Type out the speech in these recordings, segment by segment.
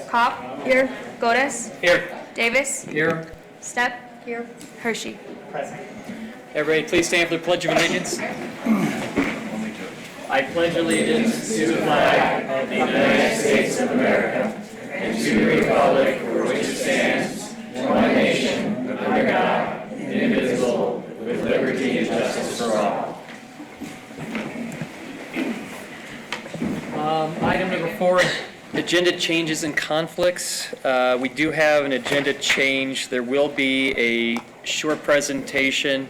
Kopp. Here. Godes. Here. Davis. Here. Sept. Here. Hershey. Present. Everybody, please stand for the Pledge of Allegiance. I pledge allegiance to the flag of the United States of America and to the republic for which it stands, one nation, under God, indivisible, with liberty and justice for all. Item number 4, agenda changes and conflicts. We do have an agenda change. There will be a short presentation,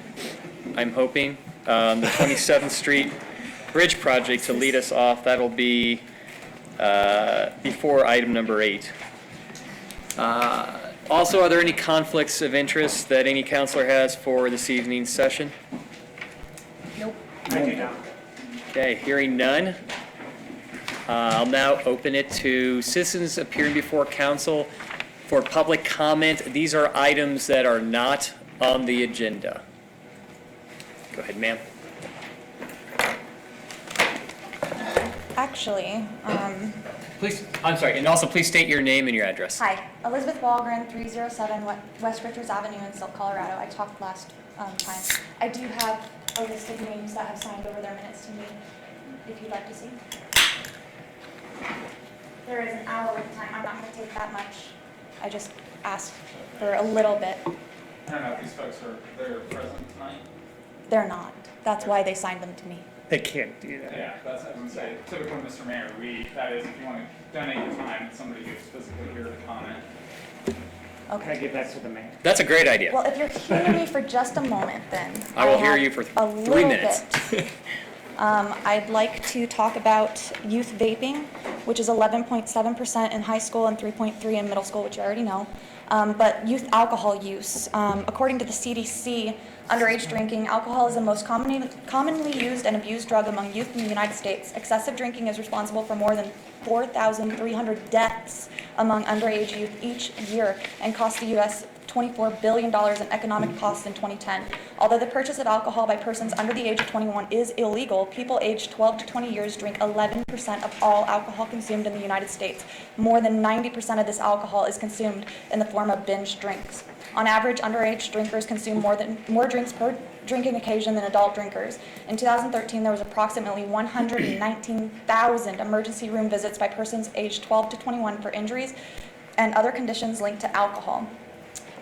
I'm hoping, on the 27th Street Bridge project to lead us off. That'll be before item number 8. Also, are there any conflicts of interest that any counselor has for this evening's session? Nope. I do not. Okay, hearing none. I'll now open it to citizens appearing before council for public comment. These are items that are not on the agenda. Go ahead, ma'am. Actually, Please, I'm sorry, and also please state your name and your address. hi, Elizabeth Walgren, 307 West Richards Avenue in Silk, Colorado. I talked last time. I do have a list of names that have signed over their minutes to me, if you'd like to see. There is an hour wait time. I'm not going to take that much. I just asked for a little bit. I don't know if these folks they're present tonight. They're not. That's why they signed them to me. They can't do that. Yeah, that's what I was going to say. Typically, Mr. Mayor, that is, if you want to donate your time, somebody who's physically here to comment. Can I Okay. give that to the mayor? That's a great idea. Well, if you're hearing me for just a moment, then I will hear have you for a 3 little minutes. bit. I'd like to talk about youth vaping, which is 11.7% in high school and 3.3% in middle school, which you already know. But youth alcohol use. According to the CDC, underage drinking, alcohol is the most commonly used and abused drug among youth in the United States. Excessive drinking is responsible for more than 4,300 deaths among underage youth each year and cost the U.S. $24 billion in economic costs in 2010. Although the purchase of alcohol by persons under the age of 21 is illegal, people aged 12 to 20 years drink 11% of all alcohol consumed in the United States. More than 90% of this alcohol is consumed in the form of binge drinks. On average, underage drinkers consume more drinks per drinking occasion than adult drinkers. In 2013, there was approximately 119,000 emergency room visits by persons aged 12 to 21 for injuries and other conditions linked to alcohol.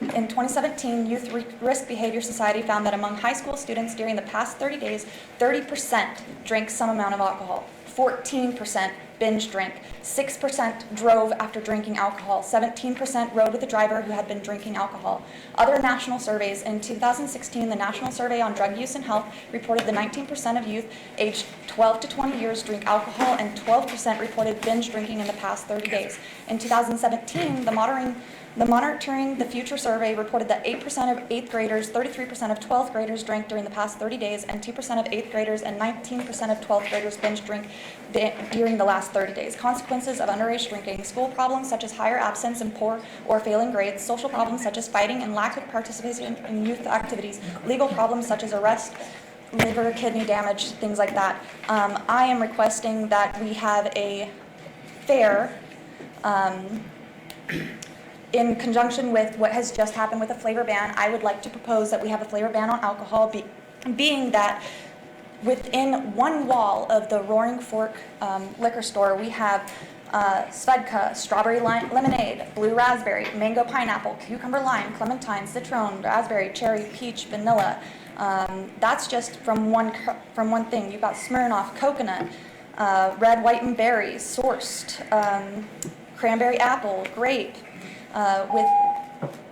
In 2017, Youth Risk Behavior Society found that among high school students during the past 30 days, 30% drank some amount of alcohol, 14% binge drank, 6% drove after drinking alcohol, 17% rode with a driver who had been drinking alcohol. Other national surveys: in 2016, the National Survey on Drug Use and Health reported that 19% of youth aged 12 to 20 years drink alcohol and 12% reported binge drinking in the past 30 days. In 2017, the Monitoring the Future survey reported that 8% of 8th graders, 33% of 12th graders drank during the past 30 days, and 2% of 8th graders and 19% of 12th graders binge drink during the last 30 days. Consequences of underage drinking: school problems such as higher absence and poor or failing grades, social problems such as fighting and lack of participation in youth activities, legal problems such as arrest, liver, kidney damage, things like that. I am requesting that we have a fair, in conjunction with what has just happened with a flavor ban, I would like to propose that we have a flavor ban on alcohol, being that within one wall of the Roaring Fork liquor store, we have Svedka, strawberry lemonade, blue raspberry, mango pineapple, cucumber lime, clementine, citron, raspberry, cherry, peach, vanilla. That's just from one thing. You've got Smirnoff, coconut, red, white, and berry, sourced, cranberry apple, grape,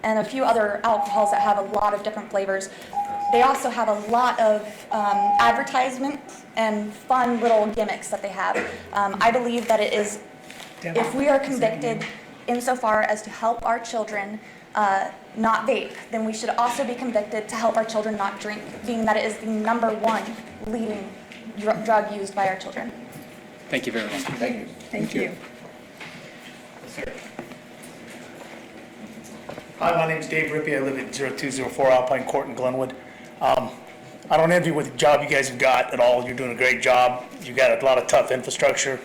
and a few other alcohols that have a lot of different flavors. They also have a lot of advertisements and fun little gimmicks that they have. I believe that it is, if we are convicted insofar as to help our children not vape, then we should also be convicted to help our children not drink, being that it is the #1 leading drug used by our children. Thank you very much. Thank you. Hi, my name is Dave Rippey. I live at 0204 Alpine Court in Glenwood. I don't envy what the job you guys have got at all. You're doing a great job. You got a lot of tough infrastructure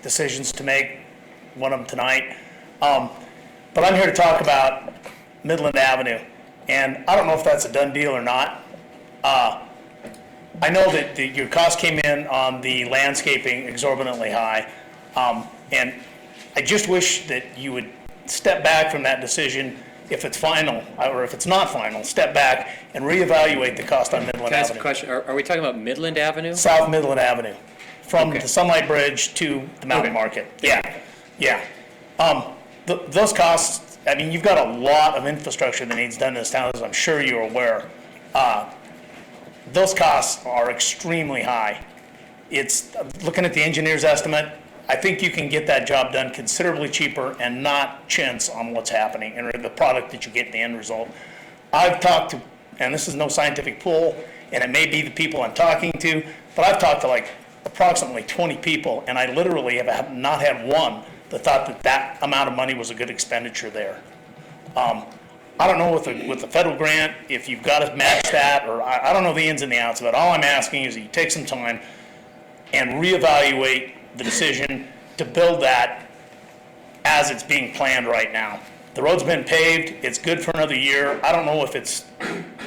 decisions to make, one of them tonight. But I'm here to talk about Midland Avenue, and I don't know if that's a done deal or not. I know that your cost came in on the landscaping exorbitantly high, and I just wish that you would step back from that decision if it's final, or if it's not final, step back and reevaluate the cost on Midland Can I ask a Avenue. question? Are we talking about Midland Avenue? South Midland Avenue, from Okay. the Sunlight Bridge to the Mountain Okay. Market. Yeah. Those costs, I mean, you've got a lot of infrastructure that needs done in this town, as I'm sure you're aware. Those costs are extremely high. It's, looking at the engineer's estimate, I think you can get that job done considerably cheaper and not chintz on what's happening and the product that you get in the end result. I've talked to, and this is no scientific pool, and it may be the people I'm talking to, but I've talked to like approximately 20 people, and I literally have not had one that thought that that amount of money was a good expenditure there. I don't know with the federal grant, if you've got to match that, or I don't know the ins and the outs of it. All I'm asking is that you take some time and reevaluate the decision to build that as it's being planned right now. The road's been paved, it's good for another year. I don't know if it's,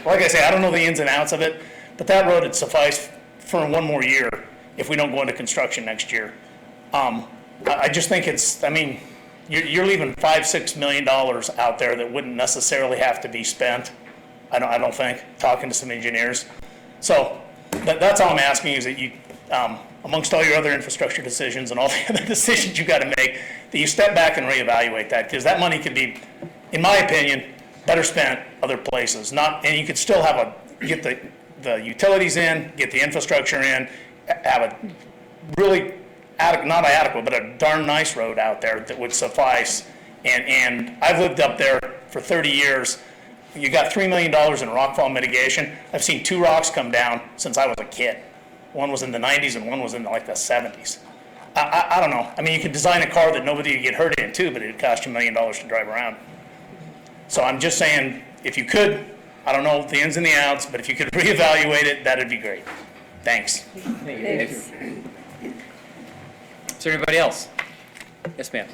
like I say, I don't know the ins and outs of it, but that road would suffice for one more year if we don't go into construction next year. I just think it's, I mean, you're leaving $5-6 million out there that wouldn't necessarily have to be spent. I don't think, talking to some engineers. So that's all I'm asking is that you, amongst all your other infrastructure decisions and all the other decisions you got to make, that you step back and reevaluate that, because that money could be, in my opinion, better spent other places. Not, and you could still have get the utilities in, get the infrastructure in, have a really not adequate, but a darn nice road out there that would suffice. And I've lived up there for 30 years. You got $3 million in rockfall mitigation. I've seen 2 rocks come down since I was a kid. One was in the 90s and one was in like the 70s. I don't know. I mean, you could design a car that nobody would get hurt in too, but it'd cost you $1 million to drive around. So I'm just saying, if you could, I don't know the ins and the outs, but if you could reevaluate it, that'd be great. Thanks. Thanks. Is there anybody else? Yes, ma'am.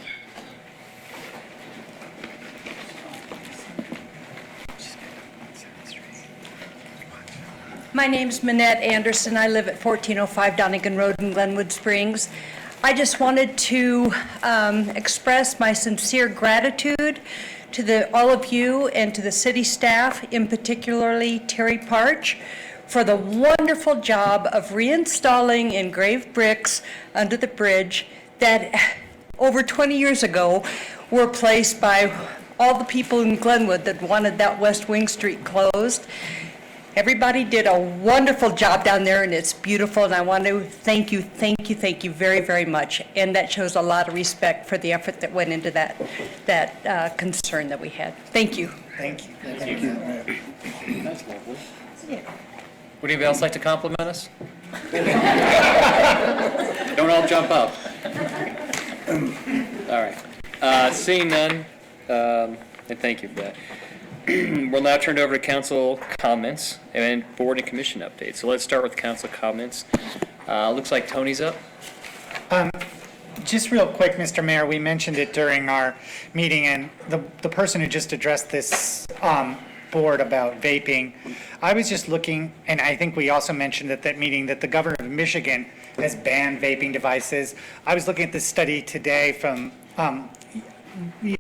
My name's Minette Anderson. I live at 1405 Donegan Road in Glenwood Springs. I just wanted to express my sincere gratitude to all of you and to the city staff, in particularly Terry Parch, for the wonderful job of reinstalling engraved bricks under the bridge that over 20 years ago were placed by all the people in Glenwood that wanted that West Wing Street closed. Everybody did a wonderful job down there, and it's beautiful, and I want to thank you very, very much. And that shows a lot of respect for the effort that went into that concern that we had. Thank you. Thank you. Would anybody else like to compliment us? Don't all jump up. All right. Seeing none, and thank you for that. We'll now turn it over to council comments and board and commission updates. So let's start with council comments. Looks like Tony's up. Just real quick, Mr. Mayor, we mentioned it during our meeting, and the person who just addressed this board about vaping, I was just looking, and I think we also mentioned at that meeting that the governor of Michigan has banned vaping devices. I was looking at this study today from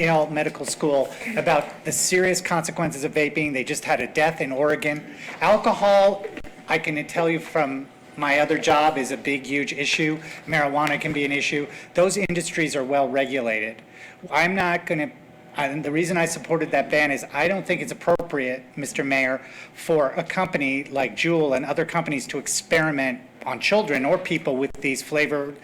Yale Medical School about the serious consequences of vaping. They just had a death in Oregon. Alcohol, I can tell you from my other job, is a big, huge issue. Marijuana can be an issue. Those industries are well regulated. I'm not going to, the reason I supported that ban is I don't think it's appropriate, Mr. Mayor, for a company like Juul and other companies to experiment on children or people with these flavored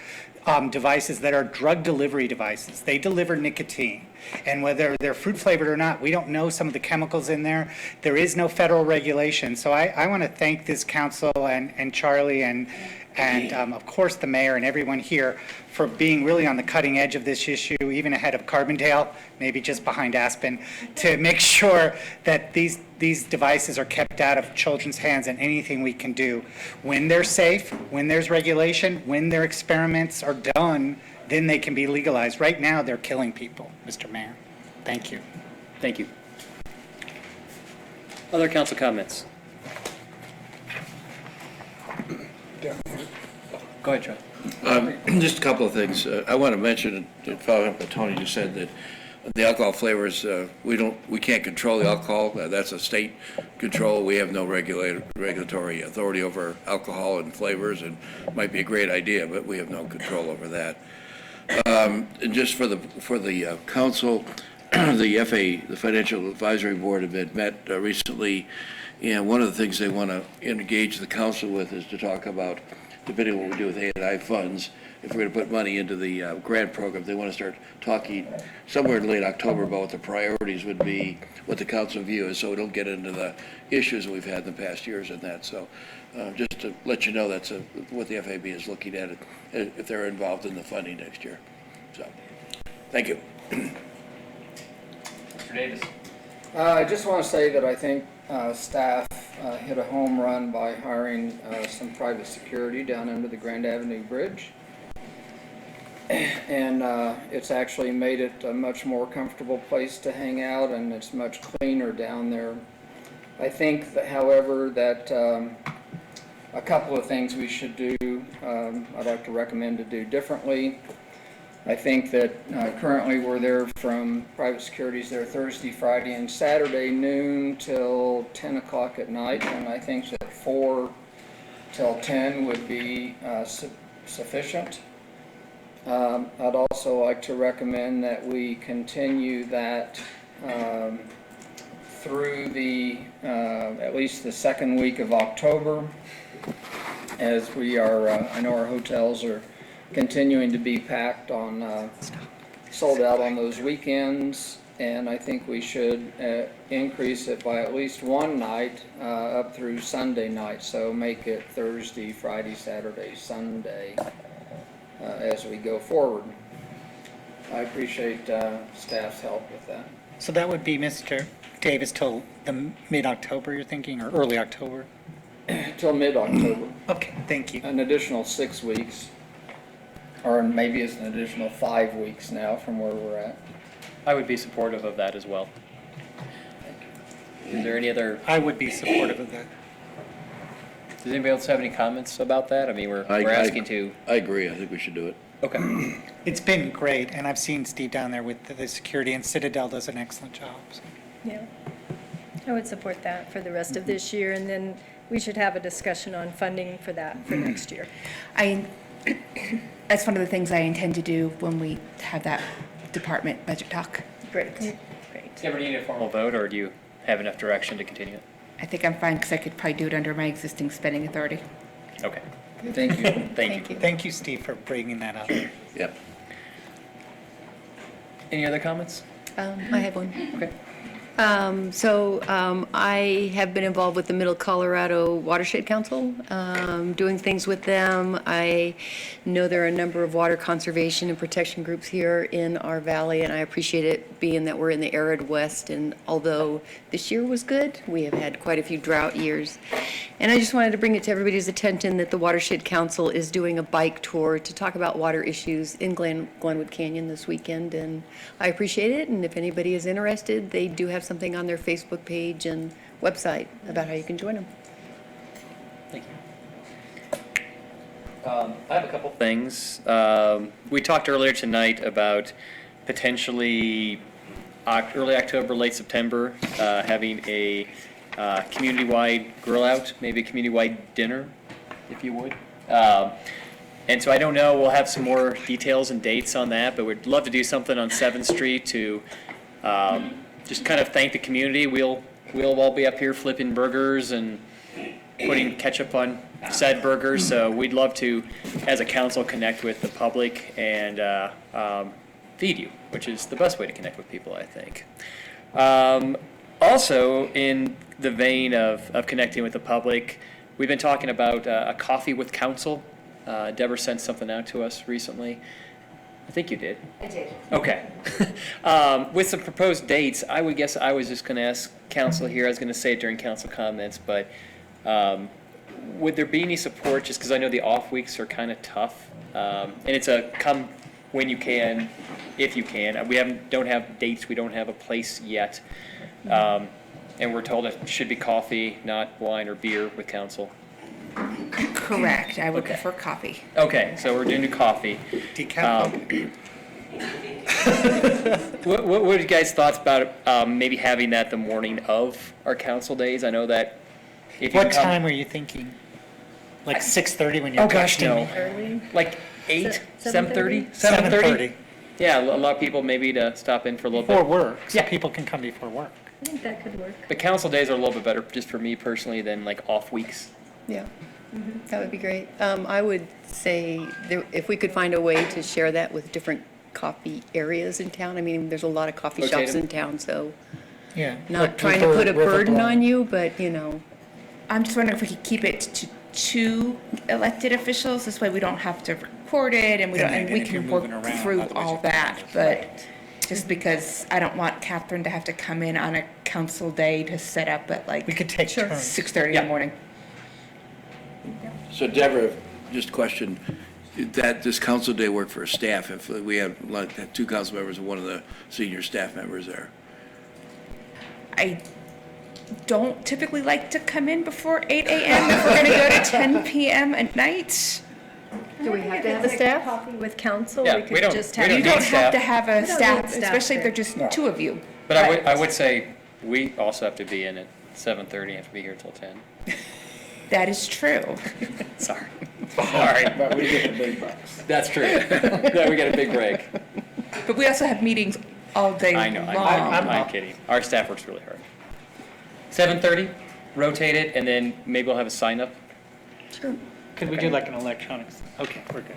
devices that are drug delivery devices. They deliver nicotine. And whether they're fruit flavored or not, we don't know some of the chemicals in there. There is no federal regulation. So I want to thank this council and Charlie and of course the mayor and everyone here for being really on the cutting edge of this issue, even ahead of Carbondale, maybe just behind Aspen, to make sure that these devices are kept out of children's hands, and anything we can do when they're safe, when there's regulation, when their experiments are done, then they can be legalized. Right now, they're killing people, Mr. Mayor. Thank you. Thank you. Other council comments? Go ahead, Charlie. Just a couple of things. I want to mention, following up what Tony just said, that the alcohol flavors, we can't control the alcohol. That's a state control. We have no regulatory authority over alcohol and flavors, and it might be a great idea, but we have no control over that. And just for the council, the FA, the Financial Advisory Board, had met recently, and one of the things they want to engage the council with is to talk about, depending on what we do with A&I funds, if we're going to put money into the grant program, they want to start talking somewhere in late October about what the priorities would be, what the council view is, so we don't get into the issues that we've had in the past years and that. So just to let you know, that's what the FAB is looking at if they're involved in the funding next year. So, thank you. Mr. Davis. I just want to say that I think staff hit a home run by hiring some private security down under the Grand Avenue Bridge. And it's actually made it a much more comfortable place to hang out, and it's much cleaner down there. I think that, however, that a couple of things we should do, I'd like to recommend to do differently. I think that currently we're there from private securities there Thursday, Friday, and Saturday noon till 10 o'clock at night, and I think that 4 till 10 would be sufficient. I'd also like to recommend that we continue that through the at least the second week of October, as we are, I know our hotels are continuing to be packed on, sold out on those weekends, and I think we should increase it by at least one night up through Sunday night, so make it Thursday, Friday, Saturday, Sunday as we go forward. I appreciate staff's help with that. So that would be, Mr. Davis, till the mid-October, you're thinking, or early October? Till mid-October. Okay, thank you. An additional 6 weeks, or maybe it's an additional 5 weeks now from where we're at. I would be supportive of that as well. Is there any other, I would be supportive of that. does anybody else have any comments about that? I mean, we're asking to. I agree. I think we should do it. Okay. It's been great, and I've seen Steve down there with the security, and Citadel does an excellent job. So. Yeah, I would support that for the rest of this year, and then we should have a discussion on funding for that for next year. That's one of the things I intend to do when we have that department budget talk. Great, great. Do you ever need a formal vote, or do you have enough direction to continue it? I think I'm fine because I could probably do it under my existing spending authority. Okay. Thank you. Thank you. Thank you, Steve, for bringing that up. Yep. Any other comments? I have one. Okay. I have been involved with the Middle Colorado Watershed Council, doing things with them. I know there are a number of water conservation and protection groups here in our valley, and I appreciate it being that we're in the arid west. And although this year was good, we have had quite a few drought years. And I just wanted to bring it to everybody's attention that the Watershed Council is doing a bike tour to talk about water issues in Glenwood Canyon this weekend, and I appreciate it. And if anybody is interested, they do have something on their Facebook page and website about how you can join them. Thank you. I have a couple things. We talked earlier tonight about potentially early October, late September, having a community-wide grill out, maybe a community-wide dinner, if you would. And so I don't know, we'll have some more details and dates on that, but we'd love to do something on 7th Street to just kind of thank the community. We'll all be up here flipping burgers and putting ketchup on said burgers. So we'd love to, as a council, connect with the public and feed you, which is the best way to connect with people, I think. Also, in the vein of connecting with the public, we've been talking about a coffee with council. Deborah sent something out to us recently. I think you did. I did. Okay. With some proposed dates, I would guess I was just going to ask council here. I was going to say it during council comments, but would there be any support, just because I know the off weeks are kind of tough, and it's a come when you can, if you can. We don't have dates, we don't have a place yet. And we're told it should be coffee, not wine or beer with council. Correct. I would Okay. prefer coffee. Okay, so we're doing coffee. Decaf. What are you guys' thoughts about maybe having that the morning of our council days? I know that if you What come- time are you thinking? Like 6:30 when you're Oh, gosh, texting no. me? Early? Like 8, 7:30? 7:30. Yeah, a lot of people maybe to stop in for a little Before bit. work, so Yeah. people can come before work. I think that could work. The council days are a little bit better, just for me personally, than like off weeks. Yeah, that would be great. I would say if we could find a way to share that with different coffee areas in town. I mean, there's a lot of coffee Rotate shops them. in town, so Yeah. not trying to put a burden on you, but, you know. I'm just wondering if we could keep it to 2 elected officials. This way we don't have to record it and we don't, and we can work through all that. But just because I don't want Catherine to have to come in on a council day to set up at like We could take turns. 6:30 in Yeah. the morning. So Deborah, just a question, that this council day work for staff, if we have like 2 council members and one of the senior staff members there? I don't typically like to come in before 8 a.m. if we're going to go to 10 p.m. at night. Do we have to have a staff? Coffee with council? Yeah, could we don't- just we have- You need don't staff. have to have a We don't staff, need staff especially if there. they're just 2 of you. But I would say we also have to be in at 7:30, have to be here till 10. That is true. Sorry. Sorry. But we get the big bucks. That's true. Yeah, we got a big break. But we also have meetings all day I know, long. I'm kidding. Our staff works really hard. 7:30, rotate it, and then maybe we'll have a sign up. Could we do like an electronics? Okay, we're good.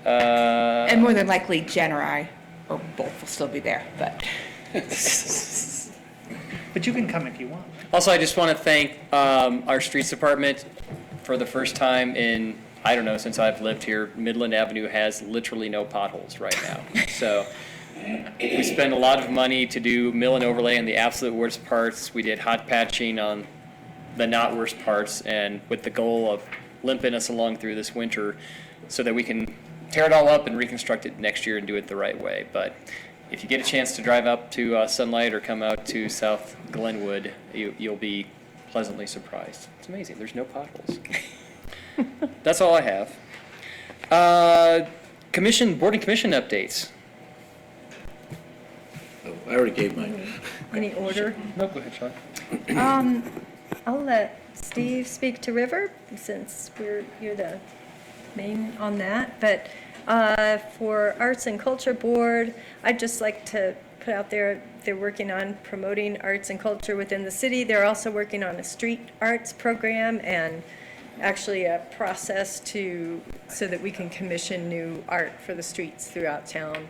And more than likely, Jen or I, or both will still be there, but. But you can come if you want. Also, I just want to thank our streets department for the first time in, I don't know, since I've lived here, Midland Avenue has literally no potholes right now. So we spend a lot of money to do mill and overlay on the absolute worst parts. We did hot patching on the not worst parts, and with the goal of limping us along through this winter so that we can tear it all up and reconstruct it next year and do it the right way. But if you get a chance to drive up to Sunlight or come out to South Glenwood, you'll be pleasantly surprised. It's amazing. There's no potholes. That's all I have. Board and commission updates. Oh, I already gave mine. Any order? No, go ahead, Sean. I'll let Steve speak to River, since you're the main on that. But for Arts and Culture Board, I'd just like to put out there, they're working on promoting arts and culture within the city. They're also working on a street arts program and actually a process so that we can commission new art for the streets throughout town.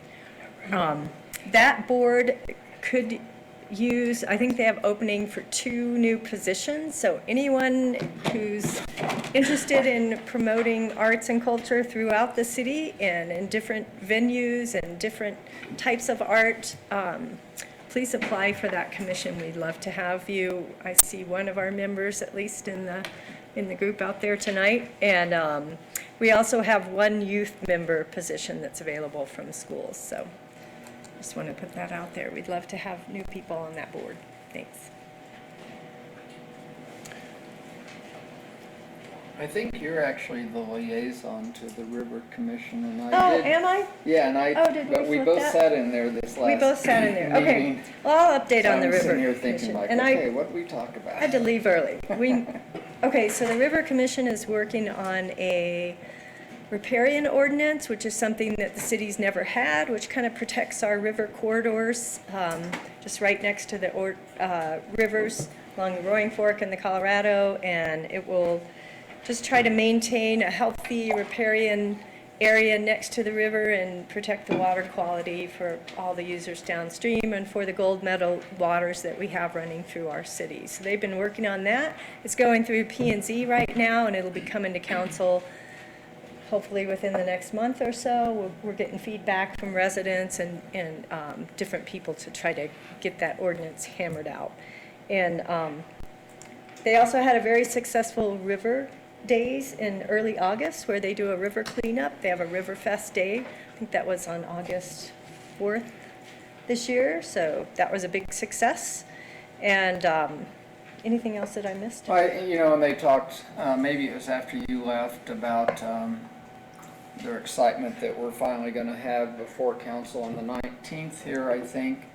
That board could use, I think they have opening for 2 new positions, so anyone who's interested in promoting arts and culture throughout the city and in different venues and different types of art, please apply for that commission. We'd love to have you. I see one of our members, at least in the group out there tonight, and we also have 1 youth member position that's available from schools, so just want to put that out there. We'd love to have new people on that board. Thanks. I think you're actually the liaison to the River Commission, and Oh, I did. am I? Yeah, and I. Oh, did we But we flip both that? sat in there this last. We both sat in there. Okay. meeting. Well, I'll update So on the I'm River sitting here thinking Commission. like, And okay, what did we talk about? I had to leave early. Okay, so the River Commission is working on a riparian ordinance, which is something that the city's never had, which kind of protects our river corridors, just right next to the rivers along the Roaring Fork and the Colorado, and it will just try to maintain a healthy riparian area next to the river and protect the water quality for all the users downstream and for the gold medal waters that we have running through our city. So they've been working on that. It's going through P&Z right now, and it'll be coming to council hopefully within the next month or so. We're getting feedback from residents and different people to try to get that ordinance hammered out. And they also had a very successful river days in early August where they do a river cleanup. They have a River Fest day I think that was on August 4th this year, so that was a big success. And anything else that I missed? And they talked, maybe it was after you left, about their excitement that we're finally going to have before council on the 19th here, I think.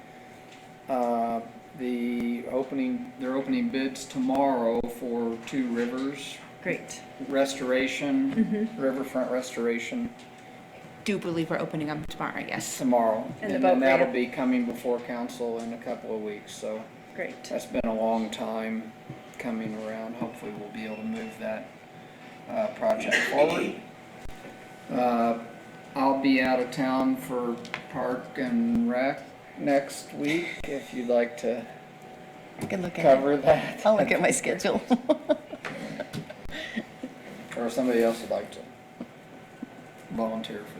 They're opening bids tomorrow for Two Rivers Great. restoration, riverfront restoration Do believe we're opening them tomorrow, yes. tomorrow. And the And boat then that'll ramp. be coming before council in a couple of weeks, so Great. that's been a long time coming around. Hopefully we'll be able to move that project forward. I'll be out of town for Park and Rec next week, if you'd like to I can look at cover it. that. I'll look at my schedule. Or if somebody else would like to volunteer for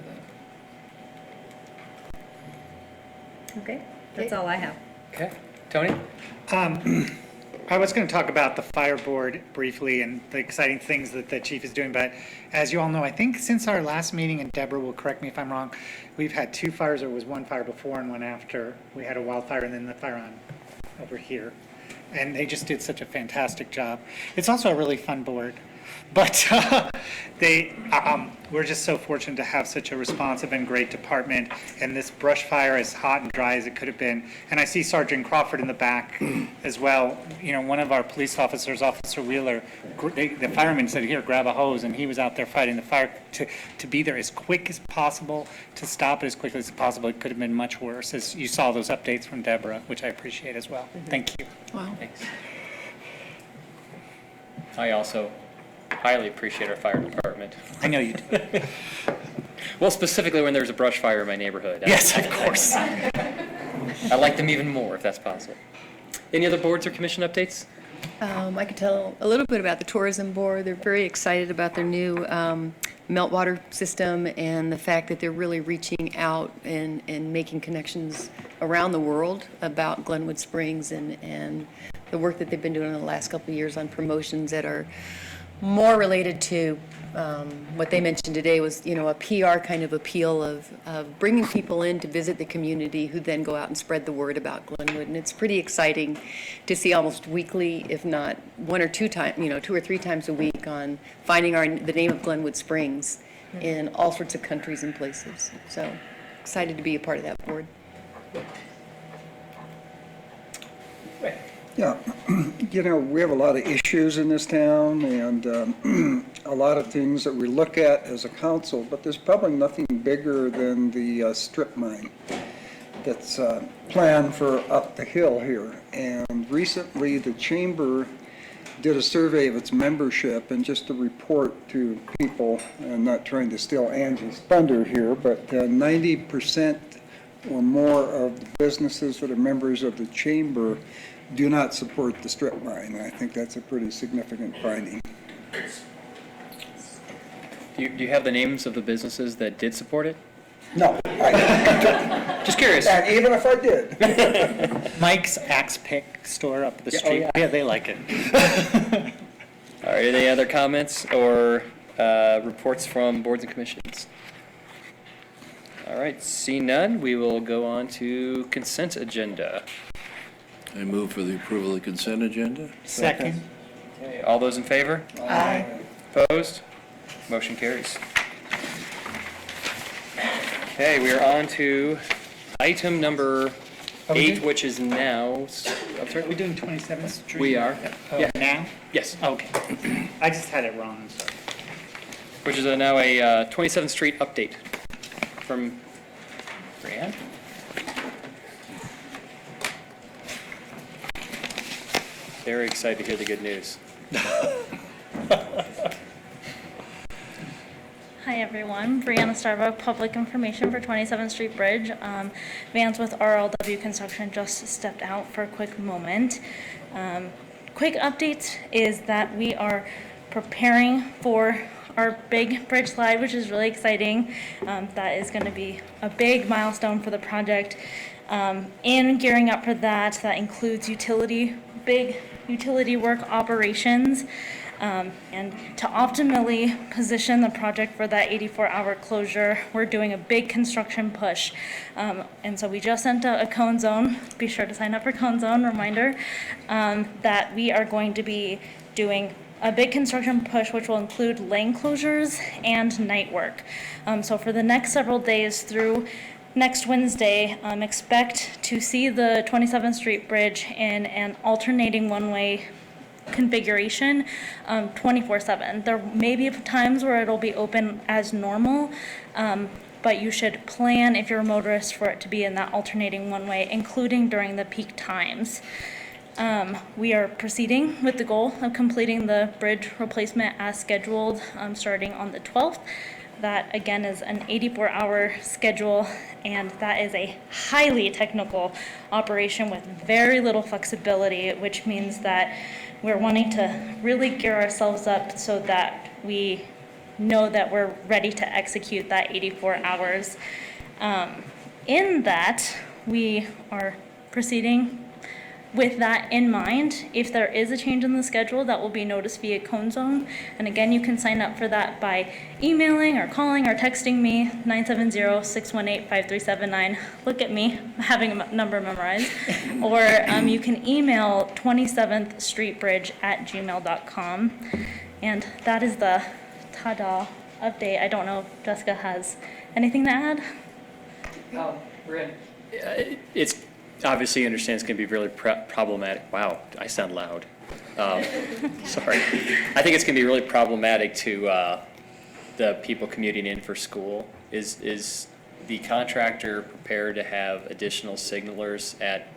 that. Okay, that's all I have. Okay. Tony? I was going to talk about the fire board briefly and the exciting things that the chief is doing, but as you all know, I think since our last meeting, and Deborah will correct me if I'm wrong, we've had 2 fires. There was one fire before and one after. We had a wildfire and then the fire on over here. And they just did such a fantastic job. It's also a really fun board. But we're just so fortunate to have such a responsive and great department. And this brush fire, as hot and dry as it could have been. And I see Sergeant Crawford in the back as well. You know, one of our police officers, Officer Wheeler, the fireman said, here, grab a hose. And he was out there fighting the fire to be there as quick as possible, to stop it as quickly as possible. It could have been much worse, as you saw those updates from Deborah, which I appreciate as well. Thank you. Wow. Thanks. I also highly appreciate our fire department. I know you do. Well, specifically when there's a brush fire in my neighborhood. Yes, of course. I like them even more if that's possible. Any other boards or commission updates? I could tell a little bit about the tourism board. They're very excited about their new meltwater system and the fact that they're really reaching out and making connections around the world about Glenwood Springs and the work that they've been doing in the last couple of years on promotions that are more related to what they mentioned today was, you know, a PR kind of appeal of bringing people in to visit the community who then go out and spread the word about Glenwood. And it's pretty exciting to see almost weekly, if not 1 or 2 times, you know, 2 or 3 times a week on finding the name of Glenwood Springs in all sorts of countries and places. So excited to be a part of that board. Yeah, you know, we have a lot of issues in this town and a lot of things that we look at as a council, but there's probably nothing bigger than the strip mine that's planned for up the hill here. And recently, the chamber did a survey of its membership, and just to report to people, I'm not trying to steal Angie's thunder here, but 90% or more of the businesses that are members of the chamber do not support the strip mine. I think that's a pretty significant finding. Do you have the names of the businesses that did support it? No, Just curious. and even if I did. Mike's Axe Pick store up the Yeah, oh, street. yeah. Yeah, they like it. All right, any other comments or reports from boards and commissions? All right, see none, we will go on to consent agenda. I move for the approval of the consent agenda. Second. Okay, all those in favor? Aye. Opposed? Motion carries. Okay, we are on to item number 8, which is now, I'm sorry, Are we doing 27th Street? we are, Oh, yeah, now? yes, Okay. I just had it wrong, I'm sorry. which is now a 27th Street update from Brianne. Very excited to hear the good news. Hi everyone, Brianna Starbuck, Public Information for 27th Street Bridge. Vans with RLW Construction just stepped out for a quick moment. Quick update is that we are preparing for our big bridge slide, which is really exciting. That is going to be a big milestone for the project. And gearing up for that, that includes big utility work operations. And to optimally position the project for that 84-hour closure, we're doing a big construction push. And so we just sent out a cone zone. Be sure to sign up for cone zone, reminder, that we are going to be doing a big construction push, which will include lane closures and night work. So for the next several days through next Wednesday, expect to see the 27th Street Bridge in an alternating one-way configuration 24/7. There may be times where it'll be open as normal, but you should plan, if you're a motorist, for it to be in that alternating one-way, including during the peak times. We are proceeding with the goal of completing the bridge replacement as scheduled, starting on the 12th. That, again, is an 84-hour schedule, and that is a highly technical operation with very little flexibility, which means that we're wanting to really gear ourselves up so that we know that we're ready to execute that 84 hours. In that, we are proceeding with that in mind. If there is a change in the schedule, that will be noticed via cone zone. And again, you can sign up for that by emailing or calling or texting me, 970-618-5379. Look at me, having a number memorized. Or you can email 27thstreetbridge@gmail.com. And that is the ta-da update. I don't know if Jessica has anything to add? It's obviously, you understand it's going to be really problematic. Wow, I sound loud. Sorry. I think it's going to be really problematic to the people commuting in for school. Is the contractor prepared to have additional signalers at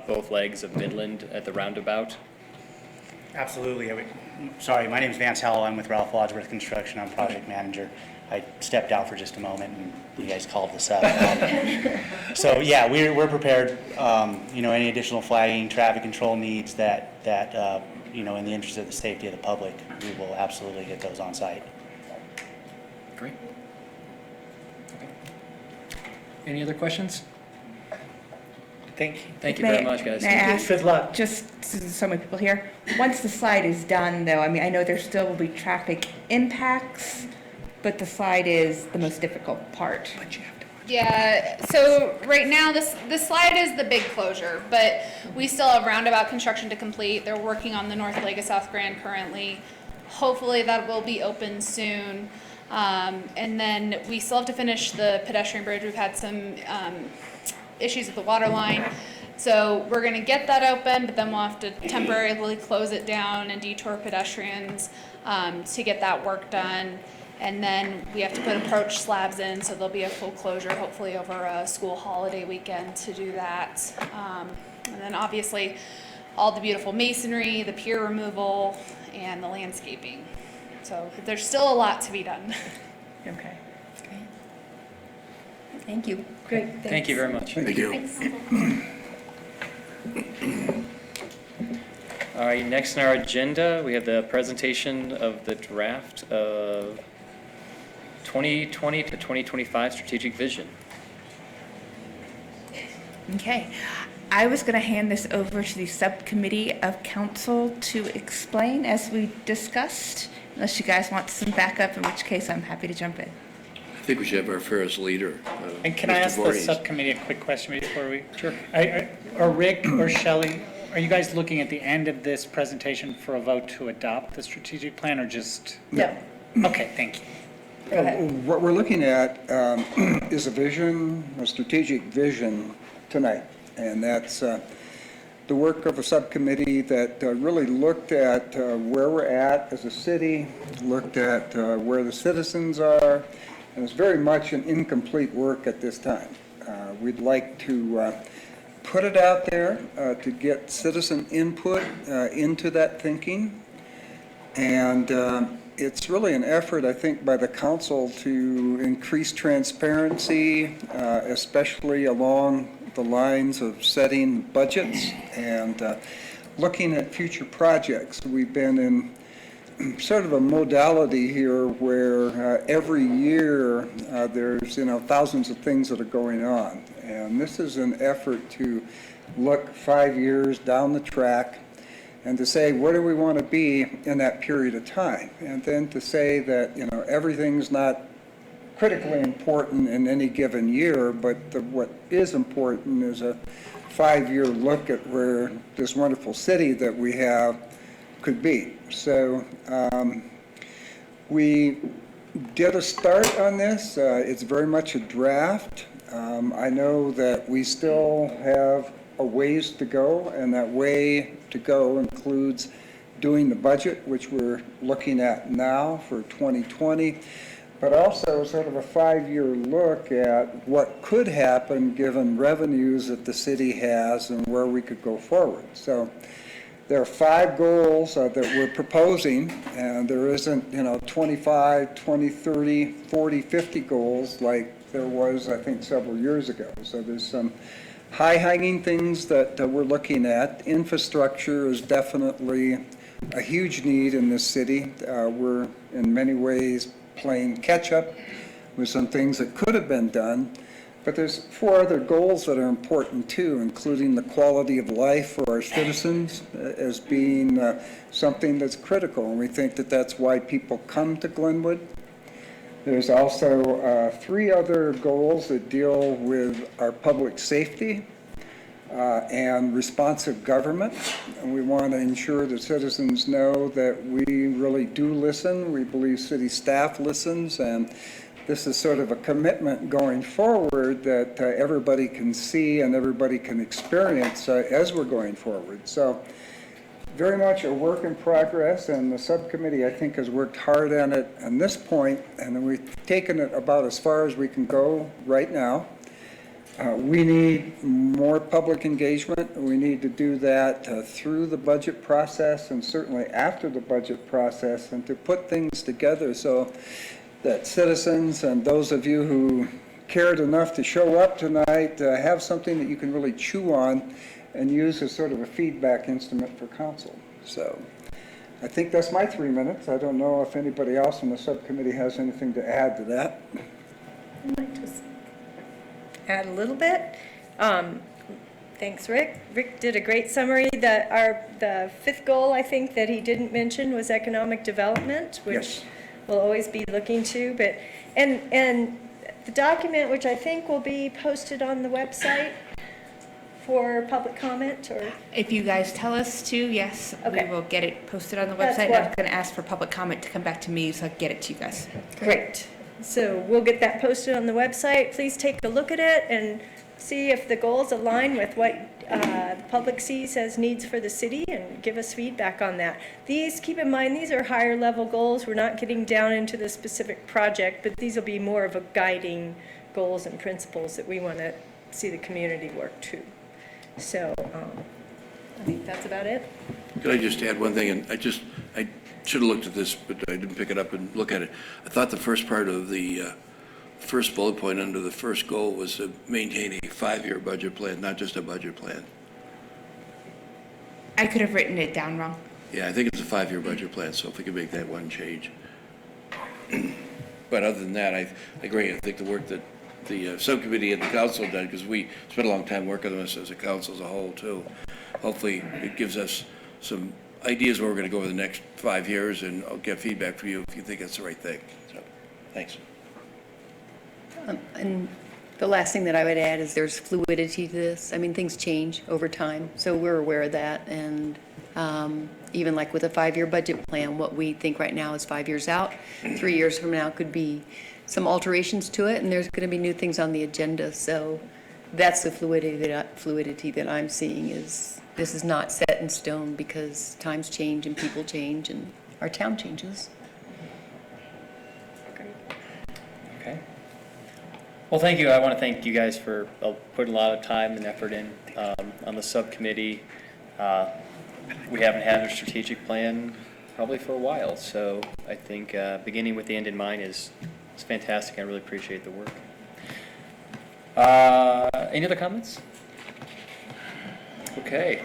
both legs of Midland at the roundabout? Absolutely. Sorry, my name is Vance Howell. I'm with Ralph Wadsworth Construction. I'm project manager. I stepped out for just a moment, and you guys called this up. So yeah, we're prepared. Any additional flagging, traffic control needs that in the interest of the safety of the public, we will absolutely get those on site. Great. Okay. Any other questions? Thank you. Thank you very much, guys. May I ask, Good luck. just since there's so many people here, once the slide is done, though, I mean, I know there still will be traffic impacts, but the slide is the most difficult part. Yeah, so right now, this slide is the big closure, but we still have roundabout construction to complete. They're working on the north leg of South Grand currently. Hopefully that will be open soon. And then we still have to finish the pedestrian bridge. We've had some issues with the water line. So we're gonna get that open, but then we'll have to temporarily close it down and detour pedestrians to get that work done. And then we have to put approach slabs in, so there'll be a full closure, hopefully over a school holiday weekend to do that. And then obviously all the beautiful masonry, the pier removal, and the landscaping. So there's still a lot to be done. Okay. Thank you. Great, Thank you very much. Thank you. All right, next on our agenda, we have the presentation of the draft of 2020 to 2025 strategic vision. Okay. I was going to hand this over to the subcommittee of council to explain as we discussed, unless you guys want some backup, in which case I'm happy to jump in. I think we should have our first leader. And can I Mr. ask the Voorhees. subcommittee a quick question before we? Sure. Or Rick or Shelley, are you guys looking at the end of this presentation for a vote to adopt the strategic plan, or just? No. Okay, thank you. What we're looking at is a vision, a strategic vision tonight. And that's the work of a subcommittee that really looked at where we're at as a city, looked at where the citizens are, and it's very much an incomplete work at this time. We'd like to put it out there to get citizen input into that thinking. And it's really an effort, I think, by the council to increase transparency, especially along the lines of setting budgets and looking at future projects. We've been in sort of a modality here where every year there's thousands of things that are going on, and this is an effort to look 5 years down the track and to say, what do we want to be in that period of time? And then to say that, everything's not critically important in any given year, but what is important is a 5-year look at where this wonderful city that we have could be. So we did a start on this. It's very much a draft. I know that we still have a ways to go, and that way to go includes doing the budget, which we're looking at now for 2020, but also sort of a 5-year look at what could happen given revenues that the city has and where we could go forward. So there are 5 goals that we're proposing, and there isn't, 25, 20, 30, 40, 50 goals like there was, I think, several years ago. So there's some high-hanging things that we're looking at. Infrastructure is definitely a huge need in this city. We're in many ways playing catch-up with some things that could have been done. But there's 4 other goals that are important too, including the quality of life for our citizens as being something that's critical. And we think that that's why people come to Glenwood. There's also 3 other goals that deal with our public safety and responsive government. And we want to ensure that citizens know that we really do listen. We believe city staff listens, and this is sort of a commitment going forward that everybody can see and everybody can experience as we're going forward. So very much a work in progress, and the subcommittee, I think, has worked hard on it at this point, and we've taken it about as far as we can go right now. We need more public engagement. We need to do that through the budget process and certainly after the budget process, and to put things together so that citizens and those of you who cared enough to show up tonight have something that you can really chew on and use as sort of a feedback instrument for council. So I think that's my 3 minutes. I don't know if anybody else in the subcommittee has anything to add to that. I might just add a little bit. Thanks, Rick. Rick did a great summary. The 5th goal, I think, that he didn't mention was economic development, which Yes. we'll always be looking to. But and the document, which I think will be posted on the website for public comment, or If you guys tell us to, yes, Okay. we will get it posted on the That's website. what- I'm going to ask for public comment to come back to me so I can get it to you guys. Great. So we'll get that posted on the website. Please take a look at it and see if the goals align with what the public sees as needs for the city, and give us feedback on that. These, keep in mind, these are higher level goals. We're not getting down into the specific project, but these will be more of a guiding goals and principles that we want to see the community work to. So I think that's about it. Could I just add one thing? And I should have looked at this, but I didn't pick it up and look at it. I thought the first part of the first bullet point under the first goal was to maintain a 5-year budget plan, not just a budget plan. I could have written it down wrong. Yeah, I think it's a 5-year budget plan, so if we could make that one change. But other than that, I agree. I think the work that the subcommittee and the council have done, because we spent a long time working on this as a council as a whole too. Hopefully it gives us some ideas where we're going to go over the next 5 years, and I'll get feedback from you if you think that's the right thing. So, thanks. And the last thing that I would add is there's fluidity to this. I mean, things change over time, so we're aware of that. And even like with a 5-year budget plan, what we think right now is 5 years out. 3 years from now could be some alterations to it, and there's going to be new things on the agenda. So that's the fluidity that I'm seeing, is this is not set in stone, because times change and people change and our town changes. Okay. Well, thank you. I want to thank you guys for putting a lot of time and effort in on the subcommittee. We haven't had a strategic plan probably for a while, so I think beginning with the end in mind is fantastic. I really appreciate the work. Any other comments? Okay.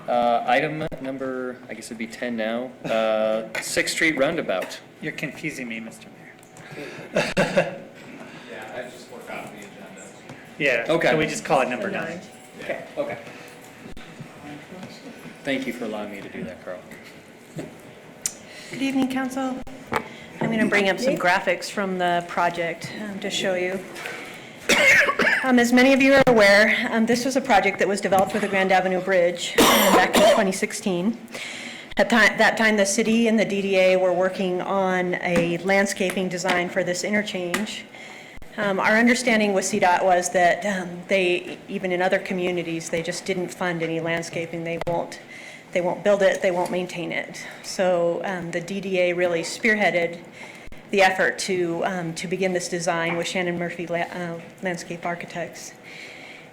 Item number, I guess it'd be 10 now, 6th Street Roundabout. You're confusing me, Mr. Mayor. Yeah, I just worked out the agenda. Yeah. Okay. So we just call it number 9. Okay. Okay. Thank you for allowing me to do that, Carl. Good evening, council. I'm going to bring up some graphics from the project to show you. As many of you are aware, this was a project that was developed for the Grand Avenue Bridge back in 2016. At that time, the city and the DDA were working on a landscaping design for this interchange. Our understanding with CDOT was that they, even in other communities, they just didn't fund any landscaping. They won't build it, they won't maintain it. So the DDA really spearheaded the effort to begin this design with Shannon Murphy Landscape Architects.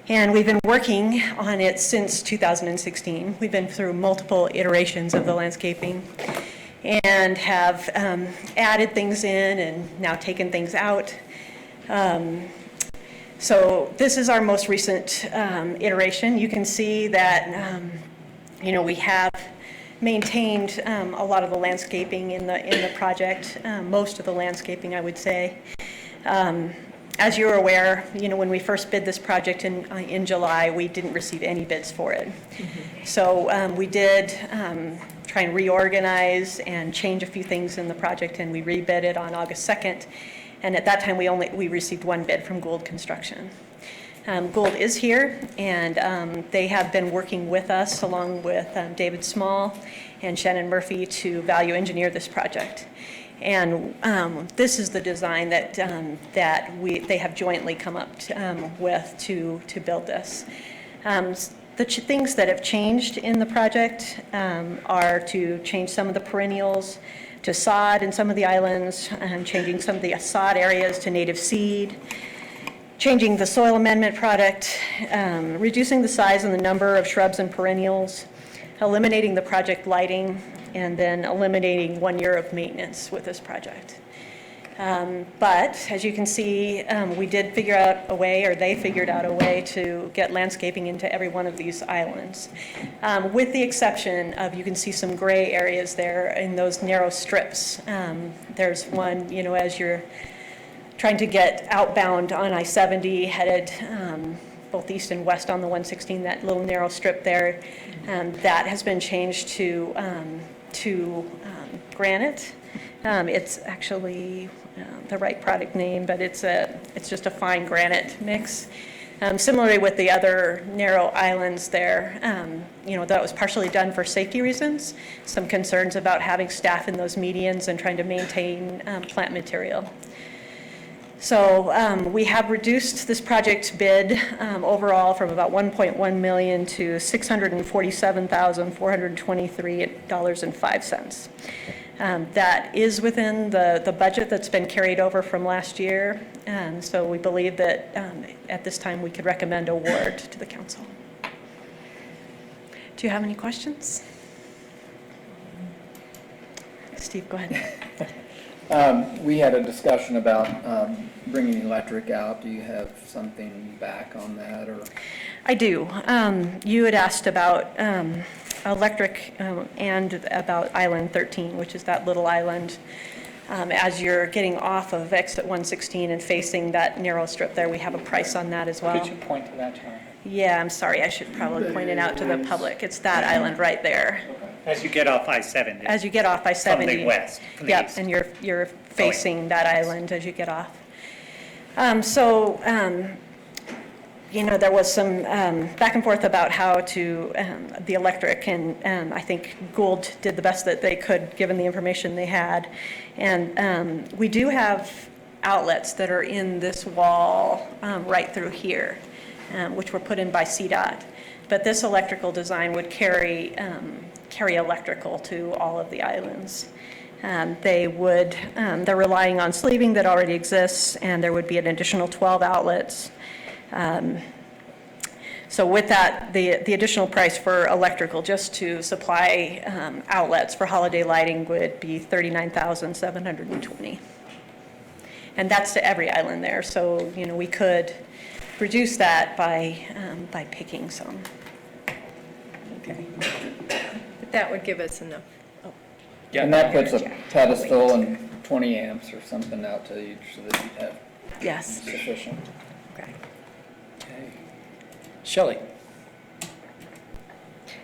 And we've been working on it since 2016. We've been through multiple iterations of the landscaping and have added things in and now taken things out. So this is our most recent iteration. You can see that we have maintained a lot of the landscaping in the project, most of the landscaping, I would say. As you're aware, when we first bid this project in July, we didn't receive any bids for it. Mm-hmm. So we did try and reorganize and change a few things in the project, and we rebid it on August 2nd. And at that time, we received one bid from Gould Construction. Gould is here, and they have been working with us along with David Small and Shannon Murphy to value engineer this project. And this is the design that they have jointly come up with to build this. The things that have changed in the project are to change some of the perennials to sod in some of the islands, changing some of the sod areas to native seed, changing the soil amendment product, reducing the size and the number of shrubs and perennials, eliminating the project lighting, and then eliminating 1 year of maintenance with this project. But as you can see, we did figure out a way, or they figured out a way to get landscaping into every one of these islands. With the exception of, you can see some gray areas there in those narrow strips. There's one, as you're trying to get outbound on I-70 headed both east and west on the 116, that little narrow strip there, that has been changed to granite. It's actually the right product name, but it's just a fine granite mix. Similarly with the other narrow islands there, that was partially done for safety reasons, some concerns about having staff in those medians and trying to maintain plant material. So we have reduced this project bid overall from about $1.1 million to $647,423.05. That is within the budget that's been carried over from last year, and so we believe that at this time we could recommend award to the council. Do you have any questions? Steve, go ahead. We had a discussion about bringing electric out. Do you have something back on that, or? I do. You had asked about electric and about Island 13, which is that little island. As you're getting off of exit 116 and facing that narrow strip there, we have a price on that as well. Could you point to that, John? Yeah, I'm sorry. I should probably point it out to the public. It's that island right there. As you get off I-70. As you get off I-70. From the west. From the yep, east. and you're facing that island as you get off. There was some back and forth about how to, the electric, and I think Gould did the best that they could given the information they had. And we do have outlets that are in this wall right through here, which were put in by CDOT. But this electrical design would carry electrical to all of the islands. They're relying on sleeving that already exists, and there would be an additional 12 outlets. So with that, the additional price for electrical just to supply outlets for holiday lighting would be $39,720. And that's to every island there. So, we could reduce that by picking some. Okay. But that would give us enough. Oh. Yeah, and that puts a pedestal and 20 amps or something out to you so that you'd have sufficient. Shelley.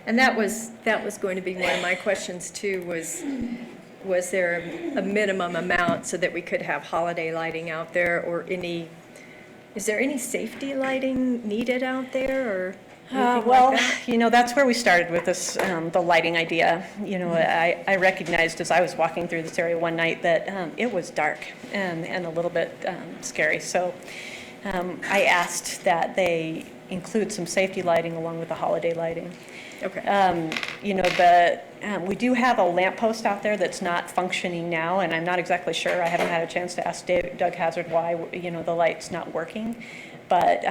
And that was going to be one of my questions too, was there a minimum amount so that we could have holiday lighting out there, or is there any safety lighting needed out there, or anything Well, like that? you know, that's where we started with this, the lighting idea. You know, I recognized as I was walking through this area one night that it was dark and a little bit scary. So I asked that they include some safety lighting along with the holiday lighting. Okay. You know, we do have a lamp post out there that's not functioning now, and I'm not exactly sure. I haven't had a chance to ask Doug Hazard why, you know, the light's not working. But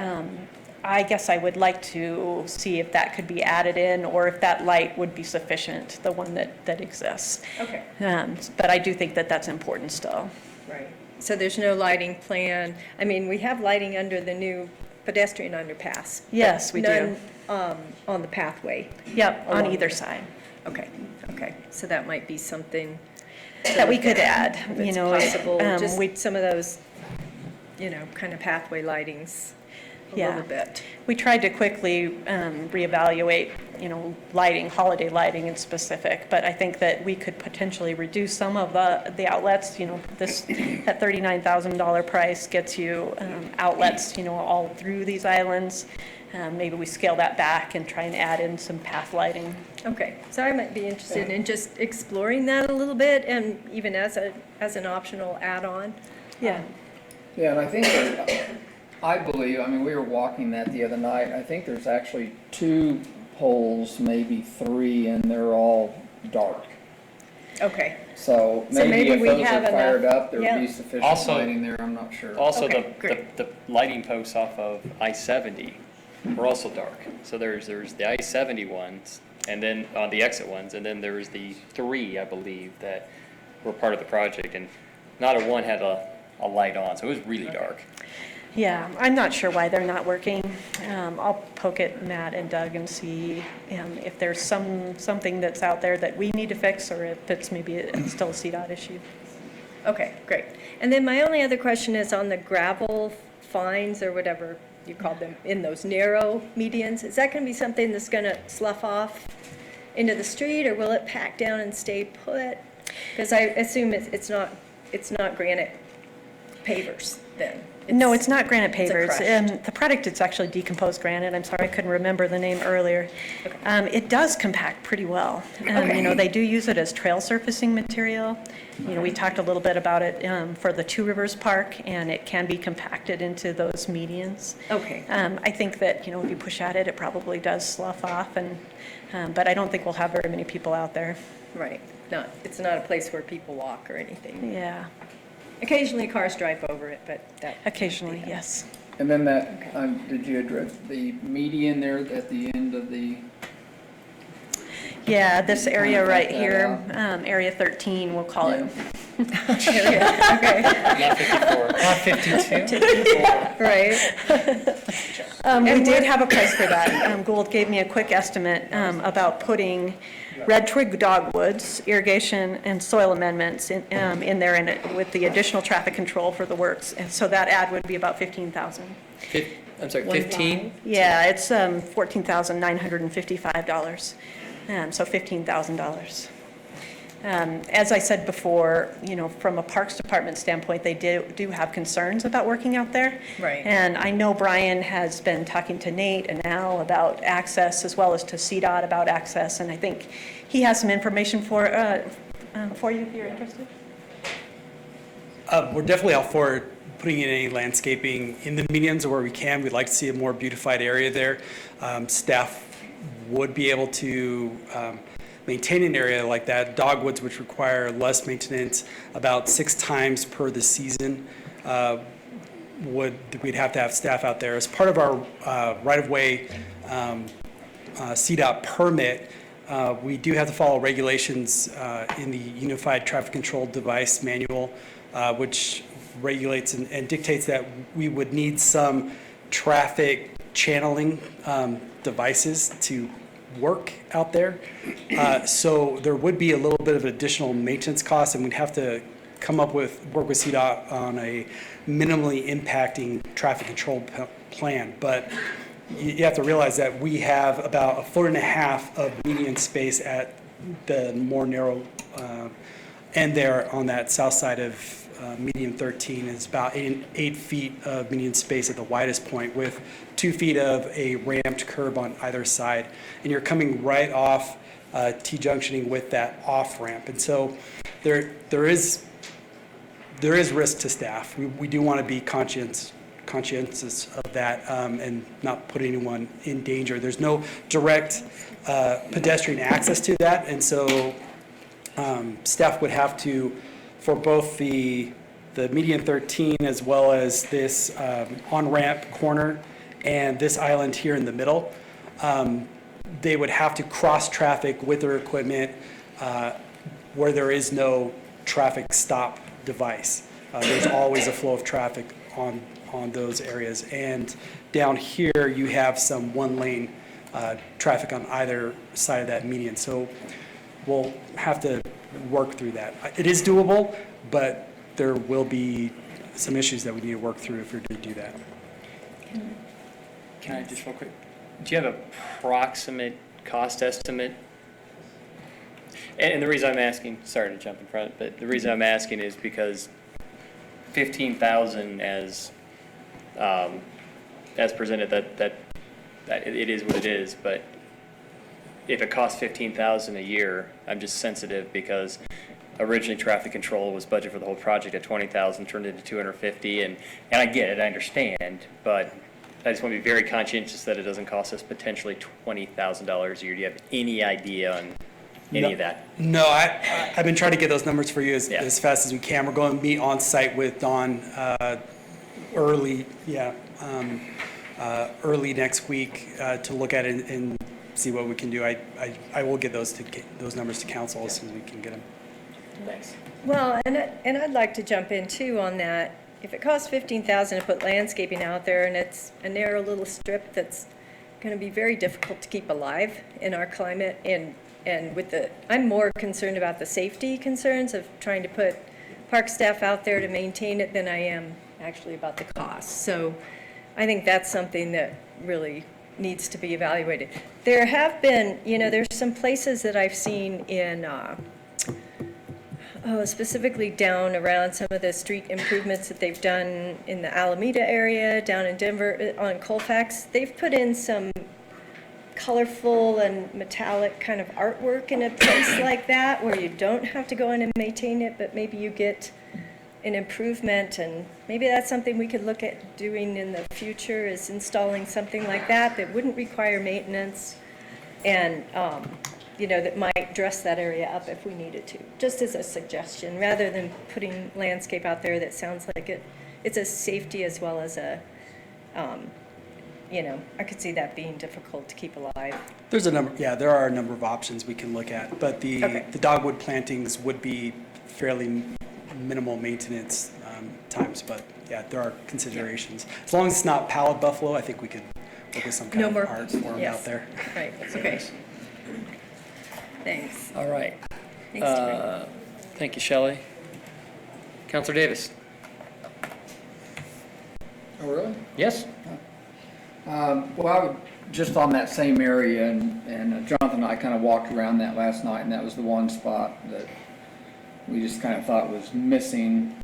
I guess I would like to see if that could be added in, or if that light would be sufficient, the one that exists. Okay. But I do think that that's important still. Right. So there's no lighting plan. I mean, we have lighting under the new pedestrian underpass. but Yes, we do. none on the pathway. Yep, on along either there. side. Okay, okay. So that might be something That we could add, you that's know. possible, just we- some of those, you know, kind of pathway lightings a Yeah. little bit. We tried to quickly reevaluate, you know, lighting, holiday lighting in specific, but I think that we could potentially reduce some of the outlets, you know, that $39,000 price gets you outlets, you know, all through these islands. Maybe we scale that back and try and add in some path lighting. Okay, so I might be interested in just exploring that a little bit, and even as an optional add-on. Yeah. Yeah, and I think I believe, I mean, we were walking that the other night. I think there's actually 2 poles, maybe 3, and they're all dark. Okay. So So maybe if we those have are fired enough- up, there would yeah. be sufficient Also- lighting there, I'm not sure. Also, Okay, great. the lighting posts off of I-70 were also dark. So there's the I-70 ones, and then on the exit ones, and then there's the 3, I believe, that were part of the project, and not a one had a light on, so it was really dark. Yeah, I'm not sure why they're not working. I'll poke at Matt and Doug and see if there's something that's out there that we need to fix, or if it's maybe still a CDOT issue. Okay, great. And then my only other question is on the gravel fines, or whatever you call them, in those narrow medians. Is that going to be something that's going to slough off into the street, or will it pack down and stay put? Because I assume it's not granite pavers then. No, it's not granite it's a pavers. crushed. The product is actually decomposed granite. I'm sorry, I couldn't remember the name earlier. It does compact pretty well. You know, they do use it as trail surfacing material. You know, we talked a little bit about it for the Two Rivers Park, and it can be compacted into those medians. Okay. I think that, you know, if you push at it, it probably does slough off, but I don't think we'll have very many people out there. Right. It's not a place where people walk or anything. Yeah, Occasionally cars drive over it, but that. occasionally, yes. And then that, did you address the median there at the end of the? Yeah, this area right that here, Area 13, we'll call it. Okay. Not 52. Right. We did have a price for that. Gould gave me a quick estimate about putting red twig dogwoods, irrigation, and soil amendments in there, and with the additional traffic control for the works. And so that ad would be about $15,000. I'm sorry, 15? Yeah, it's $14,955. So $15,000. As I said before, you know, from a Parks Department standpoint, they do have concerns about working out there. Right. And I know Brian has been talking to Nate and Al about access, as well as to CDOT about access, and I think he has some information for you if you're interested. We're definitely all for putting in any landscaping in the medians where we can. We'd like to see a more beautified area there. Staff would be able to maintain an area like that. Dogwoods, which require less maintenance, about 6 times per the season, we'd have to have staff out there. As part of our right-of-way CDOT permit, we do have to follow regulations in the Unified Traffic Control Device Manual, which regulates and dictates that we would need some traffic channeling devices to work out there. So there would be a little bit of additional maintenance costs, and we'd have to work with CDOT on a minimally impacting traffic control plan. But you have to realize that we have about 1.5 foot of median space at the more narrow end there on that south side of median 13. It's about 8 feet of median space at the widest point with 2 feet of a ramped curb on either side. And you're coming right off T-junctioning with that off-ramp. And so there is risk to staff. We do want to be conscientious of that and not put anyone in danger. There's no direct pedestrian access to that, and so staff would have to, for both the median 13 as well as this on-ramp corner and this island here in the middle, they would have to cross traffic with their equipment where there is no traffic stop device. There's always a flow of traffic on those areas. And down here, you have some one-lane traffic on either side of that median. So we'll have to work through that. It is doable, but there will be some issues that we need to work through if we're going to do that. Can I just real quick, do you have a approximate cost estimate? And the reason I'm asking, sorry to jump in front, but the reason I'm asking is because 15,000 as presented, that it is what it is, but if it costs 15,000 a year, I'm just sensitive because originally traffic control was budgeted for the whole project at 20,000, turned into 250, and I get it, I understand, but I just want to be very conscientious that it doesn't cost us potentially $20,000 a year. Do you have any idea on any of that? No, I've been trying to get those numbers for you as fast as we can. We're going to meet on site with Dawn early next week to look at it and see what we can do. I will get those numbers to council as soon as we can get them. Thanks. Well, and I'd like to jump in too on that. If it costs $15,000 to put landscaping out there and it's a narrow little strip that's going to be very difficult to keep alive in our climate, and with I'm more concerned about the safety concerns of trying to put park staff out there to maintain it than I am actually about the cost. So I think that's something that really needs to be evaluated. There have been, there's some places that I've seen in specifically down around some of the street improvements that they've done in the Alameda area, down in Denver on Colfax. They've put in some colorful and metallic kind of artwork in a place like that where you don't have to go in and maintain it, but maybe you get an improvement, and maybe that's something we could look at doing in the future, is installing something like that wouldn't require maintenance and that might dress that area up if we needed to, just as a suggestion, rather than putting landscape out there that sounds like it's a safety as well as a, I could see that being difficult to keep alive. There are a number of options we can look at, but the dogwood plantings would be fairly minimal maintenance times, but there are considerations. As long as it's not pallid buffalo, I think we could look with some kind of art form out there. Right, okay. Thanks. All right. Thanks, Terry. Thank you, Shelley. Councilor Davis. Oh, really? Yes. Well, I would, just on that same area, and Jonathan and I kind of walked around that last night, and that was the one spot that we just kind of thought was missing,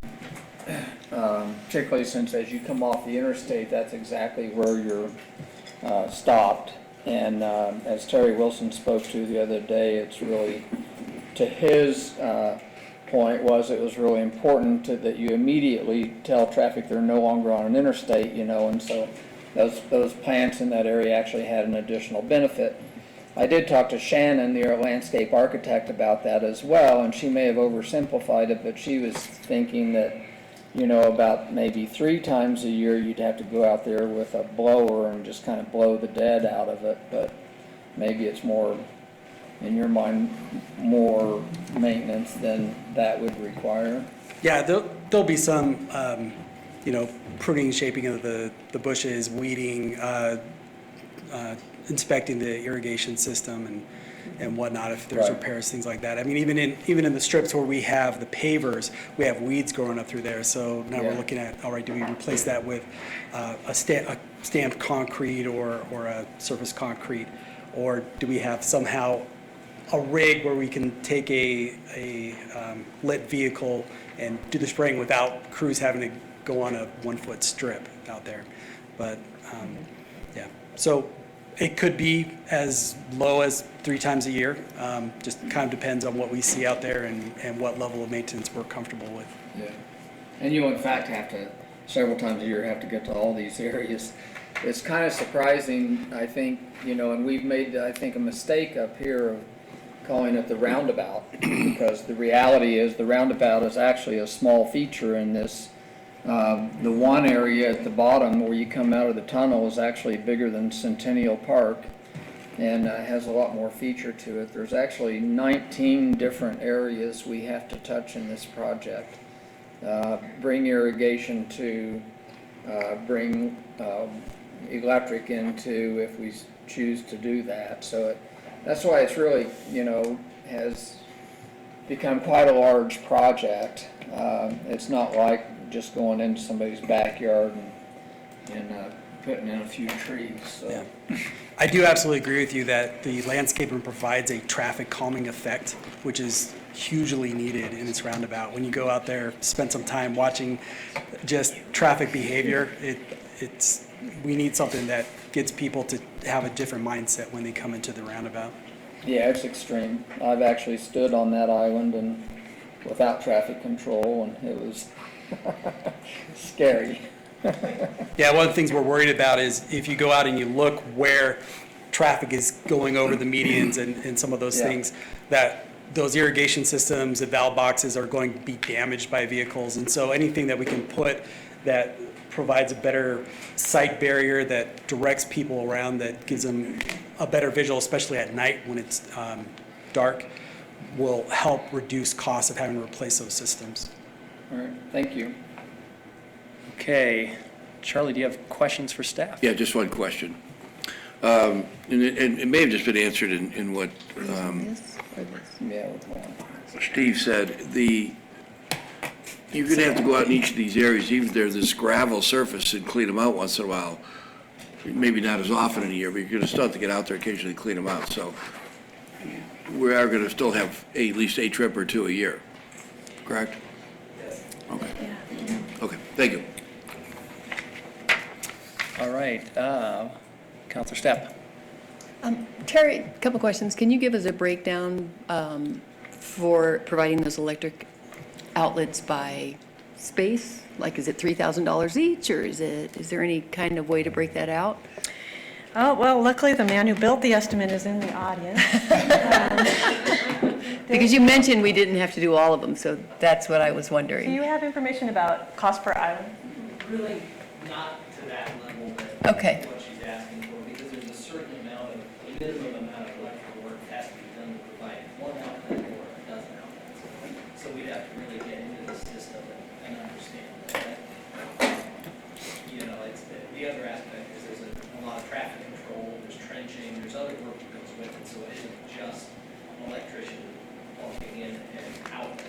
particularly since as you come off the interstate, that's exactly where you're stopped. And as Terry Wilson spoke to the other day, it's really, to his point, it was really important that you immediately tell traffic they're no longer on an interstate, and so those plants in that area actually had an additional benefit. I did talk to Shannon, the landscape architect, about that as well, and she may have oversimplified it, but she was thinking that, about maybe 3 times a year you'd have to go out there with a blower and just kind of blow the dead out of it, but maybe it's more, in your mind, more maintenance than that would require. Yeah, there'll be some, pruning, shaping of the bushes, weeding, inspecting the irrigation system and whatnot, if there's repairs, things like that. I mean, even in the strips where we have the pavers, we have weeds growing up through there. So now we're looking at, all right, do we replace that with a stamped concrete or a surface concrete? Or do we have somehow a rig where we can take a lit vehicle and do the spraying without crews having to go on a 1-foot strip out there? But, yeah, so it could be as low as 3 times a year. Just kind of depends on what we see out there and what level of maintenance we're comfortable with. Yeah. And you, in fact, have to, several times a year, have to get to all these areas. It's kind of surprising, I think, and we've made, I think, a mistake up here of calling it the roundabout, because the reality is the roundabout is actually a small feature in this. The one area at the bottom where you come out of the tunnel is actually bigger than Centennial Park and has a lot more feature to it. There's actually 19 different areas we have to touch in this project. Bring irrigation to, bring electric into if we choose to do that. So that's why it's really, has become quite a large project. It's not like just going into somebody's backyard and putting in a few trees. So. Yeah. I do absolutely agree with you that the landscaping provides a traffic calming effect, which is hugely needed in its roundabout. When you go out there, spend some time watching just traffic behavior, we need something that gets people to have a different mindset when they come into the roundabout. Yeah, it's extreme. I've actually stood on that island and without traffic control, and it was scary. Yeah, one of the things we're worried about is if you go out and you look where traffic is going over the medians and some of those things, that those irrigation systems and valve boxes are going to be damaged by vehicles. And so anything that we can put that provides a better sight barrier, that directs people around, that gives them a better visual, especially at night when it's dark, will help reduce costs of having to replace those systems. All right, thank you. Okay. Charlie, do you have questions for staff? Yeah, just one question. And it may have just been answered in what Steve said. You're going to have to go out in each of these areas, even if there's this gravel surface, and clean them out once in a while. Maybe not as often in a year, but you're going to still have to get out there occasionally and clean them out. So we are going to still have at least a trip or two a year, correct? Yes. Okay. Okay, thank you. All right. Counselor Stepp. Terry, a couple questions. Can you give us a breakdown for providing those electric outlets by space? Like, is it $3,000 each, or is there any kind of way to break that out? Oh, well, luckily the man who built the estimate is in the audience. Because you mentioned we didn't have to do all of them, so that's what I was wondering. Do you have information about cost per island? Really not to that level, but okay. What she's asking for, because there's a certain amount of, a minimum amount of electrical work that has to be done to provide one outlet or a dozen outlets. So we'd have to really get into the system and understand that. It's the other aspect is there's a lot of traffic control, there's trenching, there's other work that goes with it, so it isn't just an electrician walking in and out at the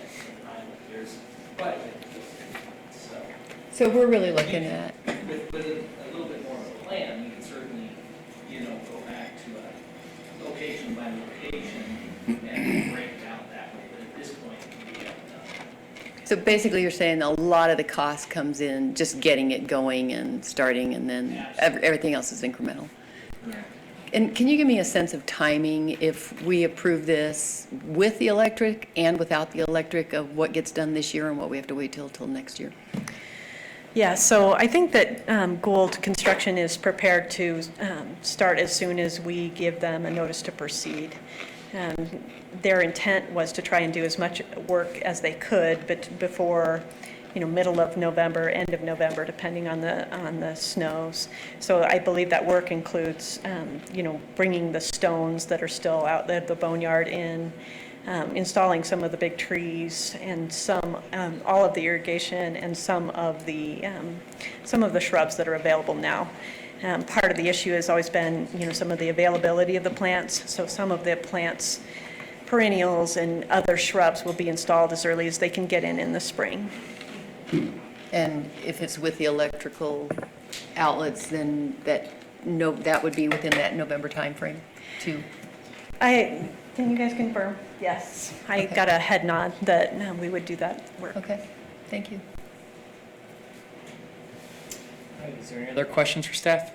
time. There's quite a bit that goes into it. So we're really looking at. With a little bit more of a plan, we can certainly, go back to a location by location and break it out that way. But at this point, we haven't done that. So basically, you're saying a lot of the cost comes in just getting it going and starting, and then everything else is incremental. Yeah. And can you give me a sense of timing if we approve this with the electric and without the electric, of what gets done this year and what we have to wait till next year? Yeah, so I think that Gould Construction is prepared to start as soon as we give them a notice to proceed. Their intent was to try and do as much work as they could, but before, middle of November, end of November, depending on the snows. So I believe that work includes, bringing the stones that are still out there, the boneyard in, installing some of the big trees and all of the irrigation and some of the shrubs that are available now. Part of the issue has always been, some of the availability of the plants. So some of the plants, perennials and other shrubs, will be installed as early as they can get in the spring. And if it's with the electrical outlets, then that would be within that November timeframe too. Can you guys confirm? Yes. I got a head nod that we would do that work. Okay, thank you. All right, is there any other questions for staff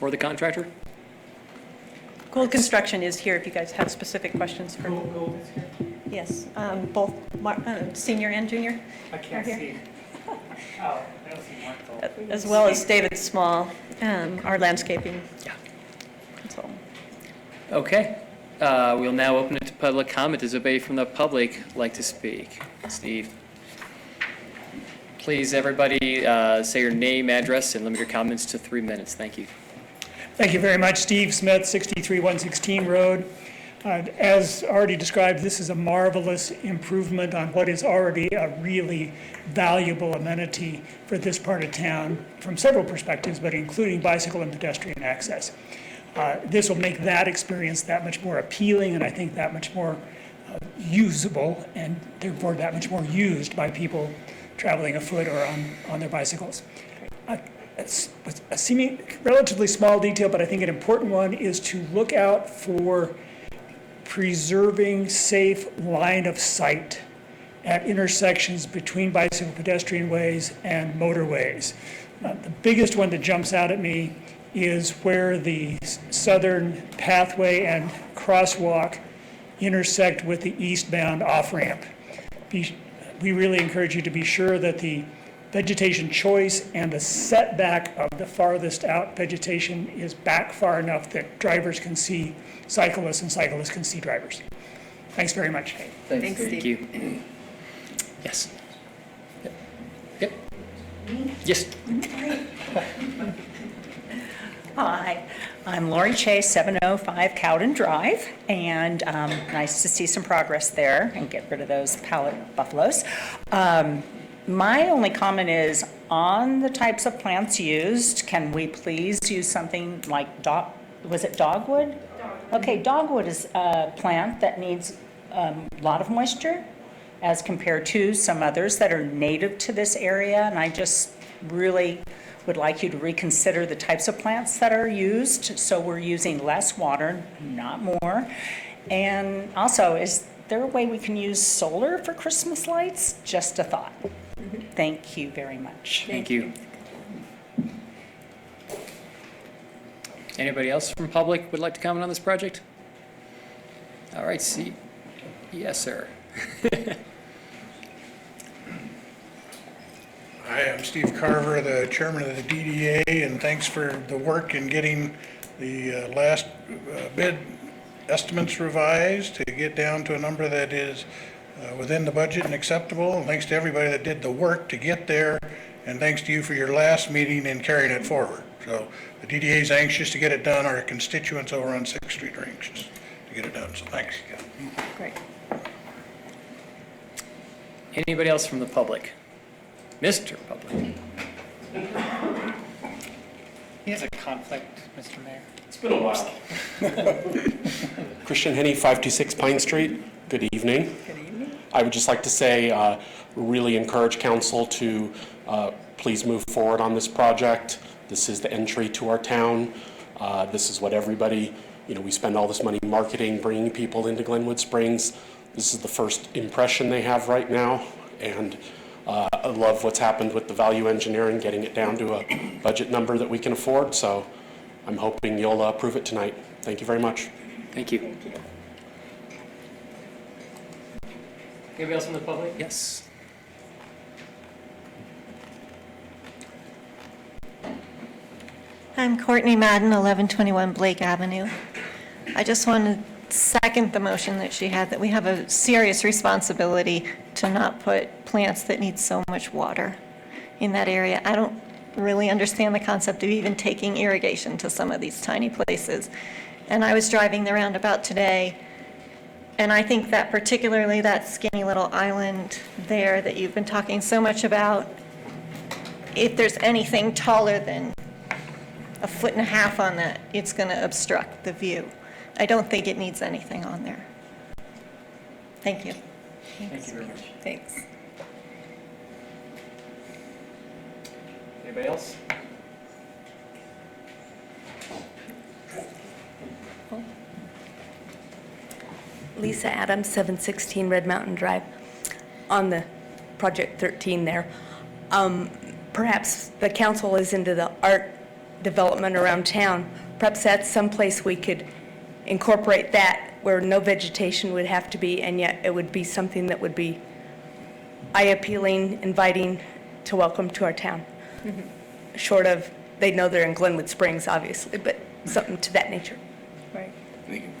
or the contractor? Gold Construction is here if you guys have specific questions for. Gold is here? Yes, both senior and junior. I can't see. Oh, I don't see Mark Gold. As well as David Small, our landscaping consultant. Okay. We'll now open it to public comment. Does anybody from the public like to speak? Steve? Please, everybody, say your name, address, and limit your comments to 3 minutes. Thank you. Thank you very much. Steve Smith, 63116 Road. As already described, this is a marvelous improvement on what is already a really valuable amenity for this part of town from several perspectives, but including bicycle and pedestrian access. This will make that experience that much more appealing and I think that much more usable and therefore that much more used by people traveling afoot or on their bicycles. A seeming relatively small detail, but I think an important one is to look out for preserving safe line of sight at intersections between bicycle pedestrian ways and motorways. The biggest one that jumps out at me is where the southern pathway and crosswalk intersect with the eastbound off-ramp. We really encourage you to be sure that the vegetation choice and the setback of the farthest out vegetation is back far enough that drivers can see cyclists and cyclists can see drivers. Thanks very much. Thanks, Steve. Thank you. Yes. Yep. Yes. Hi, I'm Lori Chase, 705 Cowden Drive, and nice to see some progress there and get rid of those pallet buffaloes. My only comment is on the types of plants used, can we please use something like was it dogwood? Okay, dogwood is a plant that needs a lot of moisture as compared to some others that are native to this area, and I just really would like you to reconsider the types of plants that are used, so we're using less water, not more. And also, is there a way we can use solar for Christmas lights? Just a thought. Thank you very much. Thank you. Anybody else from public would like to comment on this project? All right, see. Yes, sir. Hi, I'm Steve Carver, the chairman of the DDA, and thanks for the work in getting the last bid estimates revised to get down to a number that is within the budget and acceptable. And thanks to everybody that did the work to get there, and thanks to you for your last meeting and carrying it forward. So the DDA is anxious to get it done. Our constituents over on 6th Street are anxious to get it done, so thanks. Great. Anybody else from the public? Mr. Public. He has a conflict, Mr. Mayor. It's been a while. Christian Henney, 526 Pine Street. Good evening. Good evening. I would just like to say, really encourage council to please move forward on this project. This is the entry to our town. This is what everybody, we spend all this money marketing, bringing people into Glenwood Springs. This is the first impression they have right now, and I love what's happened with the value engineering, getting it down to a budget number that we can afford, so I'm hoping you'll approve it tonight. Thank you very much. Thank you. Thank you. Anybody else from the public? Yes. I'm Courtney Madden, 1121 Blake Avenue. I just want to second the motion that she had, that we have a serious responsibility to not put plants that need so much water in that area. I don't really understand the concept of even taking irrigation to some of these tiny places. And I was driving the roundabout today, and I think that particularly that skinny little island there that you've been talking so much about, if there's anything taller than 1.5 feet on that, it's going to obstruct the view. I don't think it needs anything on there. Thank you. Thank you very much. Thanks. Anybody else? call. Lisa Adams, 716 Red Mountain Drive, on the Project 13 there. Perhaps the council is into the art development around town. Perhaps that's someplace we could incorporate that where no vegetation would have to be, and yet it would be something that would be eye-appealing, inviting to welcome to our town. Short of, they know they're in Glenwood Springs, obviously, but something to that nature. Right.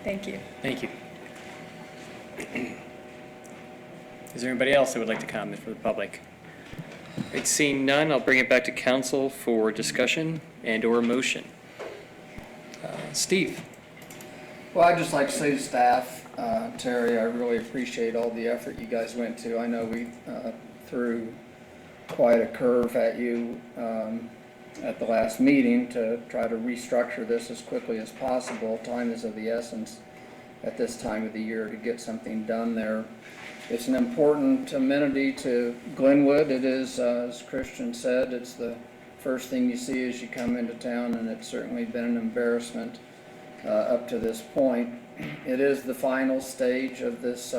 Thank you. Thank you. Thank you. Is there anybody else that would like to comment for the public? Right, seeing none, I'll bring it back to council for discussion and/or motion. Steve? Well, I'd just like to say to staff, Terry, I really appreciate all the effort you guys went to. I know we threw quite a curve at you at the last meeting to try to restructure this as quickly as possible. Time is of the essence at this time of the year to get something done there. It's an important amenity to Glenwood. It is, as Christian said, it's the first thing you see as you come into town, and it's certainly been an embarrassment up to this point. It is the final stage of this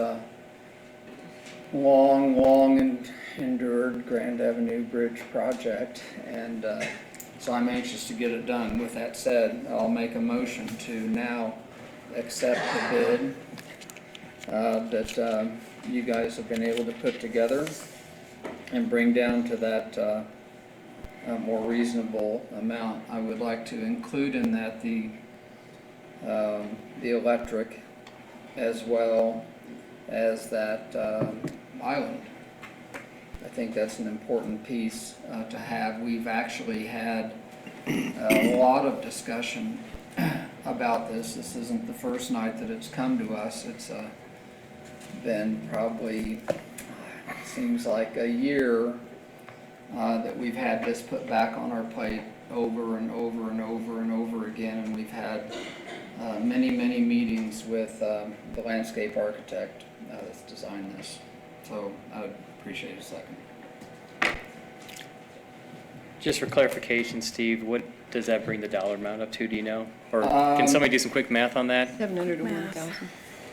long and endured Grand Avenue Bridge project, and so I'm anxious to get it done. With that said, I'll make a motion to now accept the bid that you guys have been able to put together and bring down to that a more reasonable amount. I would like to include in that the electric as well as that island. I think that's an important piece to have. We've actually had a lot of discussion about this. This isn't the first night that it's come to us. It's been probably, seems like a year that we've had this put back on our plate over and over and over and over again, and we've had many meetings with the landscape architect that's designed this. So I would appreciate a second. Just for clarification, Steve, what does that bring the dollar amount up to, do you know? Or can somebody do some quick math on that? 700 to 1,000.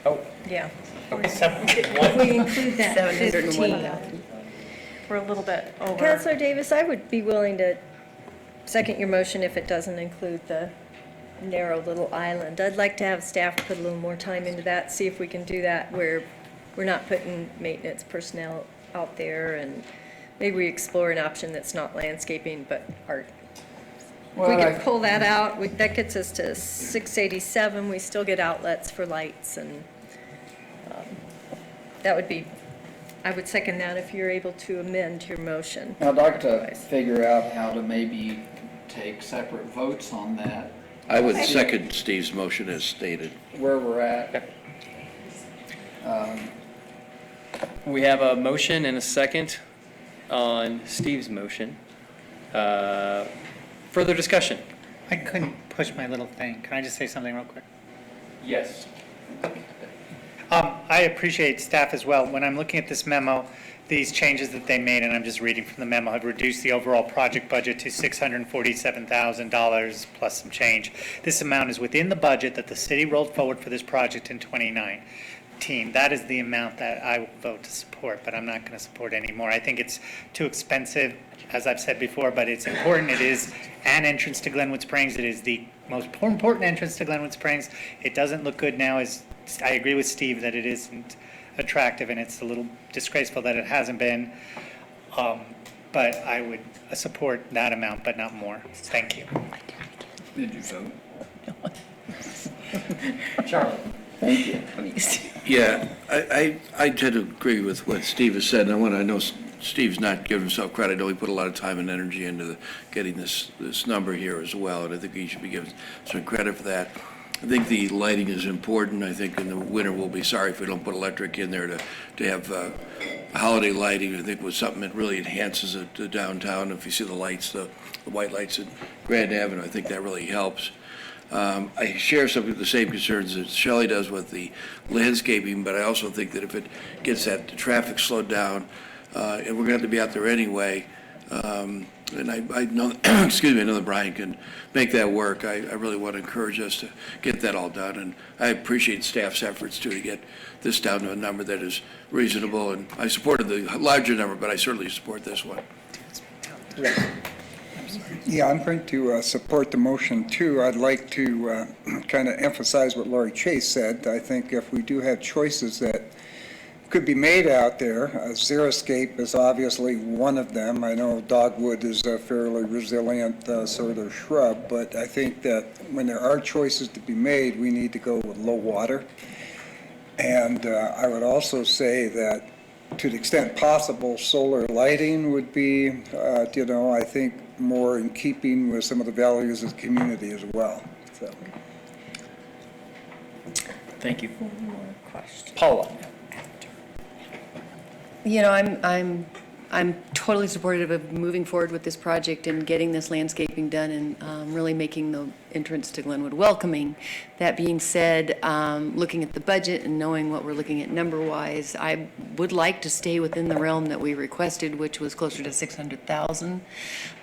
Oh, Yeah. okay. If we include that 15. We're a little bit over. Counselor Davis, I would be willing to second your motion if it doesn't include the narrow little island. I'd like to have staff put a little more time into that, see if we can do that where we're not putting maintenance personnel out there, and maybe we explore an option that's not landscaping but art. If we could pull that out, that gets us to 687. We still get outlets for lights, and that would be, I would second that if you're able to amend your motion. I'd like to figure out how to maybe take separate votes on that. I would second Steve's motion as stated. Where we're at. We have a motion and a second on Steve's motion. Further discussion? I couldn't push my little thing. Can I just say something real quick? Yes. I appreciate staff as well. When I'm looking at this memo, these changes that they made, and I'm just reading from the memo, have reduced the overall project budget to $647,000 plus some change. This amount is within the budget that the city rolled forward for this project in 2019. That is the amount that I will vote to support, but I'm not going to support any more. I think it's too expensive, as I've said before, but it's important. It is an entrance to Glenwood Springs. It is the most important entrance to Glenwood Springs. It doesn't look good now. I agree with Steve that it isn't attractive, and it's a little disgraceful that it hasn't been. But I would support that amount, but not more. Thank you. Did you vote? Charlie? Thank you. Yeah, I tend to agree with what Steve has said, and I know Steve's not giving himself credit. I know he put a lot of time and energy into getting this number here as well, and I think he should be given some credit for that. I think the lighting is important. I think in the winter we'll be sorry if we don't put electric in there to have holiday lighting. I think was something that really enhances the downtown. If you see the lights, the white lights at Grand Avenue, I think that really helps. I share some of the same concerns that Shelley does with the landscaping, but I also think that if it gets that traffic slowed down, and we're going to have to be out there anyway, And I know, excuse me, I know that Brian can make that work. I really want to encourage us to get that all done. And I appreciate staff's efforts too to get this down to a number that is reasonable. And I supported the larger number, but I certainly support this one. Yeah, I'm going to support the motion too. I'd like to kind of emphasize what Lori Chase said. I think if we do have choices that could be made out there, xeriscape is obviously one of them. I know dogwood is a fairly resilient sort of shrub, but I think that when there are choices to be made, we need to go with low water. And I would also say that to the extent possible, solar lighting would be, I think, more in keeping with some of the values of the community as well. So. Thank you. One more question. Paula. You know, I'm totally supportive of moving forward with this project and getting this landscaping done and really making the entrance to Glenwood welcoming. That being said, looking at the budget and knowing what we're looking at number-wise, I would like to stay within the realm that we requested, which was closer to 600,000.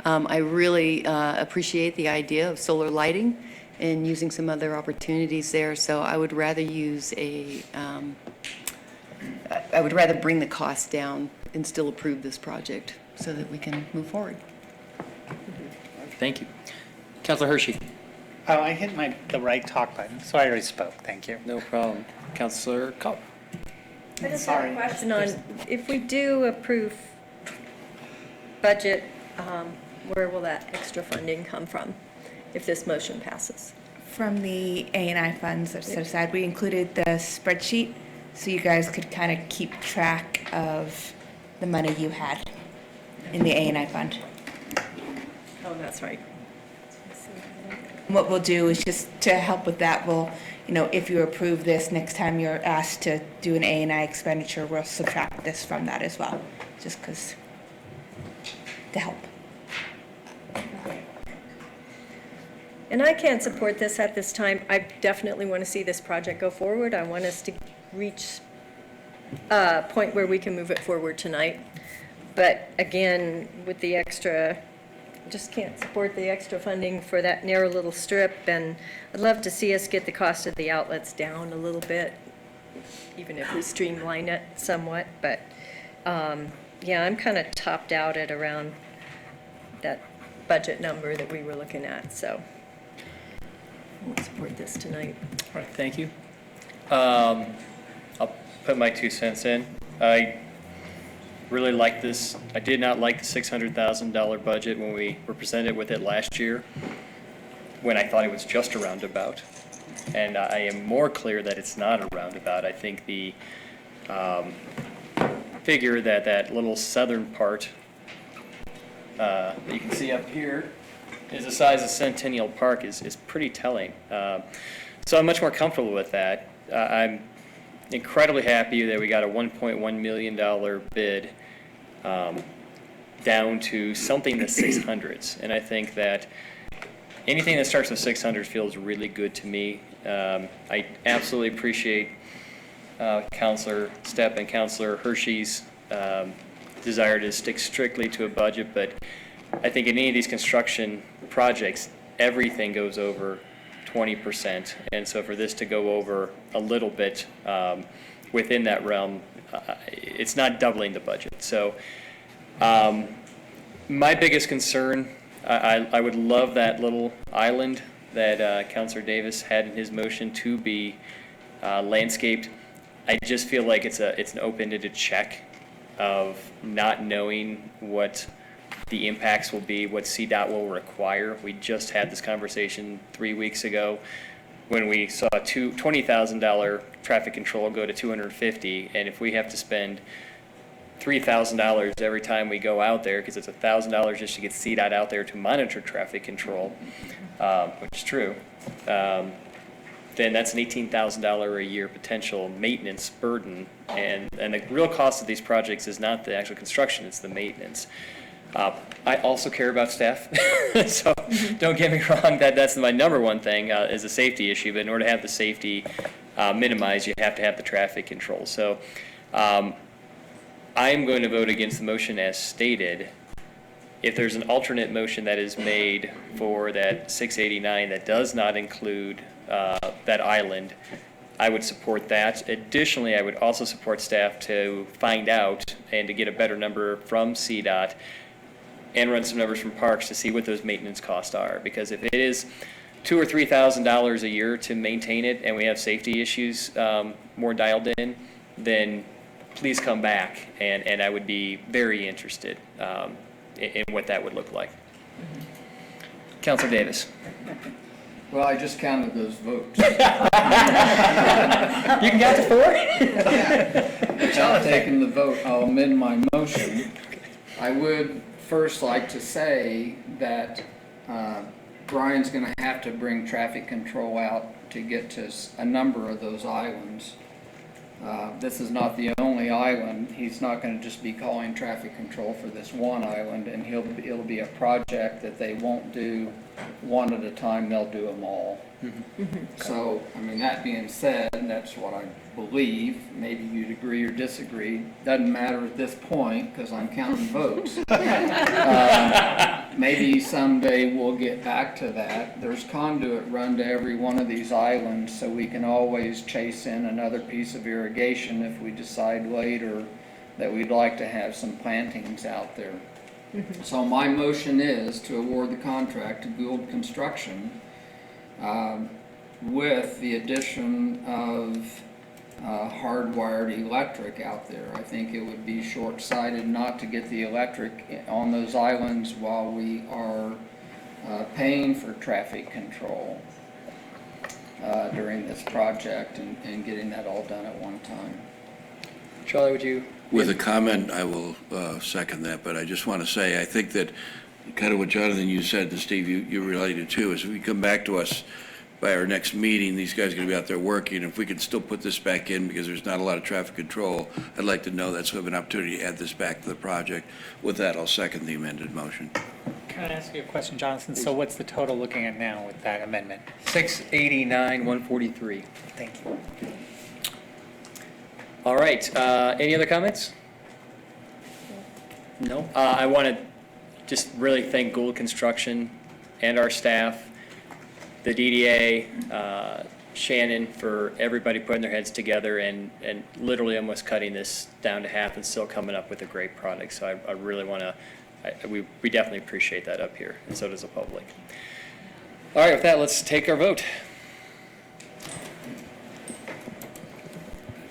I really appreciate the idea of solar lighting and using some other opportunities there, so I would rather use I would rather bring the cost down and still approve this project so that we can move forward. Thank you. Councilor Hershey. Oh, I hit the right talk button, so I already spoke. Thank you. No problem. Councilor Cobb. I just have a question on, if we do approve budget, where will that extra funding come from if this motion passes? From the A&I funds that are set aside, we included the spreadsheet so you guys could kind of keep track of the money you had in the A&I fund. Oh, that's right. What we'll do is just to help with that, we'll, if you approve this, next time you're asked to do an A&I expenditure, we'll subtract this from that as well, just because, to help. And I can't support this at this time. I definitely want to see this project go forward. I want us to reach a point where we can move it forward tonight. But again, with the extra, just can't support the extra funding for that narrow little strip. And I'd love to see us get the cost of the outlets down a little bit, even if we streamline it somewhat. But yeah, I'm kind of topped out at around that budget number that we were looking at, so I won't support this tonight. All right, thank you. I'll put my 2 cents in. I really like this. I did not like the $600,000 budget when we were presented with it last year, when I thought it was just a roundabout. And I am more clear that it's not a roundabout. I think the figure that little southern part that you can see up here is the size of Centennial Park is pretty telling. So I'm much more comfortable with that. I'm incredibly happy that we got a $1.1 million bid down to something in the 600s. And I think that anything that starts with 600 feels really good to me. I absolutely appreciate Councilor Stepp and Councilor Hershey's desire to stick strictly to a budget, but I think in any of these construction projects, everything goes over 20%, and so for this to go over a little bit within that realm, it's not doubling the budget. So my biggest concern, I would love that little island that Councilor Davis had in his motion to be landscaped. I just feel like it's an open-ended check of not knowing what the impacts will be, what CDOT will require. We just had this conversation 3 weeks ago when we saw $20,000 traffic control go to $250, and if we have to spend $3,000 every time we go out there, because it's $1,000 just to get CDOT out there to monitor traffic control, which is true, then that's an $18,000 a year potential maintenance burden. And the real cost of these projects is not the actual construction, it's the maintenance. I also care about staff, so don't get me wrong, that's my number one thing is a safety issue, but in order to have the safety minimized, you have to have the traffic control. So I am going to vote against the motion as stated, If there's an alternate motion that is made for that 689 that does not include that island, I would support that. Additionally, I would also support staff to find out and to get a better number from CDOT and run some numbers from parks to see what those maintenance costs are. Because if it is $2,000 or $3,000 a year to maintain it and we have safety issues more dialed in, then please come back, and I would be very interested in what that would look like. Councilor Davis. Well, I just counted those votes. You can count to 4? Without taking the vote, I'll amend my motion. I would first like to say that Brian's going to have to bring traffic control out to get to a number of those islands. This is not the only island. He's not going to just be calling traffic control for this one island, and it'll be a project that they won't do one at a time. They'll do them all. So, I mean, that being said, that's what I believe. Maybe you'd agree or disagree. Doesn't matter at this point because I'm counting votes. Maybe someday we'll get back to that. There's conduit run to every one of these islands, so we can always chase in another piece of irrigation if we decide later that we'd like to have some plantings out there. So my motion is to award the contract to Gould Construction with the addition of hardwired electric out there. I think it would be short-sighted not to get the electric on those islands while we are paying for traffic control during this project and getting that all done at one time. Charlie, would you? With a comment, I will second that, but I just want to say, I think that kind of what Jonathan, you said, and Steve, you related to, is if we come back to us by our next meeting, these guys are going to be out there working. If we can still put this back in because there's not a lot of traffic control, I'd like to know that so we have an opportunity to add this back to the project. With that, I'll second the amended motion. Can I ask you a question, Jonathan? So what's the total looking at now with that amendment? 689, 143. Thank you. All right, any other comments? No? I want to just really thank Gould Construction and our staff, the DDA, Shannon, for everybody putting their heads together and literally almost cutting this down to half and still coming up with a great product. So I really want to, we definitely appreciate that up here, and so does the public. All right, with that, let's take our vote.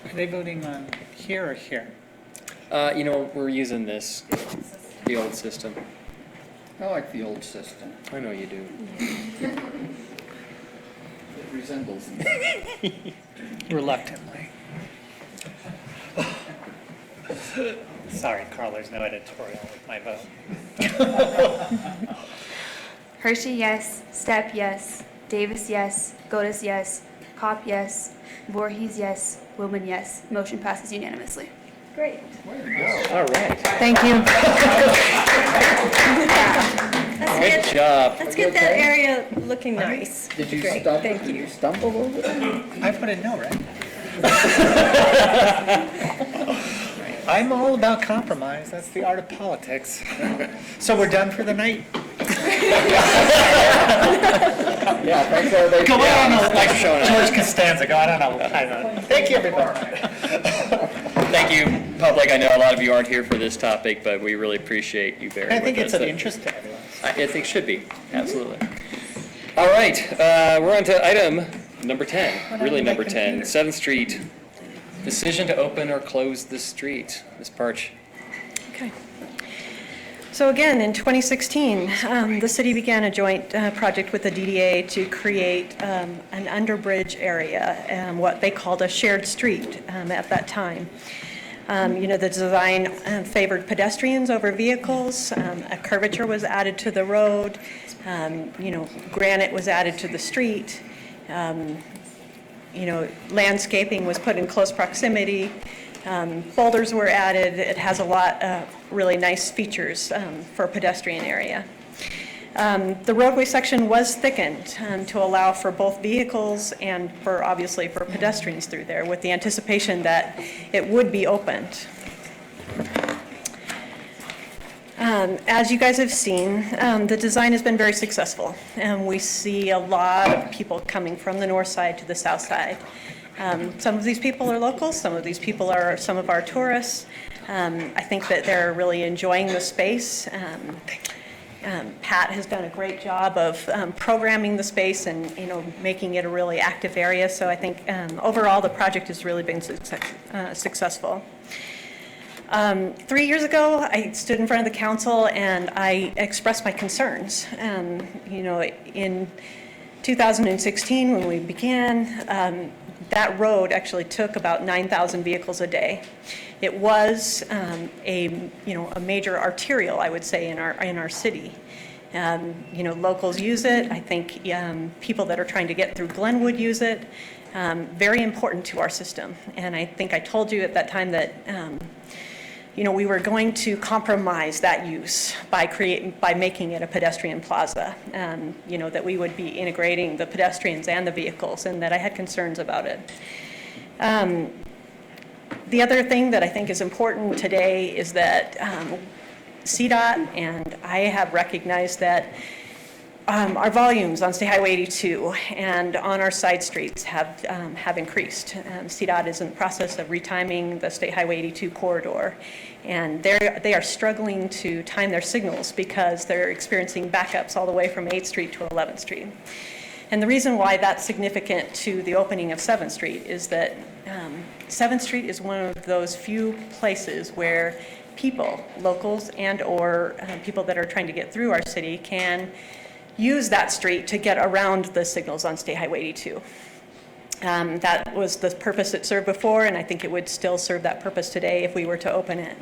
Are they voting on here or here? You know, we're using this, the old system. I like the old system. I know you do. It resembles me. Reluctantly. Sorry, Carl, there's no editorial with my vote. Hershey, yes. Stepp, yes. Davis, yes. Godus, yes. Kopp, yes. Voorhees, yes. Wilman, yes. Motion passes unanimously. Great. All right. Thank you. Good job. Let's get that area looking nice. Did you Great, stumble? thank Did you. you stumble over it? I voted no, right? I'm all about compromise. That's the art of politics. So we're done for the night? Yeah, thanks everybody. Go on, like showing up. George Costanza, go on a thank you, everybody. Thank you, public. I know a lot of you aren't here for this topic, but we really appreciate you bearing I with think it's us. of interest to everyone. I think it should be, absolutely. All right, we're on to item number 10, really number 10, 7th Street. Decision to open or close the street. Ms. Parch. Okay. So again, in 2016, the city began a joint project with the DDA to create an underbridge area, what they called a shared street at that time. You know, the design favored pedestrians over vehicles. A curvature was added to the road. You know, granite was added to the street. You know, landscaping was put in close proximity. Boulders were added. It has a lot of really nice features for a pedestrian area. The roadway section was thickened to allow for both vehicles and for, obviously, for pedestrians through there, with the anticipation that it would be opened. As you guys have seen, the design has been very successful, and we see a lot of people coming from the north side to the south side. Some of these people are locals, some of these people are some of our tourists. I think that they're really enjoying the space. Pat has done a great job of programming the space and, making it a really active area. So I think overall the project has really been successful. 3 years ago, I stood in front of the council and I expressed my concerns. In 2016, when we began, that road actually took about 9,000 vehicles a day. It was a major arterial, I would say, in our city. Locals use it. I think people that are trying to get through Glenwood use it. Very important to our system. And I think I told you at that time that we were going to compromise that use by making it a pedestrian plaza. That we would be integrating the pedestrians and the vehicles, and that I had concerns about it. The other thing that I think is important today is that CDOT and I have recognized that our volumes on State Highway 82 and on our side streets have increased. CDOT is in the process of retiming the State Highway 82 corridor, and they are struggling to time their signals because they're experiencing backups all the way from 8th Street to 11th Street. And the reason why that's significant to the opening of 7th Street is that 7th Street is one of those few places where people, locals and or people that are trying to get through our city, can use that street to get around the signals on State Highway 82. That was the purpose it served before, and I think it would still serve that purpose today if we were to open it.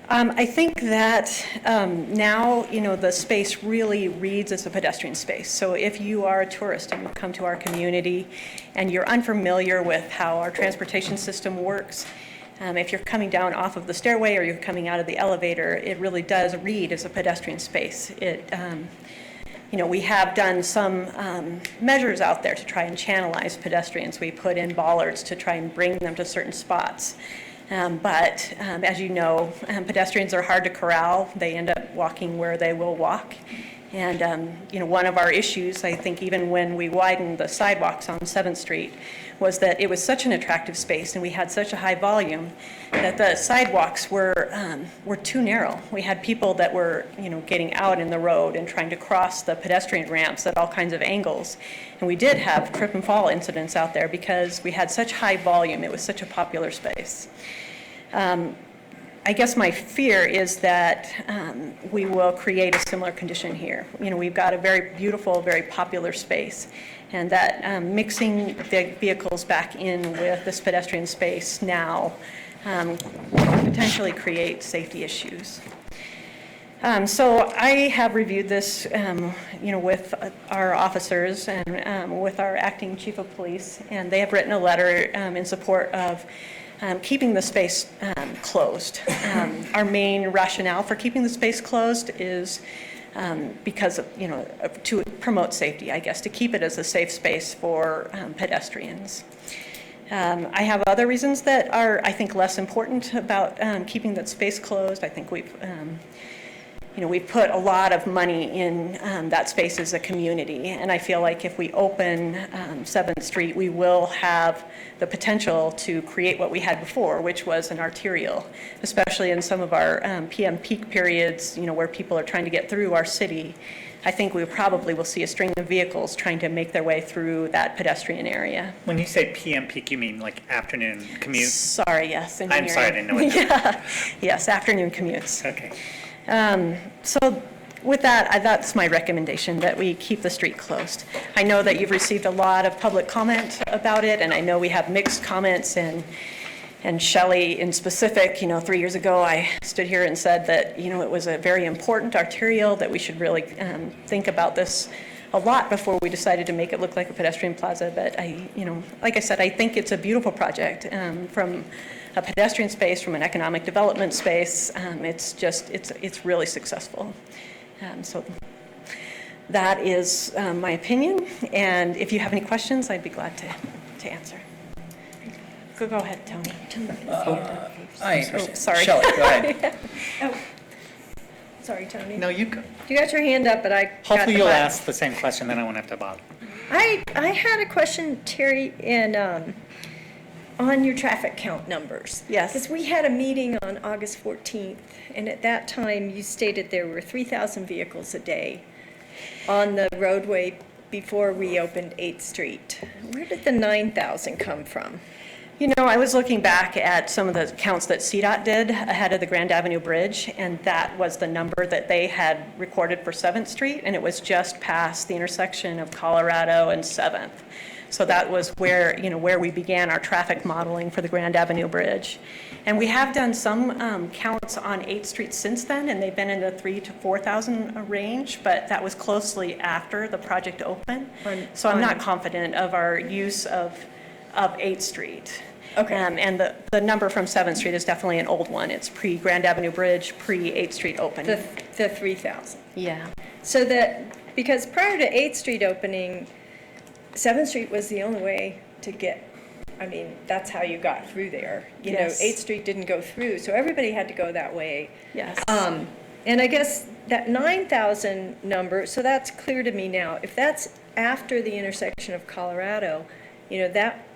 I think that now, the space really reads as a pedestrian space. So if you are a tourist and you come to our community and you're unfamiliar with how our transportation system works, if you're coming down off of the stairway or you're coming out of the elevator, it really does read as a pedestrian space. We have done some measures out there to try and channelize pedestrians. We put in bollards to try and bring them to certain spots. But as you know, pedestrians are hard to corral. They end up walking where they will walk. And one of our issues, I think even when we widened the sidewalks on 7th Street, was that it was such an attractive space and we had such a high volume that the sidewalks were too narrow. We had people that were getting out in the road and trying to cross the pedestrian ramps at all kinds of angles. And we did have trip and fall incidents out there because we had such high volume. It was such a popular space. I guess my fear is that we will create a similar condition here. We've got a very beautiful, very popular space, and that mixing the vehicles back in with this pedestrian space now could potentially create safety issues. So I have reviewed this, with our officers and with our acting chief of police, and they have written a letter in support of keeping the space closed. Our main rationale for keeping the space closed is because of, to promote safety, I guess, to keep it as a safe space for pedestrians. I have other reasons that are, I think, less important about keeping that space closed. I think we've put a lot of money in that space as a community, and I feel like if we open 7th Street, we will have the potential to create what we had before, which was an arterial, especially in some of our PM peak periods, where people are trying to get through our city. I think we probably will see a string of vehicles trying to make their way through that pedestrian area. When you say PM peak, you mean like afternoon commute? Sorry, yes. I'm sorry, I didn't know what Yeah. Yes, afternoon commutes. Okay. So with that, that's my recommendation, that we keep the street closed. I know that you've received a lot of public comment about it, and I know we have mixed comments, and Shelley in specific, 3 years ago, I stood here and said that, it was a very important arterial, that we should really think about this a lot before we decided to make it look like a pedestrian plaza. But like I said, I think it's a beautiful project from a pedestrian space, from an economic development space. It's really successful. So that is my opinion. And if you have any questions, I'd be glad to answer. Go ahead, Tony. Hi. Oh, sorry. Shelley, go ahead. Sorry, Tony. No, you go. You got your hand up, but I got Hopefully the you'll button. ask the same question, then I won't have to bother. I had a question, Terry, on your traffic count numbers. Yes. Because we had a meeting on August 14th, and at that time, you stated there were 3,000 vehicles a day on the roadway before we opened 8th Street. Where did the 9,000 come from? You know, I was looking back at some of the counts that CDOT did ahead of the Grand Avenue Bridge, and that was the number that they had recorded for 7th Street, and it was just past the intersection of Colorado and 7th. So that was where, where we began our traffic modeling for the Grand Avenue Bridge. And we have done some counts on 8th Street since then, and they've been in the 3,000 to 4,000 range, but that was closely after the project opened. So I'm not confident of our use of 8th Street. Okay. And the number from 7th Street is definitely an old one. It's pre-Grand Avenue Bridge, pre-8th Street opening. The 3,000. Yeah. So because prior to 8th Street opening, 7th Street was the only way to get, that's how you got through there. You know, 8th Street didn't go through, so everybody had to go that way. Yes. And I guess that 9,000 number, so that's clear to me now. If that's after the intersection of Colorado,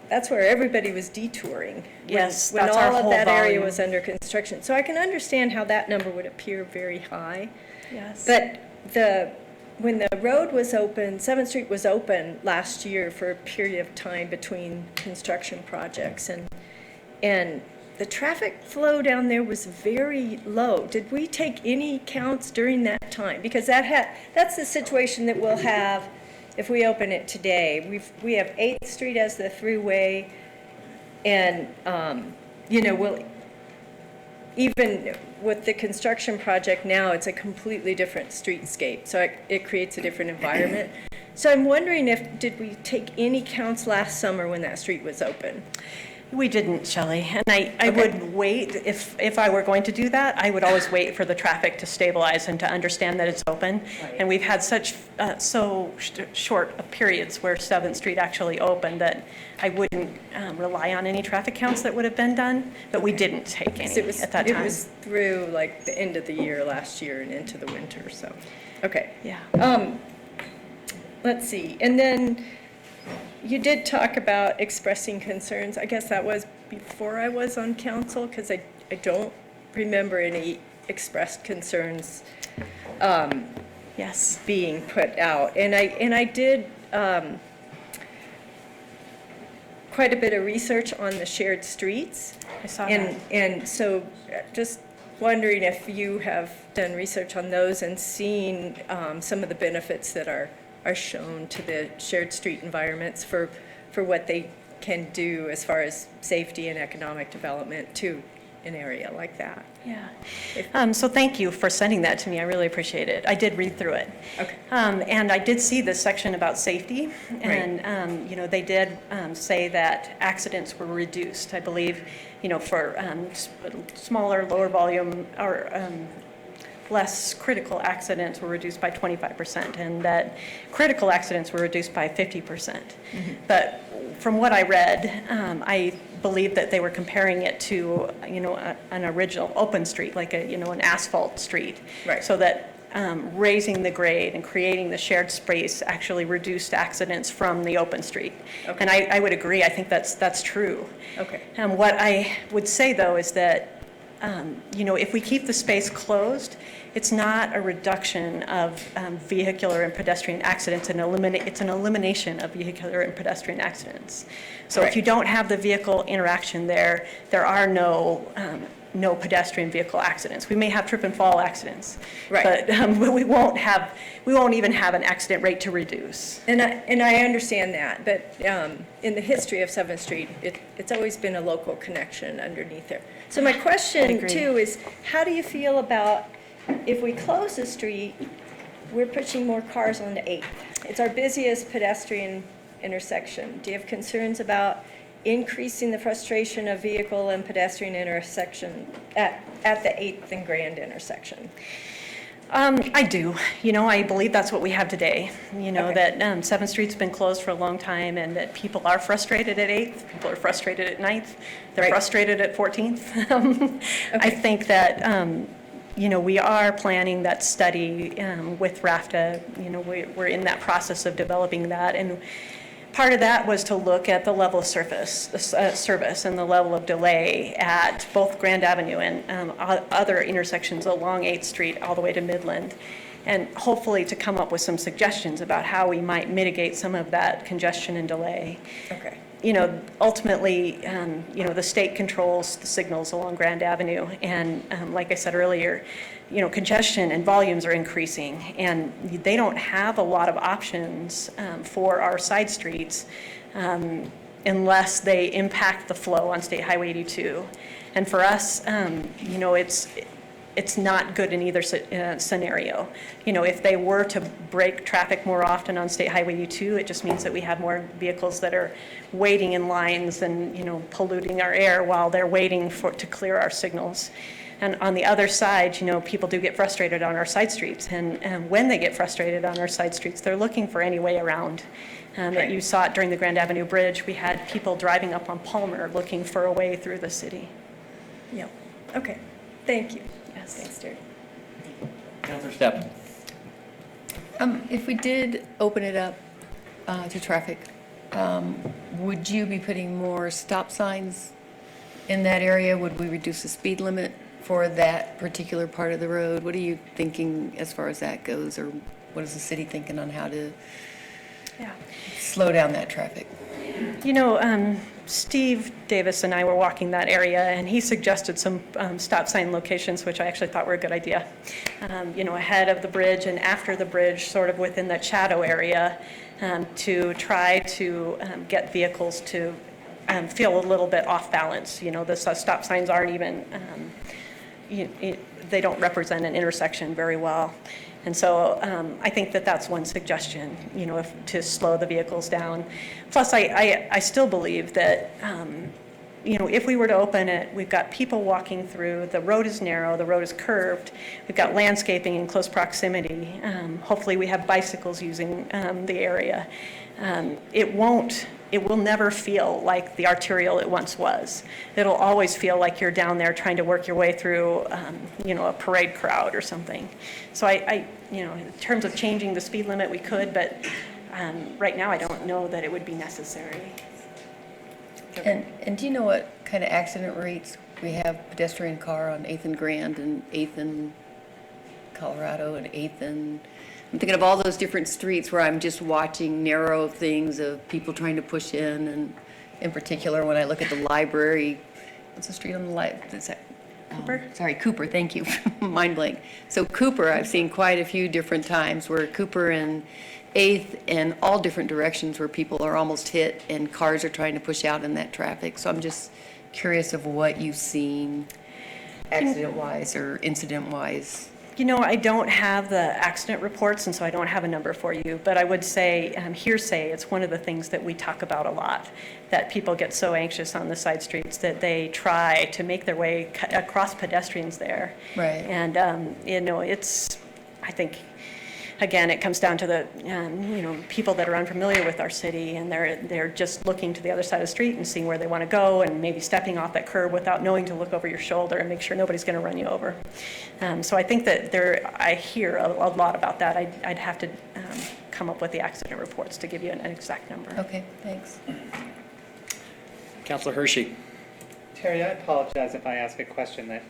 that's where everybody was detouring. Yes, when that's our all of whole that area volume. was under construction. So I can understand how that number would appear very high. Yes. But when the road was open, 7th Street was open last year for a period of time between construction projects, and the traffic flow down there was very low. Did we take any counts during that time? Because that's the situation that we'll have if we open it today. We have 8th Street as the throughway, and we'll, even with the construction project now, it's a completely different streetscape, so it creates a different environment. So I'm wondering did we take any counts last summer when that street was open? We didn't, Shelley, and I would wait, if I were going to do that, I would always wait for the traffic to stabilize and to understand that it's open. And we've had such, short periods where 7th Street actually opened that I wouldn't rely on any traffic counts that would have been done, but we didn't take any at that time. It was through like the end of the year last year and into the winter, so, okay. Yeah. Let's see, and then you did talk about expressing concerns. I guess that was before I was on council, because I don't remember any expressed concerns yes, being put out. And I did quite a bit of research on the shared streets. I saw that. And so just wondering if you have done research on those and seen some of the benefits that are shown to the shared street environments for what they can do as far as safety and economic development to an area like that. Yeah. So thank you for sending that to me. I really appreciate it. I did read through it. Okay. And I did see this section about safety. And, they did say that accidents were reduced, I believe, for smaller, lower volume or less critical accidents were reduced by 25%, and that critical accidents were reduced by 50%. But from what I read, I believe that they were comparing it to, an original open street, like an asphalt street. Right. So that raising the grade and creating the shared space actually reduced accidents from the open street. Okay. And I would agree. I think that's true. Okay. What I would say, though, is that if we keep the space closed, it's not a reduction of vehicular and pedestrian accidents, it's an elimination of vehicular and pedestrian accidents. So if you don't have the vehicle interaction there are no pedestrian vehicle accidents. We may have trip and fall accidents, but we won't even have an accident rate to reduce. And I understand that, but in the history of 7th Street, it's always been a local connection underneath there. So my question too is, how do you feel about if we close the street, we're pushing more cars onto 8th? It's our busiest pedestrian intersection. Do you have concerns about increasing the frustration of vehicle and pedestrian intersection at the 8th and Grand intersection? I do. I believe that's what we have today. That 7th Street's been closed for a long time, and that people are frustrated at 8th, people are frustrated at 9th, they're frustrated at 14th. I think that we are planning that study with RAFTA. We're in that process of developing that. And part of that was to look at the level of service and the level of delay at both Grand Avenue and other intersections along 8th Street all the way to Midland. And hopefully to come up with some suggestions about how we might mitigate some of that congestion and delay. Okay. Ultimately, the state controls the signals along Grand Avenue. And like I said earlier, congestion and volumes are increasing. And they don't have a lot of options for our side streets unless they impact the flow on State Highway 82. And for us, it's not good in either scenario. If they were to break traffic more often on State Highway 82, it just means that we have more vehicles that are waiting in lines and, polluting our air while they're waiting to clear our signals. And on the other side, people do get frustrated on our side streets. And when they get frustrated on our side streets, they're looking for any way around. You saw it during the Grand Avenue Bridge. We had people driving up on Palmer looking for a way through the city. Yep. Okay. Thank you. Yes. Thanks, Terry. Councilor Sept. If we did open it up to traffic, would you be putting more stop signs in that area? Would we reduce the speed limit for that particular part of the road? What are you thinking as far as that goes, or what is the city thinking on how to slow down that traffic? Steve Davis and I were walking that area, and he suggested some stop sign locations, which I actually thought were a good idea. Ahead of the bridge and after the bridge, sort of within that shadow area, to try to get vehicles to feel a little bit off balance. The stop signs aren't even, they don't represent an intersection very well. And so I think that that's one suggestion, to slow the vehicles down. Plus, I still believe that, if we were to open it, we've got people walking through, the road is narrow, the road is curved, we've got landscaping in close proximity. Hopefully we have bicycles using the area. It will never feel like the arterial it once was. It'll always feel like you're down there trying to work your way through, a parade crowd or something. So in terms of changing the speed limit, we could, but right now I don't know that it would be necessary. And do you know what kind of accident rates we have pedestrian car on 8th and Grand and 8th and Colorado and 8th and... I'm thinking of all those different streets where I'm just watching narrow things of people trying to push in, and in particular, when I look at the library, what's the street on the Cooper? Sorry, Cooper, thank you. Mind blank. So Cooper, I've seen quite a few different times where Cooper and 8th and all different directions where people are almost hit and cars are trying to push out in that traffic. So I'm just curious of what you've seen accident-wise or incident-wise. I don't have the accident reports, and so I don't have a number for you, but I would say, hearsay, it's one of the things that we talk about a lot, that people get so anxious on the side streets that they try to make their way across pedestrians there. Right. And, I think, again, it comes down to the, people that are unfamiliar with our city, and they're just looking to the other side of the street and seeing where they want to go, and maybe stepping off that curb without knowing to look over your shoulder and make sure nobody's going to run you over. So I think that I hear a lot about that. I'd have to come up with the accident reports to give you an exact number. Okay, thanks. Councilor Hershey. Terry, I apologize if I ask a question that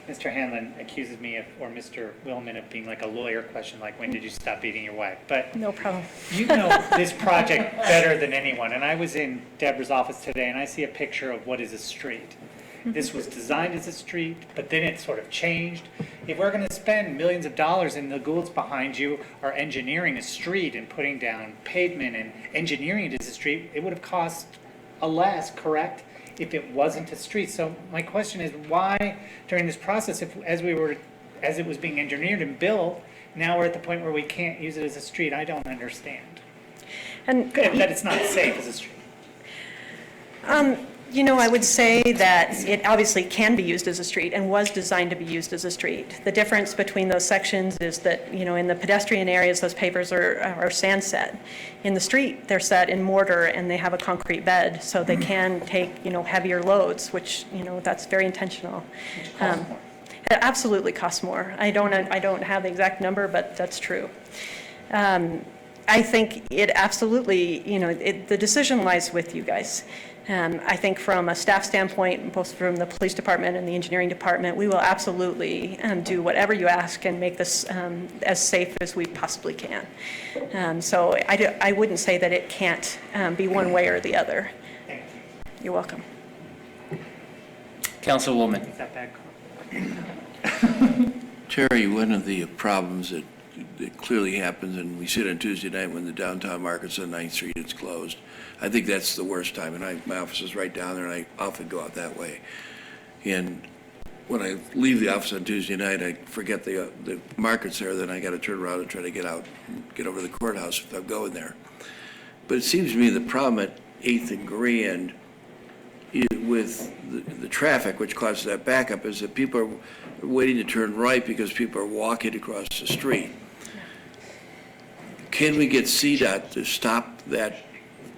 Mr. Hanlon accuses me of, or Mr. Willman, of being like a lawyer question, like when did you stop beating your wife? But no problem. You know this project better than anyone, and I was in Deborah's office today, and I see a picture of what is a street. This was designed as a street, but then it sort of changed. If we're going to spend millions of dollars, and the Goulds behind you are engineering a street and putting down pavement and engineering it as a street, it would have cost a less, correct, if it wasn't a street. So my question is, why during this process, as it was being engineered and built, now we're at the point where we can't use it as a street? I don't understand. And that it's not safe as a street. I would say that it obviously can be used as a street and was designed to be used as a street. The difference between those sections is that, in the pedestrian areas, those pavers are sand set. In the street, they're set in mortar and they have a concrete bed, so they can take, heavier loads, which, that's very intentional. It absolutely costs more. I don't have the exact number, but that's true. I think it absolutely, the decision lies with you guys. I think from a staff standpoint, both from the police department and the engineering department, we will absolutely do whatever you ask and make this as safe as we possibly can. So I wouldn't say that it can't be one way or the other. You're welcome. Councilwoman. Terry, one of the problems that clearly happens, and we sit on Tuesday night when the downtown markets on 9th Street is closed. I think that's the worst time, and my office is right down there, and I often go out that way. And when I leave the office on Tuesday night, I forget the market's there, then I got to turn around and try to get out and get over to the courthouse if I'm going there. But it seems to me the problem at 8th and Grand with the traffic, which causes that backup, is that people are waiting to turn right because people are walking across the street. Can we get CDOT to stop that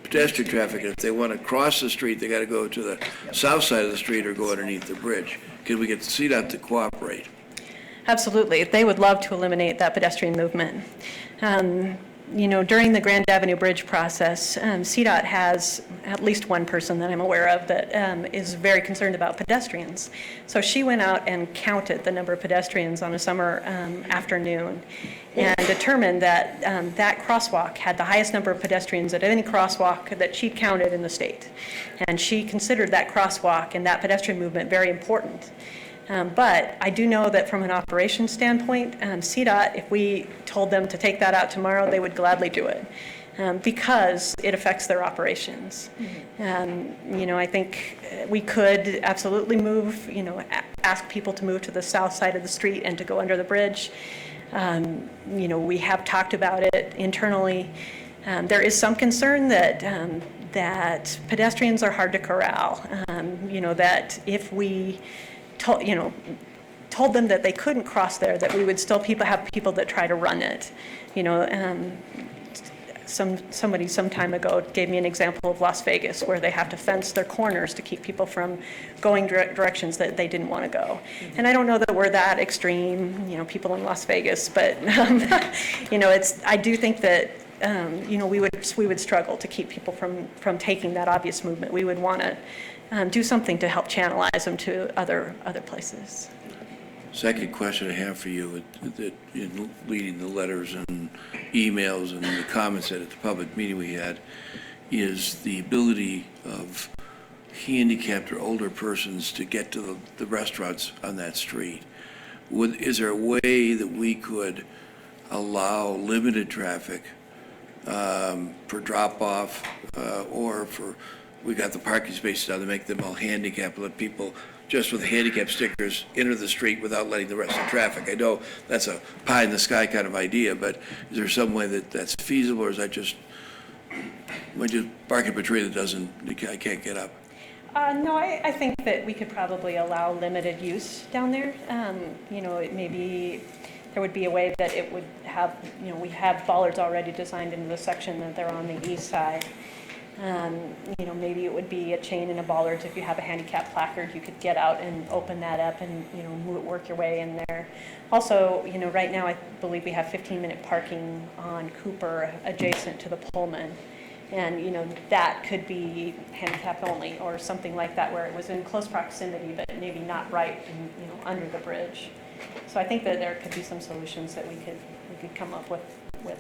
pedestrian traffic? If they want to cross the street, they got to go to the south side of the street or go underneath the bridge. Can we get CDOT to cooperate? Absolutely. They would love to eliminate that pedestrian movement. During the Grand Avenue Bridge process, CDOT has at least one person that I'm aware of that is very concerned about pedestrians. So she went out and counted the number of pedestrians on a summer afternoon and determined that that crosswalk had the highest number of pedestrians at any crosswalk that she'd counted in the state. And she considered that crosswalk and that pedestrian movement very important. But I do know that from an operations standpoint, CDOT, if we told them to take that out tomorrow, they would gladly do it because it affects their operations. I think we could absolutely move, ask people to move to the south side of the street and to go under the bridge. We have talked about it internally. There is some concern that pedestrians are hard to corral. That if we told them that they couldn't cross there, that we would still have people that try to run it. Somebody some time ago gave me an example of Las Vegas where they have to fence their corners to keep people from going directions that they didn't want to go. And I don't know that we're that extreme, people in Las Vegas, but I do think that we would struggle to keep people from taking that obvious movement. We would want to do something to help channelize them to other places. Second question I have for you, that in reading the letters and emails and the comments at the public meeting we had, is the ability of handicapped or older persons to get to the restaurants on that street. Is there a way that we could allow limited traffic for drop-off or for, we got the parking spaces now to make them all handicapped, let people just with handicap stickers enter the street without letting the rest of the traffic. I know that's a pie in the sky kind of idea, but is there some way that's feasible, or is that just, when you park up a tree that I can't get up? No, I think that we could probably allow limited use down there. Maybe there would be a way that it would have, we have bollards already designed into the section that they're on the east side. Maybe it would be a chain and a bollard. If you have a handicap placard, you could get out and open that up and, work your way in there. Also, right now I believe we have 15-minute parking on Cooper adjacent to the Pullman. And, that could be handicap only or something like that where it was in close proximity, but maybe not right, under the bridge. So I think that there could be some solutions that we could come up with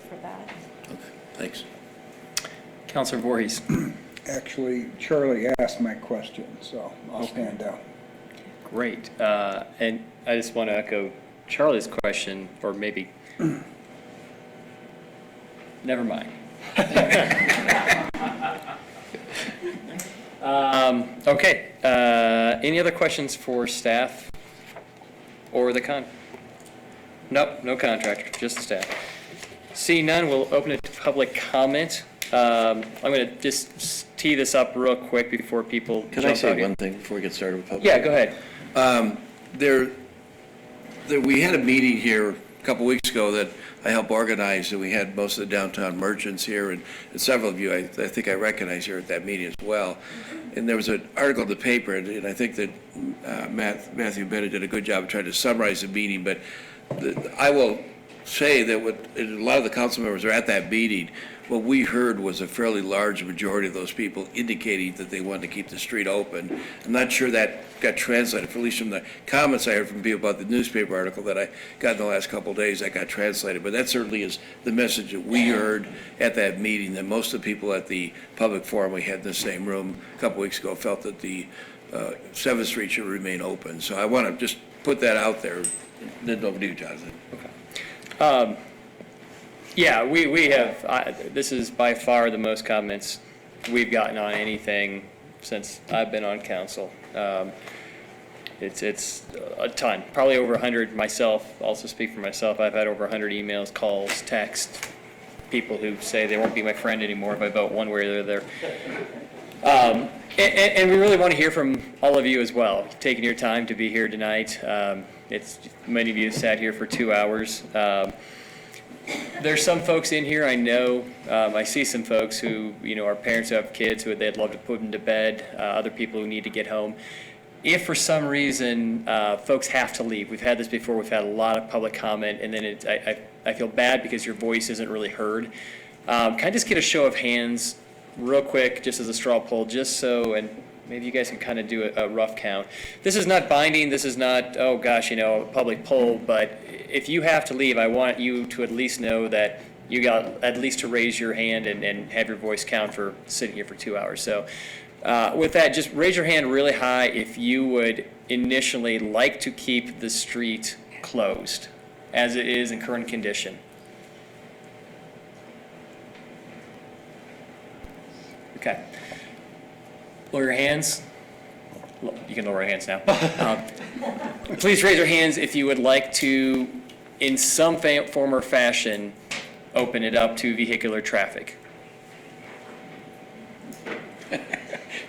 for that. Okay, thanks. Councilor Voorhees. Actually, Charlie asked my question, so I'll stand down. Great. And I just want to echo Charlie's question, or maybe, never mind. Okay. Any other questions for staff or the Nope, no contractor, just the staff. Seeing none, we'll open it to public comment. I'm going to just tee this up real quick before people Can I say one thing before we get started with public? Yeah, go ahead. We had a meeting here a couple weeks ago that I helped organize, and we had most of the downtown merchants here, and several of you I think I recognize here at that meeting as well. And there was an article in the paper, and I think that Matthew Bennett did a good job of trying to summarize the meeting, but I will say that a lot of the council members are at that meeting. What we heard was a fairly large majority of those people indicating that they wanted to keep the street open. I'm not sure that got translated, at least from the comments I heard from people about the newspaper article that I got in the last couple of days, that got translated. But that certainly is the message that we heard at that meeting, that most of the people at the public forum we had in the same room a couple weeks ago felt that the 7th Street should remain open. So I want to just put that out there. Then over to you, Jonathan. Yeah, we have, this is by far the most comments we've gotten on anything since I've been on council. It's a ton, probably over 100 myself, also speak for myself. I've had over 100 emails, calls, texts, people who say they won't be my friend anymore if I vote one way or the other. And we really want to hear from all of you as well, taking your time to be here tonight. Many of you sat here for 2 hours. There's some folks in here I know, I see some folks who, are parents who have kids who they'd love to put them to bed, other people who need to get home. If for some reason folks have to leave, we've had this before, we've had a lot of public comment, and then I feel bad because your voice isn't really heard. Can I just get a show of hands real quick, just as a straw poll, just so, and maybe you guys can kind of do a rough count. This is not binding, this is not, a public poll, but if you have to leave, I want you to at least know that you got at least to raise your hand and have your voice count for sitting here for 2 hours. So with that, just raise your hand really high if you would initially like to keep the street closed as it is in current condition. Okay. Lower your hands. You can lower your hands now. Please raise your hands if you would like to, in some form or fashion, open it up to vehicular traffic.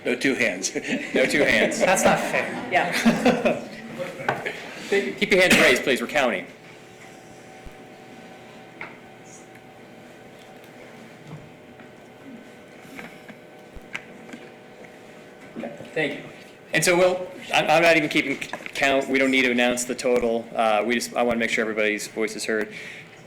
No two hands. No two hands. That's not fair. Yeah. Keep your hands raised, please. We're counting. Thank you. And so I'm not even keeping count. We don't need to announce the total. I want to make sure everybody's voice is heard.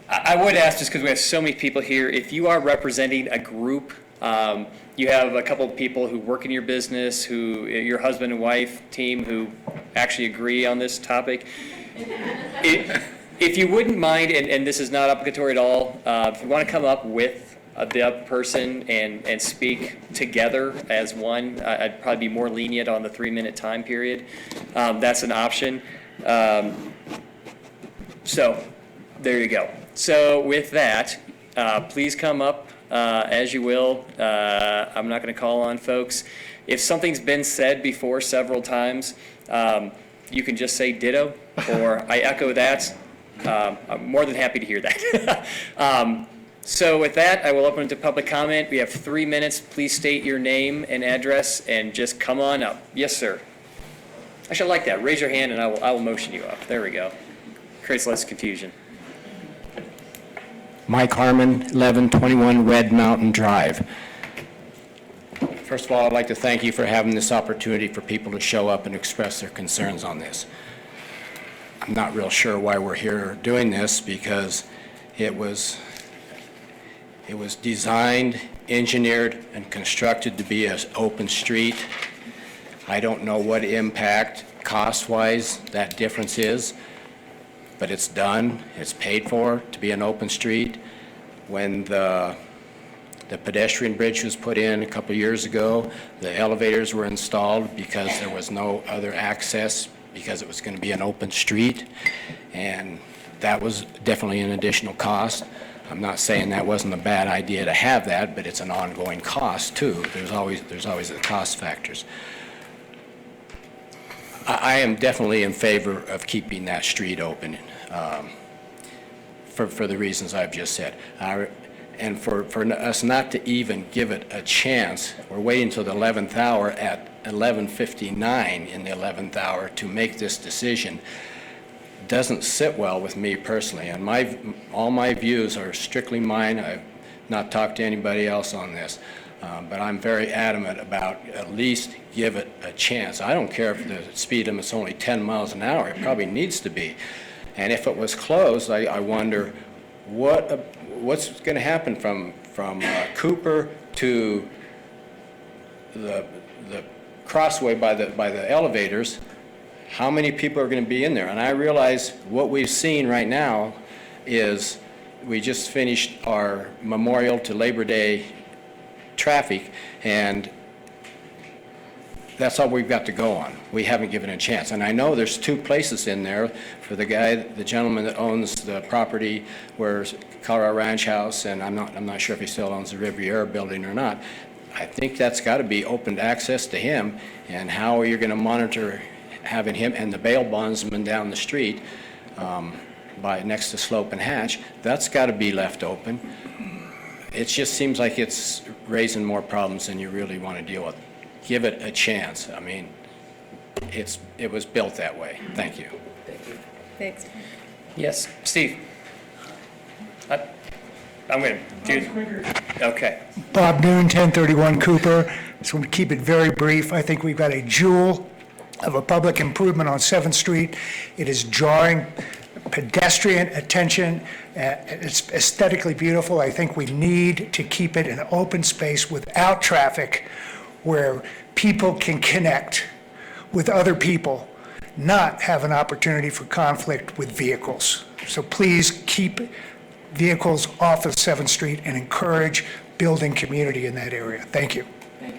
I would ask, just because we have so many people here, if you are representing a group, you have a couple of people who work in your business, your husband and wife team who actually agree on this topic. If you wouldn't mind, and this is not obligatory at all, if you want to come up with the other person and speak together as one, I'd probably be more lenient on the 3-minute time period. That's an option. So there you go. So with that, please come up as you will. I'm not going to call on folks. If something's been said before several times, you can just say ditto, or I echo that. I'm more than happy to hear that. So with that, I will open it to public comment. We have 3 minutes. Please state your name and address and just come on up. Yes, sir. Actually, I like that. Raise your hand and I will motion you up. There we go. Creates less confusion. Mike Harmon, 1121 Red Mountain Drive. First of all, I'd like to thank you for having this opportunity for people to show up and express their concerns on this. I'm not real sure why we're here doing this, because it was designed, engineered, and constructed to be an open street. I don't know what impact, cost-wise, that difference is, but it's done, it's paid for to be an open street. When the pedestrian bridge was put in a couple years ago, the elevators were installed because there was no other access, because it was going to be an open street, and that was definitely an additional cost. I'm not saying that wasn't a bad idea to have that, but it's an ongoing cost too. There's always the cost factors. I am definitely in favor of keeping that street open for the reasons I've just said. And for us not to even give it a chance, we're waiting until the 11th hour at 11:59 in the 11th hour to make this decision. doesn't sit well with me personally, and all my views are strictly mine. I've not talked to anybody else on this, but I'm very adamant about at least give it a chance. I don't care if the speed limit's only 10 miles an hour. It probably needs to be. And if it was closed, I wonder what's going to happen from Cooper to the crossway by the elevators. How many people are going to be in there? And I realize what we've seen right now is we just finished our Memorial to Labor Day traffic, and that's all we've got to go on. We haven't given a chance. And I know there's 2 places in there for the gentleman that owns the property where Colorado Ranch House, and I'm not sure if he still owns the Riviera building or not. I think that's got to be open access to him, and how are you going to monitor having him and the bail bondsman down the street next to Slope and Hatch? That's got to be left open. It just seems like it's raising more problems than you really want to deal with. Give it a chance. I mean, it was built that way. Thank you. Thanks. Yes, Steve? I'm going to do... Okay. Bob Noon, 1031 Cooper. So we keep it very brief. I think we've got a jewel of a public improvement on 7th Street. It is drawing pedestrian attention. It's aesthetically beautiful. I think we need to keep it an open space without traffic where people can connect with other people, not have an opportunity for conflict with vehicles. So please keep vehicles off of 7th Street and encourage building community in that area. Thank you.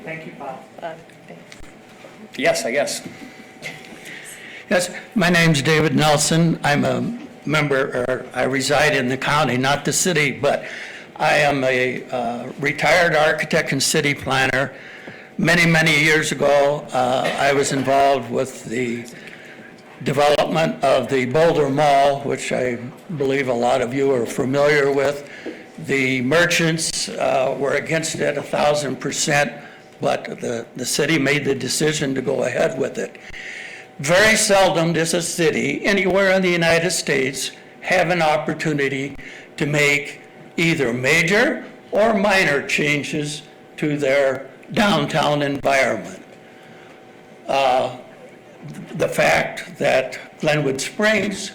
Thank you, Bob. Yes, I guess. Yes, my name's David Nelson. I'm a member, or I reside in the county, not the city, but I am a retired architect and city planner. Many, many years ago, I was involved with the development of the Boulder Mall, which I believe a lot of you are familiar with. The merchants were against it 1,000%, but the city made the decision to go ahead with it. Very seldom does a city anywhere in the United States have an opportunity to make either major or minor changes to their downtown environment. The fact that Glenwood Springs,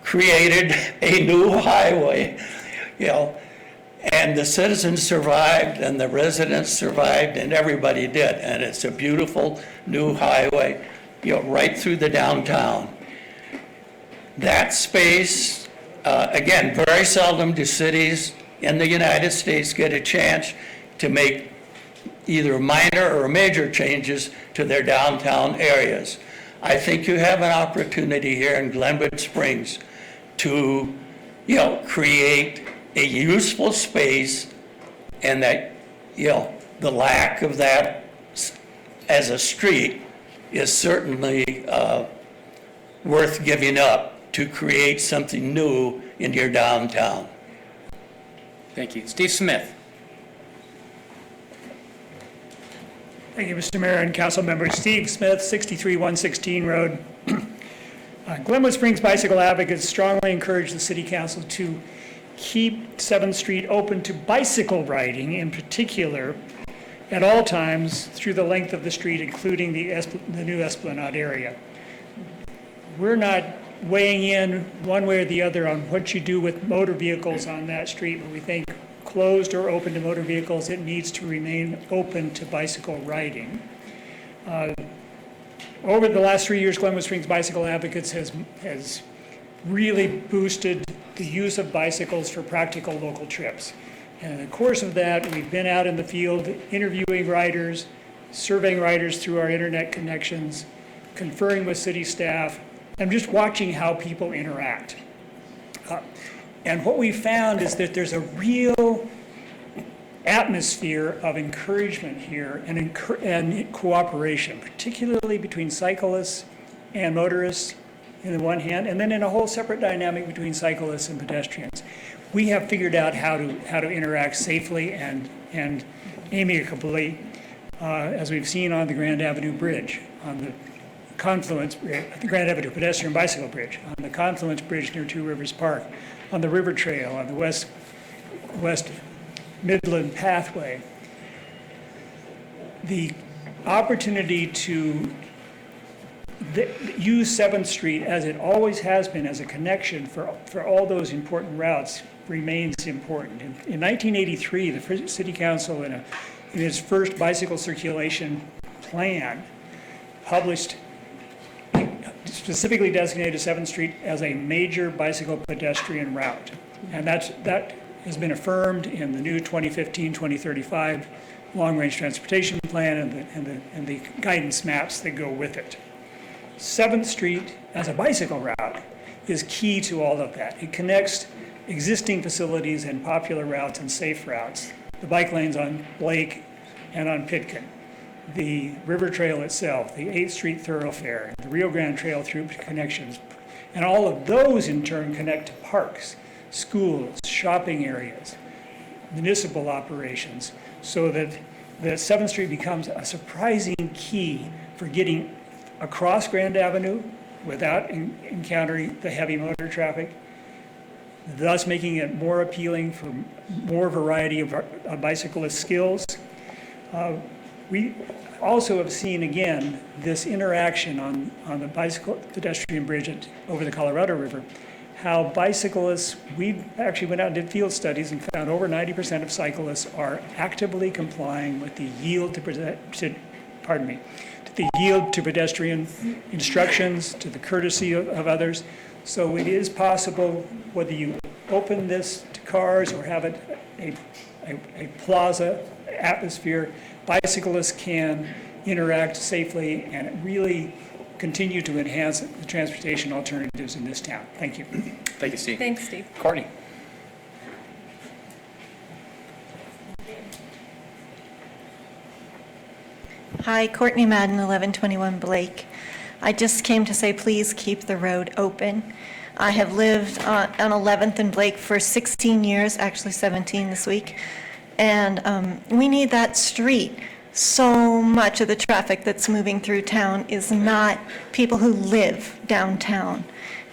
created a new highway, and the citizens survived, and the residents survived, and everybody did. And it's a beautiful new highway, right through the downtown. That space, again, very seldom do cities in the United States get a chance to make either minor or major changes to their downtown areas. I think you have an opportunity here in Glenwood Springs to, create a useful space, and that, the lack of that as a street is certainly worth giving up to create something new in your downtown. Thank you. Steve Smith. Thank you, Mr. Mayor and council members. Steve Smith, 63116 Road. Glenwood Springs Bicycle Advocates strongly encourage the city council to keep 7th Street open to bicycle riding in particular at all times through the length of the street, including the new Esplanade area. We're not weighing in one way or the other on what you do with motor vehicles on that street, but we think closed or open to motor vehicles, it needs to remain open to bicycle riding. Over the last 3 years, Glenwood Springs Bicycle Advocates has really boosted the use of bicycles for practical local trips. And in the course of that, we've been out in the field interviewing riders, surveying riders through our internet connections, conferring with city staff, and just watching how people interact. And what we found is that there's a real atmosphere of encouragement here and cooperation, particularly between cyclists and motorists in the one hand, and then in a whole separate dynamic between cyclists and pedestrians. We have figured out how to interact safely and amicably, as we've seen on the Grand Avenue Bridge, on Confluence, the Grand Avenue pedestrian bicycle bridge, on the Confluence Bridge near Two Rivers Park, on the River Trail, on the West Midland Pathway. The opportunity to use 7th Street as it always has been as a connection for all those important routes remains important. In 1983, the City Council, in its first bicycle circulation plan, specifically designated 7th Street as a major bicycle pedestrian route. And that has been affirmed in the new 2015-2035 long-range transportation plan and the guidance maps that go with it. 7th Street as a bicycle route is key to all of that. It connects existing facilities and popular routes and safe routes, the bike lanes on Blake and on Pitkin, the River Trail itself, the 8th Street thoroughfare, the Rio Grande Trail through connections, and all of those in turn connect to parks, schools, shopping areas, municipal operations, so that 7th Street becomes a surprising key for getting across Grand Avenue without encountering the heavy motor traffic, thus making it more appealing for more variety of bicyclist skills. We also have seen, again, this interaction on the bicycle pedestrian bridge over the Colorado River, how bicyclists, we actually went out and did field studies and found over 90% of cyclists are actively complying with the yield to pedestrian instructions, to the courtesy of others. So it is possible, whether you open this to cars or have it a plaza atmosphere, bicyclists can interact safely and really continue to enhance the transportation alternatives in this town. Thank you. Thank you, Steve. Thanks, Steve. Courtney. Hi, Courtney Madden, 1121 Blake. I just came to say, please keep the road open. I have lived on 11th and Blake for 16 years, actually 17 this week, and we need that street. So much of the traffic that's moving through town is not people who live downtown.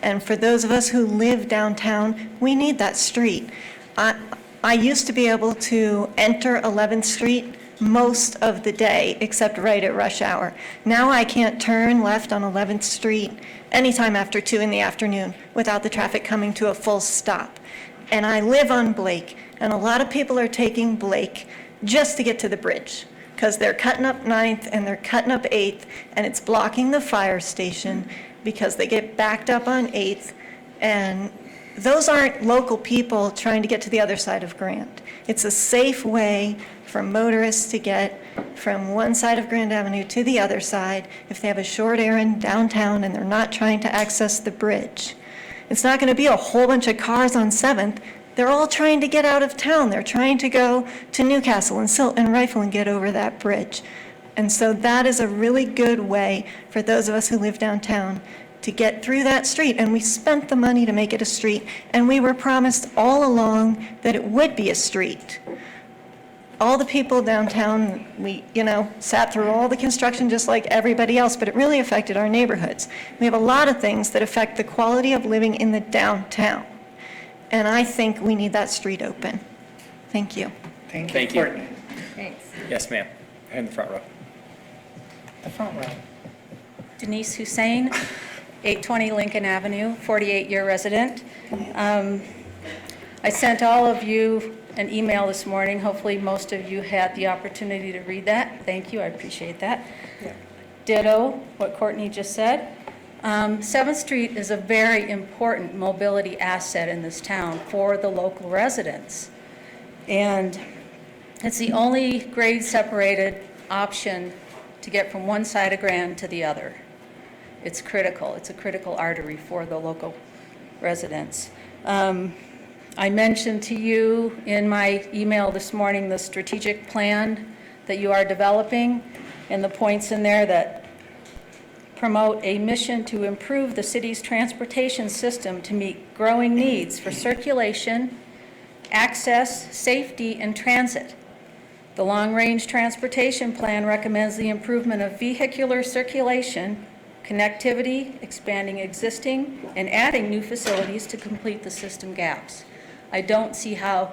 And for those of us who live downtown, we need that street. I used to be able to enter 11th Street most of the day, except right at rush hour. Now I can't turn left on 11th Street anytime after 2 in the afternoon without the traffic coming to a full stop. And I live on Blake, and a lot of people are taking Blake just to get to the bridge, because they're cutting up 9th and they're cutting up 8th, and it's blocking the fire station because they get backed up on 8th, and those aren't local people trying to get to the other side of Grand. It's a safe way for motorists to get from one side of Grand Avenue to the other side if they have a short errand downtown and they're not trying to access the bridge. It's not going to be a whole bunch of cars on 7th. They're all trying to get out of town. They're trying to go to Newcastle and Silt and Rifle and get over that bridge. And so that is a really good way for those of us who live downtown to get through that street. And we spent the money to make it a street, and we were promised all along that it would be a street. All the people downtown, we, sat through all the construction just like everybody else, but it really affected our neighborhoods. We have a lot of things that affect the quality of living in the downtown. And I think we need that street open. Thank you. Thank you. Courtney. Thanks. Yes, ma'am. In the front row. The front row. Denise Hussein, 820 Lincoln Avenue, 48-year resident. I sent all of you an email this morning. Hopefully most of you had the opportunity to read that. Thank you, I appreciate that. Yeah. Ditto what Courtney just said. 7th Street is a very important mobility asset in this town for the local residents. And it's the only grade-separated option to get from one side of Grand to the other. It's critical. It's a critical artery for the local residents. I mentioned to you in my email this morning the strategic plan that you are developing and the points in there that promote a mission to improve the city's transportation system to meet growing needs for circulation, access, safety, and transit. The long-range transportation plan recommends the improvement of vehicular circulation, connectivity, expanding existing, and adding new facilities to complete the system gaps. I don't see how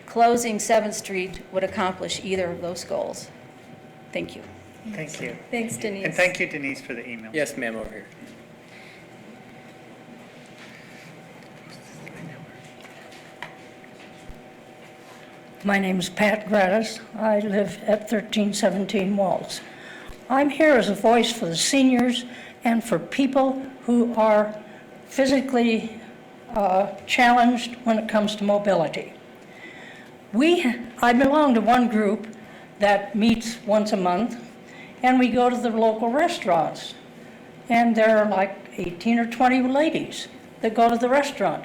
closing 7th Street would accomplish either of those goals. Thank you. Thank you. Thanks, Denise. And thank you, Denise, for the email. Yes, ma'am, over here. My name is Pat Gratis. I live at 1317 Waltz. I'm here as a voice for the seniors and for people who are physically challenged when it comes to mobility. I belong to one group that meets once a month, and we go to the local restaurants. And there are like 18 or 20 ladies that go to the restaurant.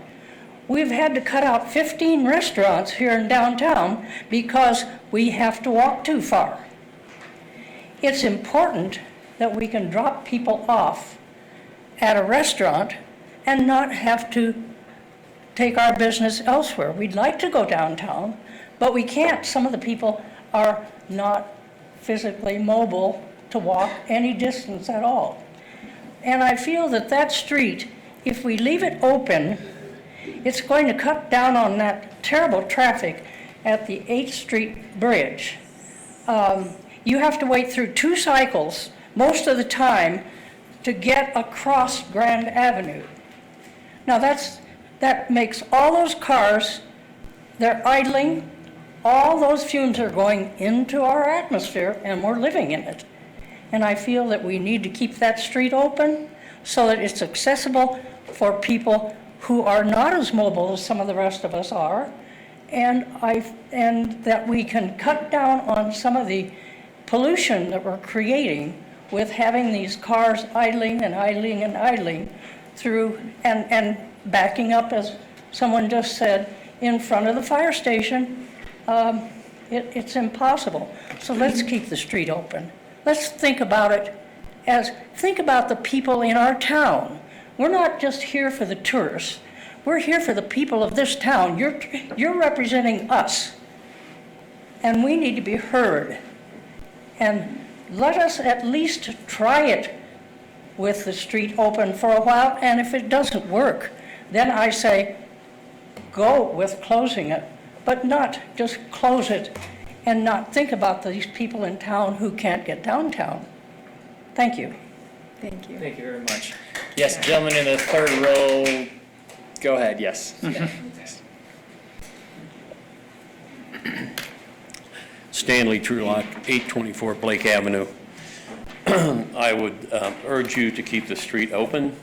We've had to cut out 15 restaurants here in downtown because we have to walk too far. It's important that we can drop people off at a restaurant and not have to take our business elsewhere. We'd like to go downtown, but we can't. Some of the people are not physically mobile to walk any distance at all. And I feel that that street, if we leave it open, it's going to cut down on that terrible traffic at the 8th Street Bridge. You have to wait through 2 cycles most of the time to get across Grand Avenue. Now that makes all those cars, they're idling, all those fumes are going into our atmosphere and we're living in it. And I feel that we need to keep that street open so that it's accessible for people who are not as mobile as some of the rest of us are, and that we can cut down on some of the pollution that we're creating with having these cars idling and idling and idling through and backing up, as someone just said, in front of the fire station. It's impossible. So let's keep the street open. Let's think about it think about the people in our town. We're not just here for the tourists. We're here for the people of this town. You're representing us. And we need to be heard. And let us at least try it with the street open for a while. And if it doesn't work, then I say, go with closing it, but not just close it and not think about these people in town who can't get downtown. Thank you. Thank you. Thank you very much. Yes, gentleman in the 3rd row, go ahead, yes. Stanley Trulock, 824 Blake Avenue. I would urge you to keep the street open.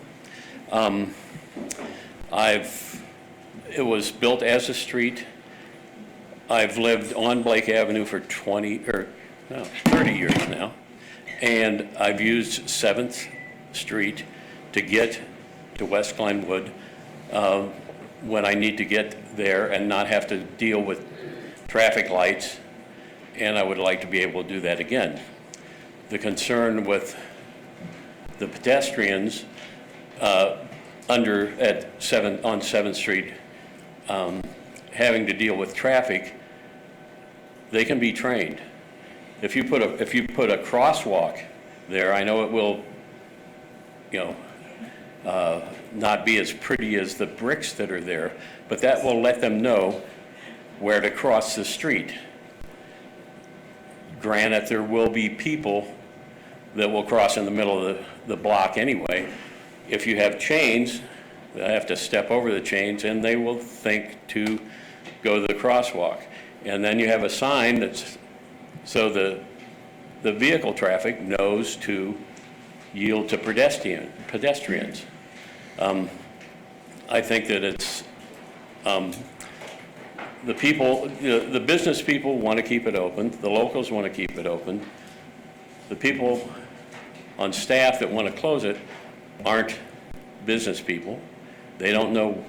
It was built as a street. I've lived on Blake Avenue for 30 years now, and I've used 7th Street to get to West Glenwood when I need to get there and not have to deal with traffic lights, and I would like to be able to do that again. The concern with the pedestrians on 7th Street having to deal with traffic, they can be trained. If you put a crosswalk there, I know it will, not be as pretty as the bricks that are there, but that will let them know where to cross the street. Granted, there will be people that will cross in the middle of the block anyway. If you have chains, they'll have to step over the chains and they will think to go to the crosswalk. And then you have a sign that's, so the vehicle traffic knows to yield to pedestrians. I think that it's, the people, the business people want to keep it open, the locals want to keep it open. The people on staff that want to close it aren't business people. They don't know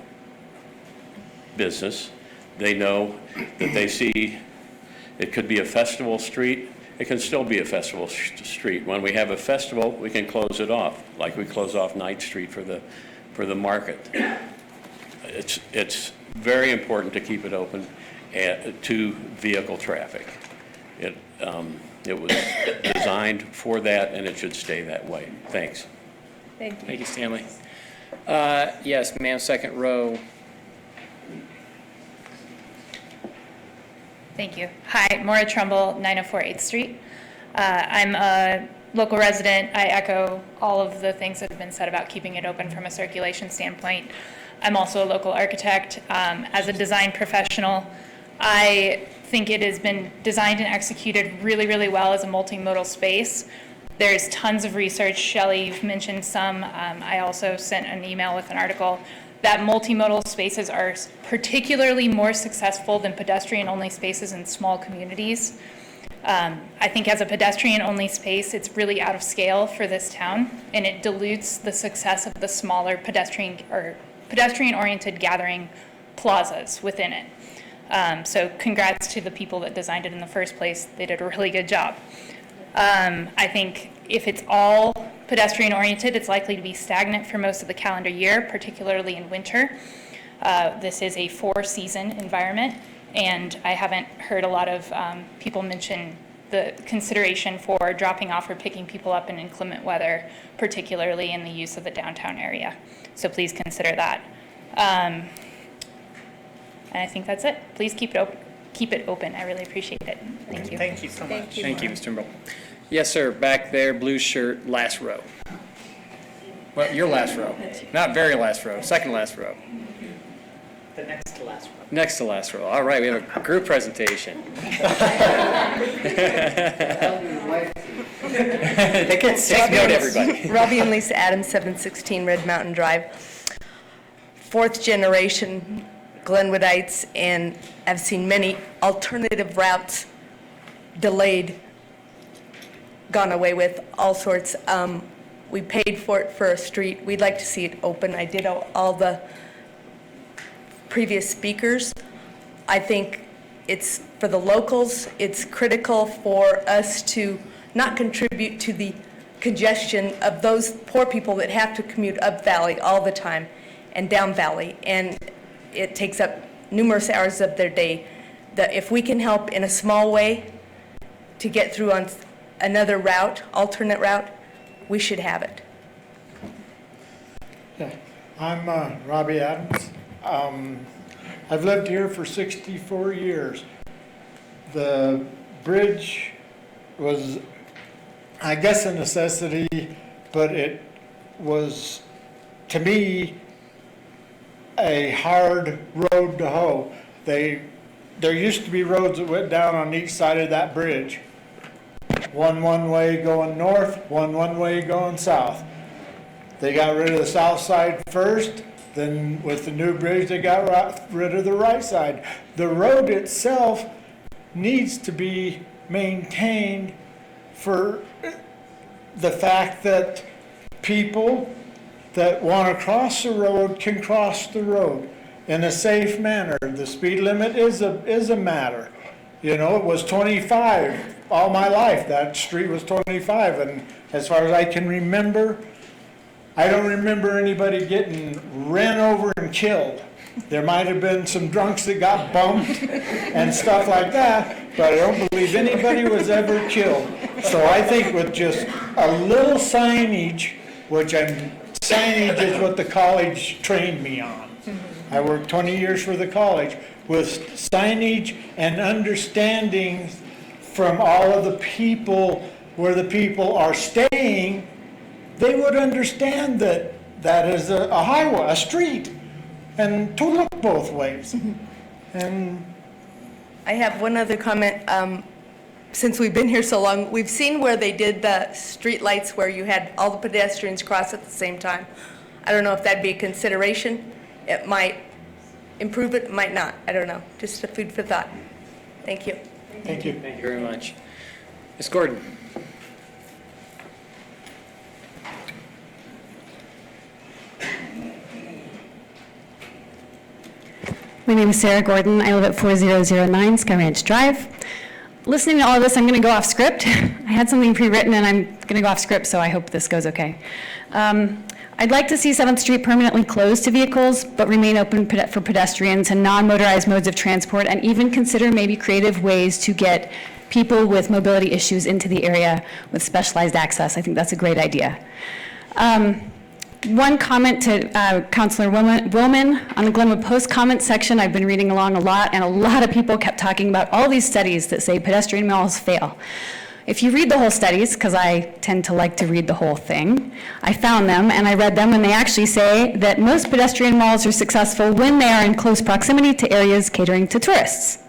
business. They know that they see it could be a festival street. It can still be a festival street. When we have a festival, we can close it off, like we close off 9th Street for the market. It's very important to keep it open to vehicle traffic. It was designed for that, and it should stay that way. Thanks. Thank you. Thank you, Stanley. Yes, ma'am, second row. Thank you. Hi, Maura Trumbull, 904 8th Street. I'm a local resident. I echo all of the things that have been said about keeping it open from a circulation standpoint. I'm also a local architect. As a design professional, I think it has been designed and executed really, really well as a multimodal space. There's tons of research. Shelley, you've mentioned some. I also sent an email with an article that multimodal spaces are particularly more successful than pedestrian-only spaces in small communities. I think as a pedestrian-only space, it's really out of scale for this town, and it dilutes the success of the smaller pedestrian-oriented gathering plazas within it. So congrats to the people that designed it in the first place. They did a really good job. I think if it's all pedestrian-oriented, it's likely to be stagnant for most of the calendar year, particularly in winter. This is a four-season environment, and I haven't heard a lot of people mention the consideration for dropping off or picking people up in inclement weather, particularly in the use of the downtown area. So please consider that. And I think that's it. Please keep it open. I really appreciate it. Thank you. Thank you so much. Thank you. Mr. Trimble. Yes, sir, back there, blue shirt, last row. Well, your last row. Not very last row, second last row. The next to last row. Next to last row. All right, we have a group presentation. They can't take note, everybody. Robbie and Lisa Adams, 716 Red Mountain Drive. Fourth generation Glenwoodites, and I've seen many alternative routes delayed, gone away with, all sorts. We paid for it for a street. We'd like to see it open. I did all the previous speakers. I think it's, for the locals, it's critical for us to not contribute to the congestion of those poor people that have to commute up Valley all the time and down Valley, and it takes up numerous hours of their day. That if we can help in a small way to get through on another route, alternate route, we should have it. Yeah, I'm Robbie Adams. I've lived here for 64 years. The bridge was, I guess, a necessity, but it was, to me, a hard road to hoe. There used to be roads that went down on each side of that bridge. One way going north, one way going south. They got rid of the south side first, then with the new bridge they got rid of the right side. The road itself needs to be maintained for the fact that people that want to cross the road can cross the road in a safe manner. The speed limit is a matter. You know, it was 25 all my life. That street was 25, and as far as I can remember, I don't remember anybody getting ran over and killed. There might have been some drunks that got bumped and stuff like that, but I don't believe anybody was ever killed. So I think with just a little signage, signage is what the college trained me on. I worked 20 years for the college. With signage and understanding from all of the people where the people are staying, they would understand that that is a highway, a street, and to look both ways. And I have one other comment. Since we've been here so long, we've seen where they did the street lights where you had all the pedestrians cross at the same time. I don't know if that'd be a consideration. It might improve it, might not. I don't know. Just a food for thought. Thank you. Thank you. Thank you very much. Ms. Gordon. My name is Sarah Gordon. I live at 4009 Sky Ranch Drive. Listening to all of this, I'm going to go off script. I had something pre-written and I'm going to go off script, so I hope this goes okay. I'd like to see 7th Street permanently closed to vehicles, but remain open for pedestrians and non-motorized modes of transport, and even consider maybe creative ways to get people with mobility issues into the area with specialized access. I think that's a great idea. One comment to Councilor Willman on the Glenwood Post comment section. I've been reading along a lot, and a lot of people kept talking about all these studies that say pedestrian malls fail. If you read the whole studies, because I tend to like to read the whole thing, I found them and I read them, and they actually say that most pedestrian malls are successful when they are in close proximity to areas catering to tourists.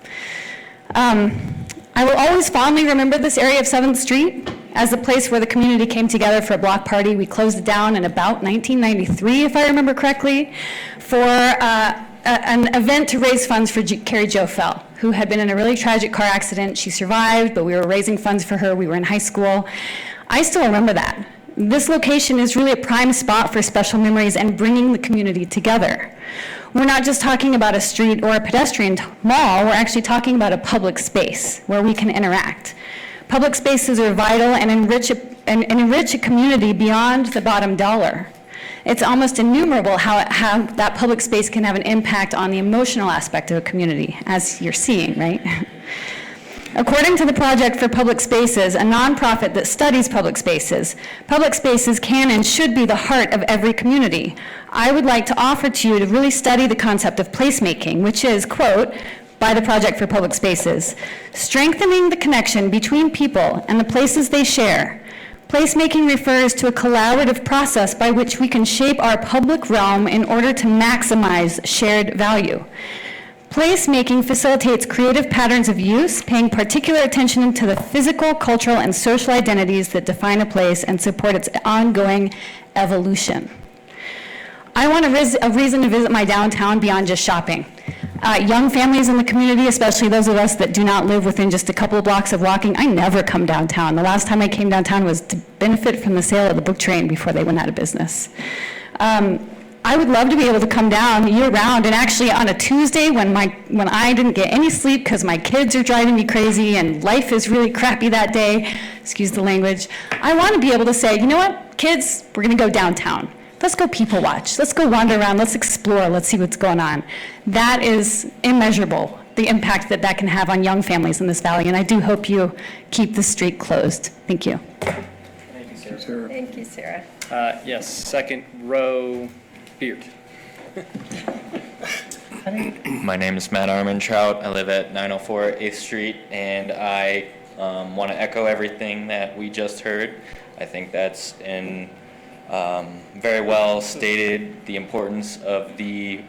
I will always fondly remember this area of 7th Street as the place where the community came together for a block party. We closed it down in about 1993, if I remember correctly, for an event to raise funds for Carrie Jo Fell, who had been in a really tragic car accident. She survived, but we were raising funds for her. We were in high school. I still remember that. This location is really a prime spot for special memories and bringing the community together. We're not just talking about a street or a pedestrian mall, we're actually talking about a public space where we can interact. Public spaces are vital and enrich a community beyond the bottom dollar. It's almost innumerable how that public space can have an impact on the emotional aspect of a community, as you're seeing, right? According to the Project for Public Spaces, a nonprofit that studies public spaces can and should be the heart of every community. I would like to offer to you to really study the concept of placemaking, which is, quote, by the Project for Public Spaces, strengthening the connection between people and the places they share. Placemaking refers to a collaborative process by which we can shape our public realm in order to maximize shared value. Placemaking facilitates creative patterns of use, paying particular attention to the physical, cultural, and social identities that define a place and support its ongoing evolution. I want a reason to visit my downtown beyond just shopping. Young families in the community, especially those of us that do not live within just a couple of blocks of walking, I never come downtown. The last time I came downtown was to benefit from the sale of the book train before they went out of business. I would love to be able to come down year-round, and actually on a Tuesday when I didn't get any sleep because my kids are driving me crazy and life is really crappy that day, excuse the language, I want to be able to say, you know what, kids, we're going to go downtown. Let's go people watch. Let's go wander around. Let's explore. Let's see what's going on. That is immeasurable, the impact that that can have on young families in this valley, and I do hope you keep the street closed. Thank you. Thank you, Sarah. Thank you, Sarah. Yes, second row, Beard. My name is Matt Armentrout. I live at 904 8th Street, and I want to echo everything that we just heard. I think that's very well stated, the importance of the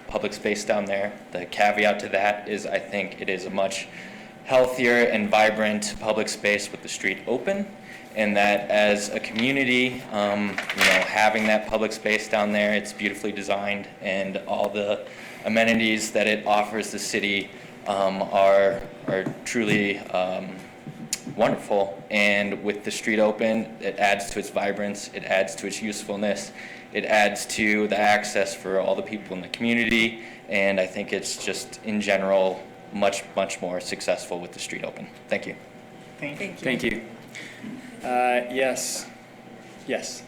public space down there. The caveat to that is I think it is a much healthier and vibrant public space with the street open, and that as a community, having that public space down there, it's beautifully designed, and all the amenities that it offers the city are truly wonderful. And with the street open, it adds to its vibrance, it adds to its usefulness, it adds to the access for all the people in the community, and I think it's just in general much more successful with the street open. Thank you. Thank you. Thank you. Yes,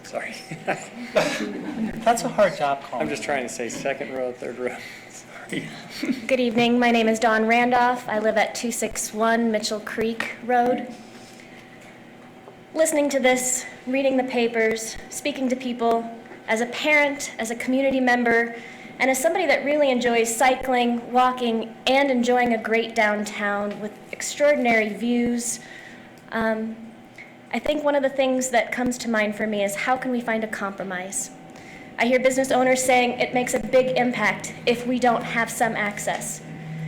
sorry. That's a hard job calling. I'm just trying to say second row, third row. Sorry. Good evening. My name is Dawn Randolph. I live at 261 Mitchell Creek Road. Listening to this, reading the papers, speaking to people, as a parent, as a community member, and as somebody that really enjoys cycling, walking, and enjoying a great downtown with extraordinary views, I think one of the things that comes to mind for me is how can we find a compromise? I hear business owners saying it makes a big impact if we don't have some access.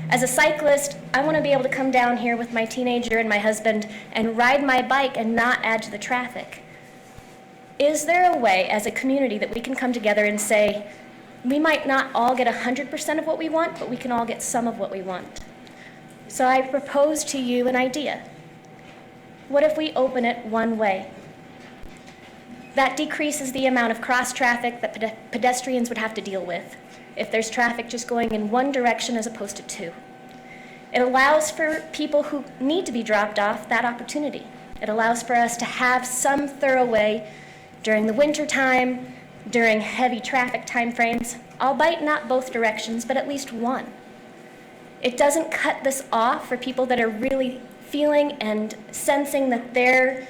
As a cyclist, I want to be able to come down here with my teenager and my husband and ride my bike and not add to the traffic. Is there a way as a community that we can come together and say, we might not all get 100% of what we want, but we can all get some of what we want? So I propose to you an idea. What if we open it one way? That decreases the amount of cross traffic that pedestrians would have to deal with if there's traffic just going in one direction as opposed to two. It allows for people who need to be dropped off that opportunity. It allows for us to have some thorough way during the winter time, during heavy traffic timeframes, albeit not both directions, but at least one. It doesn't cut this off for people that are really feeling and sensing that their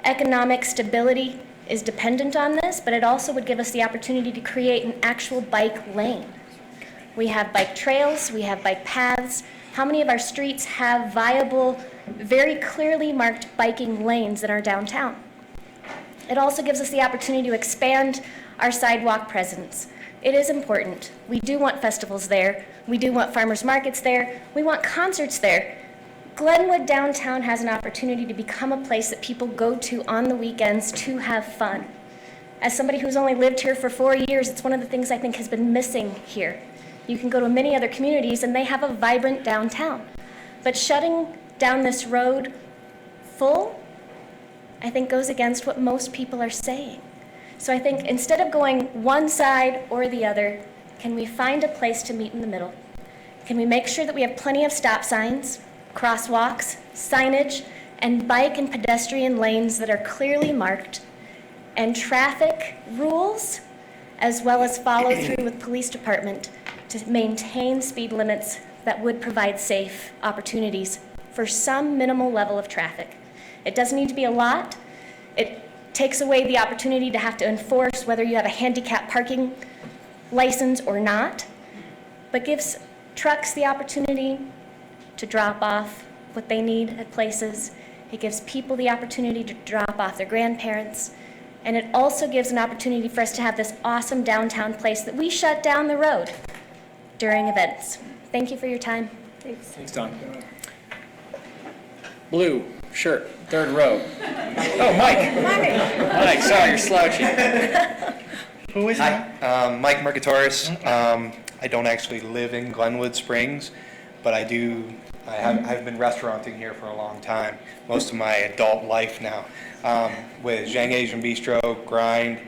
economic stability is dependent on this, but it also would give us the opportunity to create an actual bike lane. We have bike trails, we have bike paths. How many of our streets have viable, very clearly marked biking lanes in our downtown? It also gives us the opportunity to expand our sidewalk presence. It is important. We do want festivals there. We do want farmers markets there. We want concerts there. Glenwood downtown has an opportunity to become a place that people go to on the weekends to have fun. As somebody who's only lived here for 4 years, it's one of the things I think has been missing here. You can go to many other communities and they have a vibrant downtown. But shutting down this road full, I think goes against what most people are saying. So I think instead of going one side or the other, can we find a place to meet in the middle? Can we make sure that we have plenty of stop signs, crosswalks, signage, and bike and pedestrian lanes that are clearly marked, and traffic rules, as well as follow through with police department to maintain speed limits that would provide safe opportunities for some minimal level of traffic. It doesn't need to be a lot. It takes away the opportunity to have to enforce whether you have a handicap parking license or not, but gives trucks the opportunity to drop off what they need at places. It gives people the opportunity to drop off their grandparents. And it also gives an opportunity for us to have this awesome downtown place that we shut down the road during events. Thank you for your time. Thanks. Thanks, Don. Blue shirt, third row. Oh, Mike. Mike, sorry, you're slouching. Who is that? Mike Mercatoris. I don't actually live in Glenwood Springs, but I've been restauranting here for a long time, most of my adult life now. With Zhang Asian Bistro, Grind,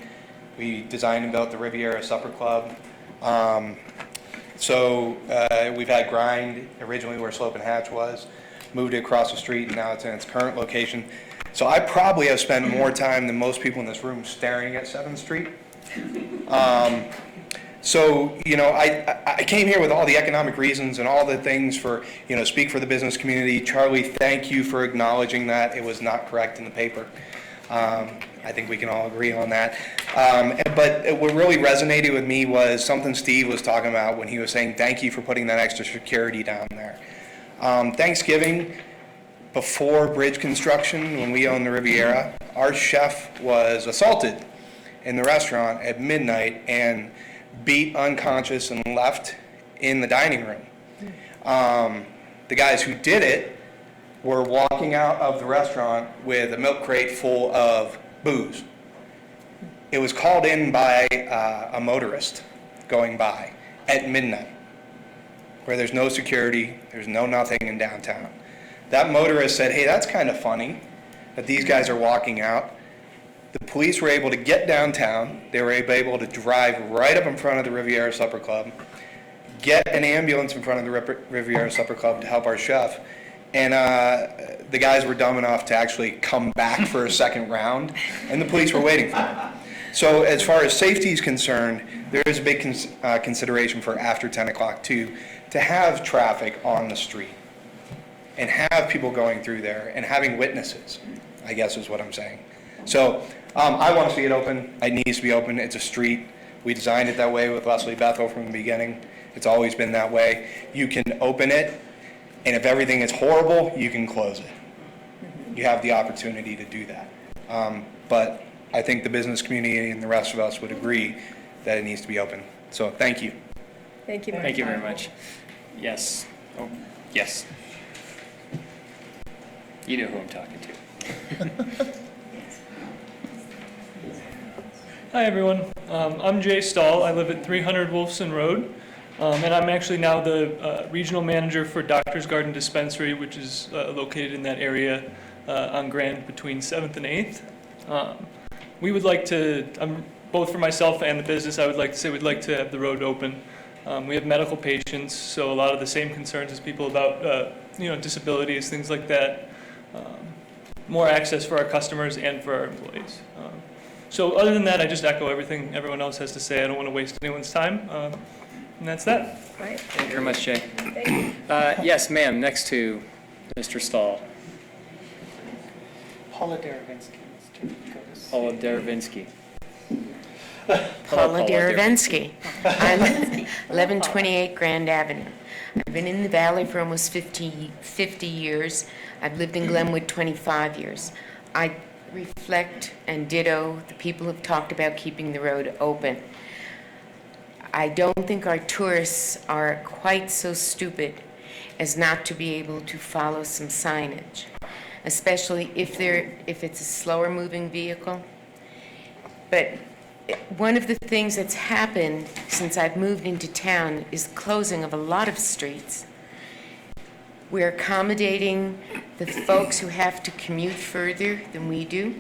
we designed and built the Riviera Supper Club. So we've had Grind originally where Slope and Hatch was, moved it across the street, and now it's in its current location. So I probably have spent more time than most people in this room staring at 7th Street. So, you know, I came here with all the economic reasons and all the things for, you know, speak for the business community. Charlie, thank you for acknowledging that it was not correct in the paper. I think we can all agree on that. But what really resonated with me was something Steve was talking about when he was saying, thank you for putting that extra security down there. Thanksgiving, before bridge construction, when we owned the Riviera, our chef was assaulted in the restaurant at midnight and beat unconscious and left in the dining room. The guys who did it were walking out of the restaurant with a milk crate full of booze. It was called in by a motorist going by at midnight, where there's no security, there's no nothing in downtown. That motorist said, hey, that's kind of funny that these guys are walking out. The police were able to get downtown. They were able to drive right up in front of the Riviera Supper Club, get an ambulance in front of the Riviera Supper Club to help our chef. And the guys were dumb enough to actually come back for a second round, and the police were waiting for them. So as far as safety is concerned, there is a big consideration for after 10 o'clock too, to have traffic on the street and have people going through there and having witnesses, I guess is what I'm saying. So I want to see it open. It needs to be open. It's a street. We designed it that way with Leslie Bethel from the beginning. It's always been that way. You can open it, and if everything is horrible, you can close it. You have the opportunity to do that. But I think the business community and the rest of us would agree that it needs to be open. So thank you. Thank you. Thank you very much. Yes. Oh, yes. You know who I'm talking to. Hi, everyone. I'm Jay Stahl. I live at 300 Wolfson Road, and I'm actually now the regional manager for Doctor's Garden Dispensary, which is located in that area on Grand between 7th and 8th. We would like to, both for myself and the business, I would like to say we'd like to have the road open. We have medical patients, so a lot of the same concerns as people about disabilities, things like that. More access for our customers and for our employees. So other than that, I just echo everything everyone else has to say. I don't want to waste anyone's time, and that's that. Right. Thank you very much, Jay. Thank you. Yes, ma'am, next to Mr. Stahl. Paula Deravinsky, Mr. Kotis. Paula Deravinsky. Paula Deravinsky. I live 1128 Grand Avenue. I've been in the valley for almost 50 years. I've lived in Glenwood 25 years. I reflect and ditto the people who've talked about keeping the road open. I don't think our tourists are quite so stupid as not to be able to follow some signage, especially if it's a slower moving vehicle. But one of the things that's happened since I've moved into town is the closing of a lot of streets. We're accommodating the folks who have to commute further than we do.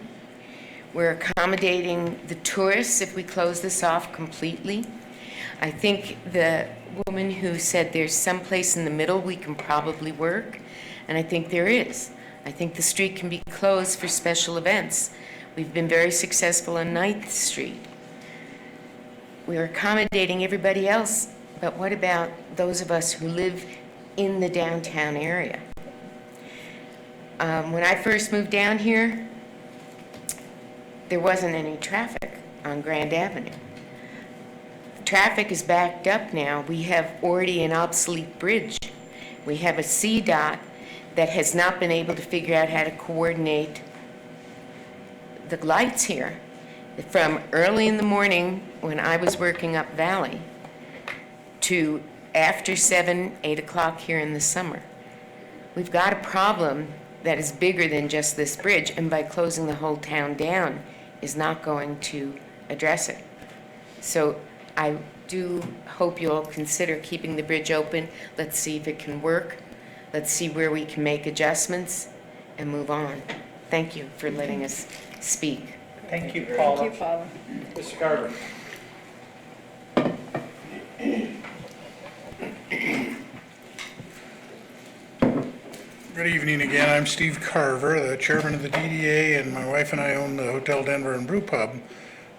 We're accommodating the tourists if we close this off completely. I think the woman who said there's some place in the middle we can probably work, and I think there is. I think the street can be closed for special events. We've been very successful on 9th Street. We're accommodating everybody else, but what about those of us who live in the downtown area? When I first moved down here, there wasn't any traffic on Grand Avenue. Traffic is backed up now. We have already an obsolete bridge. We have a CDOT that has not been able to figure out how to coordinate the lights here. From early in the morning when I was working up Valley to after 7, 8 o'clock here in the summer. We've got a problem that is bigger than just this bridge, and by closing the whole town down is not going to address it. So I do hope you'll consider keeping the bridge open. Let's see if it can work. Let's see where we can make adjustments and move on. Thank you for letting us speak. Thank you, Paula. Thank you, Paula. Mr. Carver. Good evening again. I'm Steve Carver, the chairman of the DDA, and my wife and I own the Hotel Denver and Brew Pub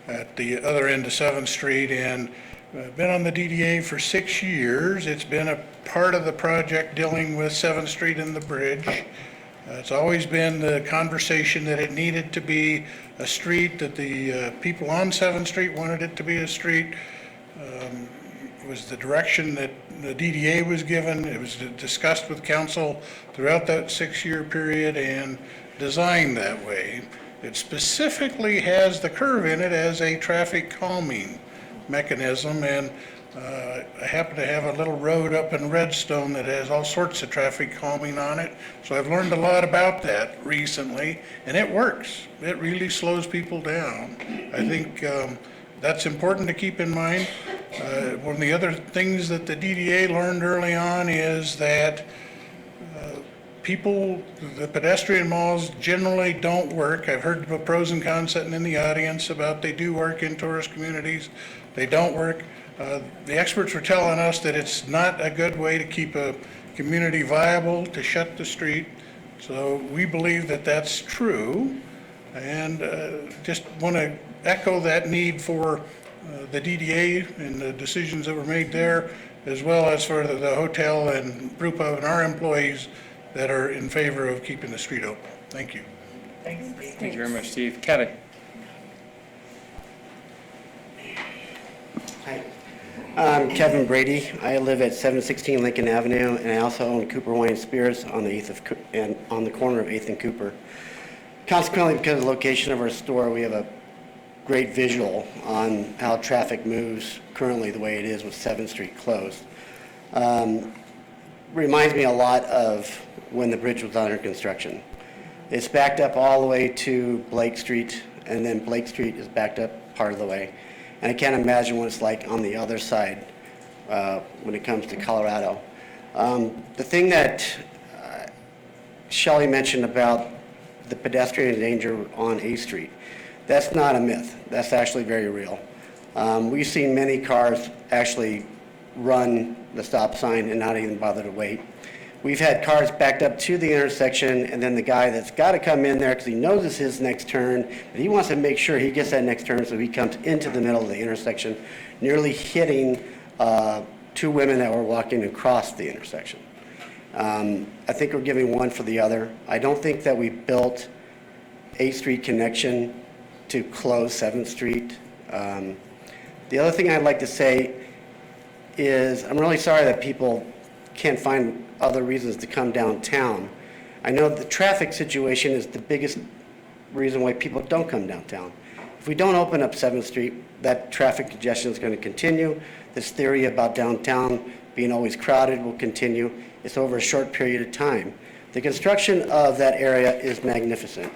at the other end of 7th Street, and I've been on the DDA for 6 years. It's been a part of the project dealing with 7th Street and the bridge. It's always been the conversation that it needed to be a street, that the people on 7th Street wanted it to be a street. It was the direction that the DDA was given. It was discussed with council throughout that 6-year period and designed that way. It specifically has the curve in it as a traffic calming mechanism, and I happen to have a little road up in Redstone that has all sorts of traffic calming on it. So I've learned a lot about that recently, and it works. It really slows people down. I think that's important to keep in mind. One of the other things that the DDA learned early on is that the pedestrian malls generally don't work. I've heard the pros and cons sitting in the audience about they do work in tourist communities. They don't work. The experts were telling us that it's not a good way to keep a community viable, to shut the street. So we believe that that's true, and just want to echo that need for the DDA and the decisions that were made there, as well as for the hotel and brew pub and our employees that are in favor of keeping the street open. Thank you. Thank you very much, Steve. Kevin. Hi, I'm Kevin Brady. I live at 716 Lincoln Avenue, and I also own Cooper Wine Spirits on the corner of 8th and Cooper. Consequently, because of the location of our store, we have a great visual on how traffic moves currently the way it is with 7th Street closed. Reminds me a lot of when the bridge was under construction. It's backed up all the way to Blake Street, and then Blake Street is backed up part of the way. And I can't imagine what it's like on the other side when it comes to Colorado. The thing that Shelley mentioned about the pedestrian danger on 8th Street, that's not a myth. That's actually very real. We've seen many cars actually run the stop sign and not even bother to wait. We've had cars backed up to the intersection, and then the guy that's got to come in there because he knows it's his next turn, but he wants to make sure he gets that next turn, so he comes into the middle of the intersection, nearly hitting 2 women that were walking across the intersection. I think we're giving one for the other. I don't think that we built 8th Street connection to close 7th Street. The other thing I'd like to say is I'm really sorry that people can't find other reasons to come downtown. I know the traffic situation is the biggest reason why people don't come downtown. If we don't open up 7th Street, that traffic congestion is going to continue. This theory about downtown being always crowded will continue. It's over a short period of time. The construction of that area is magnificent.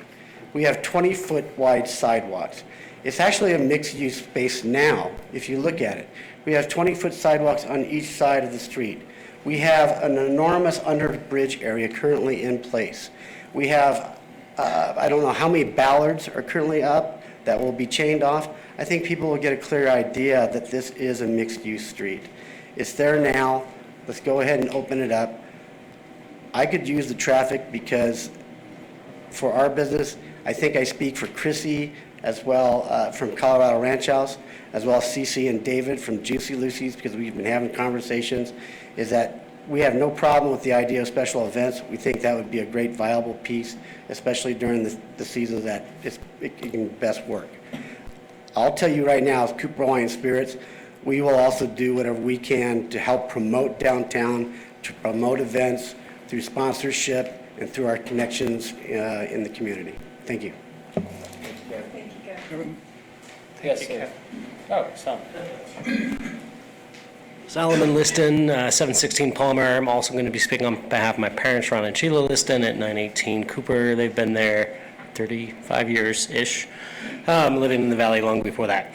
We have 20-foot wide sidewalks. It's actually a mixed-use space now, if you look at it. We have 20-foot sidewalks on each side of the street. We have an enormous under-bridge area currently in place. We have, I don't know how many ballards are currently up that will be chained off. I think people will get a clear idea that this is a mixed-use street. It's there now. Let's go ahead and open it up. I could use the traffic because for our business, I think I speak for Chrissy as well from Colorado Ranch House, as well as Cece and David from Juicy Lucy's, because we've been having conversations, is that we have no problem with the idea of special events. We think that would be a great viable piece, especially during the season that it can best work. I'll tell you right now, as Cooper Hawaiian Spirits, we will also do whatever we can to help promote downtown, to promote events through sponsorship and through our connections in the community. Thank you. Yes, sir. Oh, Sam. Solomon Liston, 716 Palmer. I'm also going to be speaking on behalf of my parents, Ron and Sheila Liston, at 918 Cooper. They've been there 35 years-ish, living in the valley long before that.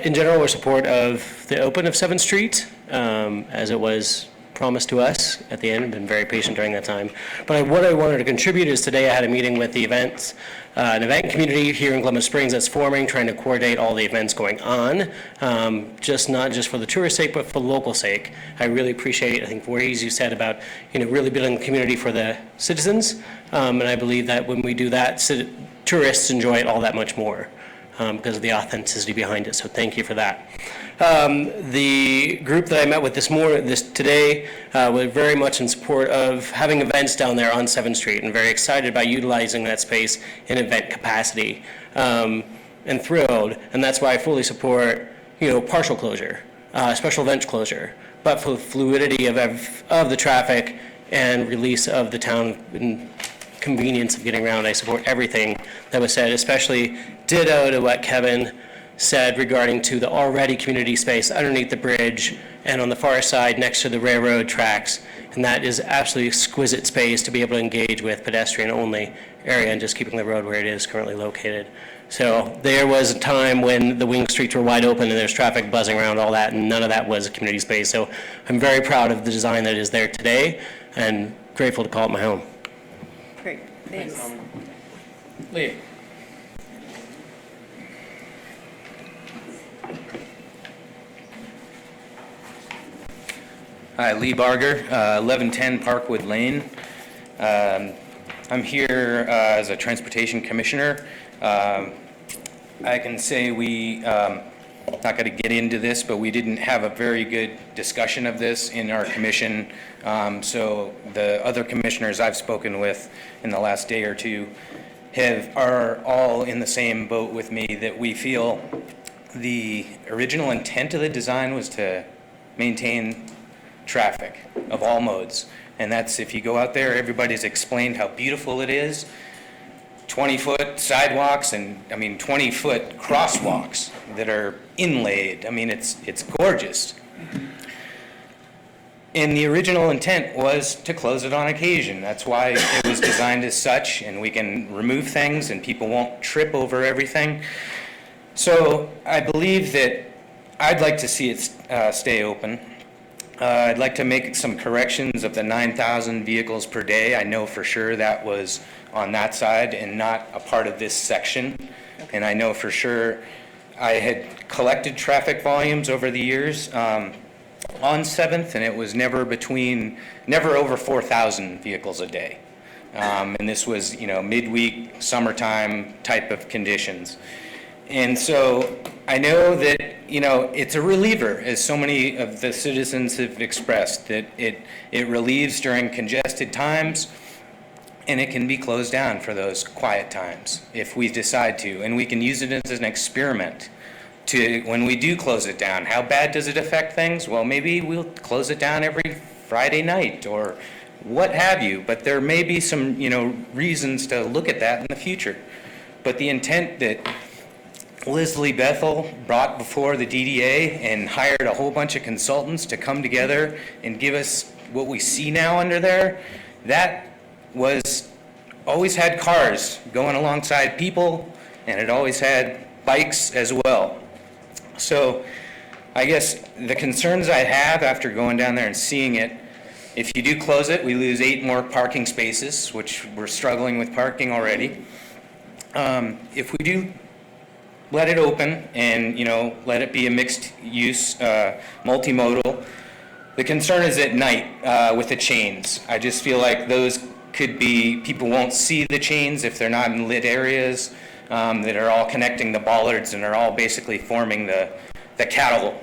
In general, we're support of the open of 7th Street, as it was promised to us at the end, been very patient during that time. But what I wanted to contribute is today I had a meeting with the an event community here in Glenwood Springs that's forming, trying to coordinate all the events going on, not just for the tourist sake, but for the local sake. I really appreciate, I think, Voorhees, you said about, really building the community for the citizens. And I believe that when we do that, tourists enjoy it all that much more because of the authenticity behind it. So thank you for that. The group that I met with today was very much in support of having events down there on 7th Street and very excited about utilizing that space in event capacity and thrilled. And that's why I fully support, partial closure, special event closure, but for the fluidity of the traffic and release of the town and convenience of getting around. I support everything that was said, especially ditto to what Kevin said regarding to the already community space underneath the bridge and on the far side next to the railroad tracks. And that is absolutely exquisite space to be able to engage with pedestrian-only area and just keeping the road where it is currently located. So there was a time when the wing streets were wide open and there's traffic buzzing around all that, and none of that was a community space. So I'm very proud of the design that is there today and grateful to call it my home. Great, thanks. Lee. Hi, Lee Barger, 1110 Parkwood Lane. I'm here as a transportation commissioner. I can say we, not going to get into this, but we didn't have a very good discussion of this in our commission. So the other commissioners I've spoken with in the last day or two are all in the same boat with me, that we feel the original intent of the design was to maintain traffic of all modes. And that's, if you go out there, everybody's explained how beautiful it is. 20-foot sidewalks and, 20-foot crosswalks that are inlaid. It's gorgeous. And the original intent was to close it on occasion. That's why it was designed as such, and we can remove things and people won't trip over everything. So I believe that I'd like to see it stay open. I'd like to make some corrections of the 9,000 vehicles per day. I know for sure that was on that side and not a part of this section. And I know for sure I had collected traffic volumes over the years on 7th, and it was never over 4,000 vehicles a day. And this was, midweek, summertime type of conditions. And so I know that, it's a reliever, as so many of the citizens have expressed, that it relieves during congested times. and it can be closed down for those quiet times if we decide to, and we can use it as an experiment to, when we do close it down, how bad does it affect things? Well, maybe we'll close it down every Friday night or what have you, but there may be some, reasons to look at that in the future. But the intent that Leslie Bethel brought before the DDA and hired a whole bunch of consultants to come together and give us what we see now under there, that was, always had cars going alongside people, and it always had bikes as well. So I guess the concerns I have after going down there and seeing it, if you do close it, we lose 8 more parking spaces, which we're struggling with parking already. If we do let it open and, let it be a mixed use, multimodal, the concern is at night with the chains. I just feel like those could be, people won't see the chains if they're not in lit areas that are all connecting the bollards and are all basically forming the cattle,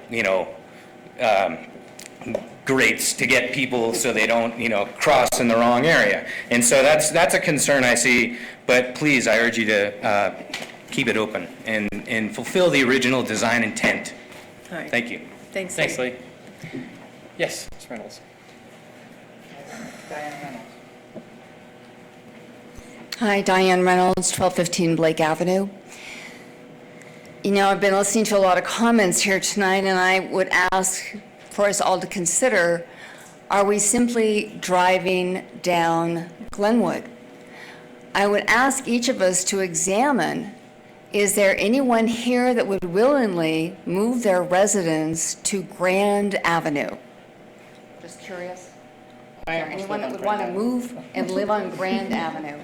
grates to get people so they don't, cross in the wrong area. And so that's a concern I see, but please, I urge you to keep it open and fulfill the original design intent. All right. Thank you. Thanks. Thanks, Lee. Yes, Ms. Reynolds. Hi, Diane Reynolds, 1215 Blake Avenue. I've been listening to a lot of comments here tonight, and I would ask for us all to consider, are we simply driving down Glenwood? I would ask each of us to examine, is there anyone here that would willingly move their residence to Grand Avenue? Just curious. Is there anyone that would want to move and live on Grand Avenue?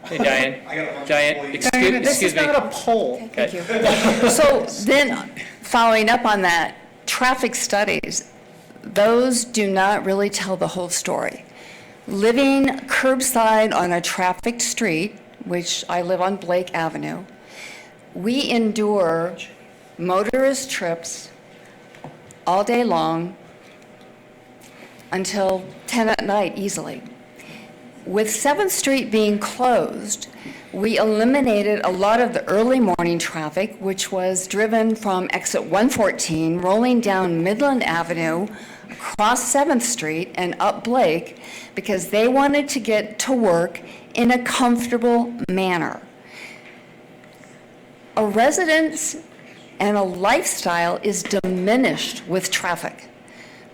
Hey, Diane, excuse me. This is not a poll. Okay. Thank you. So then, following up on that, traffic studies, those do not really tell the whole story. Living curbside on a trafficked street, which I live on Blake Avenue, we endure motorist trips all day long until 10 at night easily. With 7th Street being closed, we eliminated a lot of the early morning traffic, which was driven from exit 114, rolling down Midland Avenue, across 7th Street and up Blake, because they wanted to get to work in a comfortable manner. A residence and a lifestyle is diminished with traffic.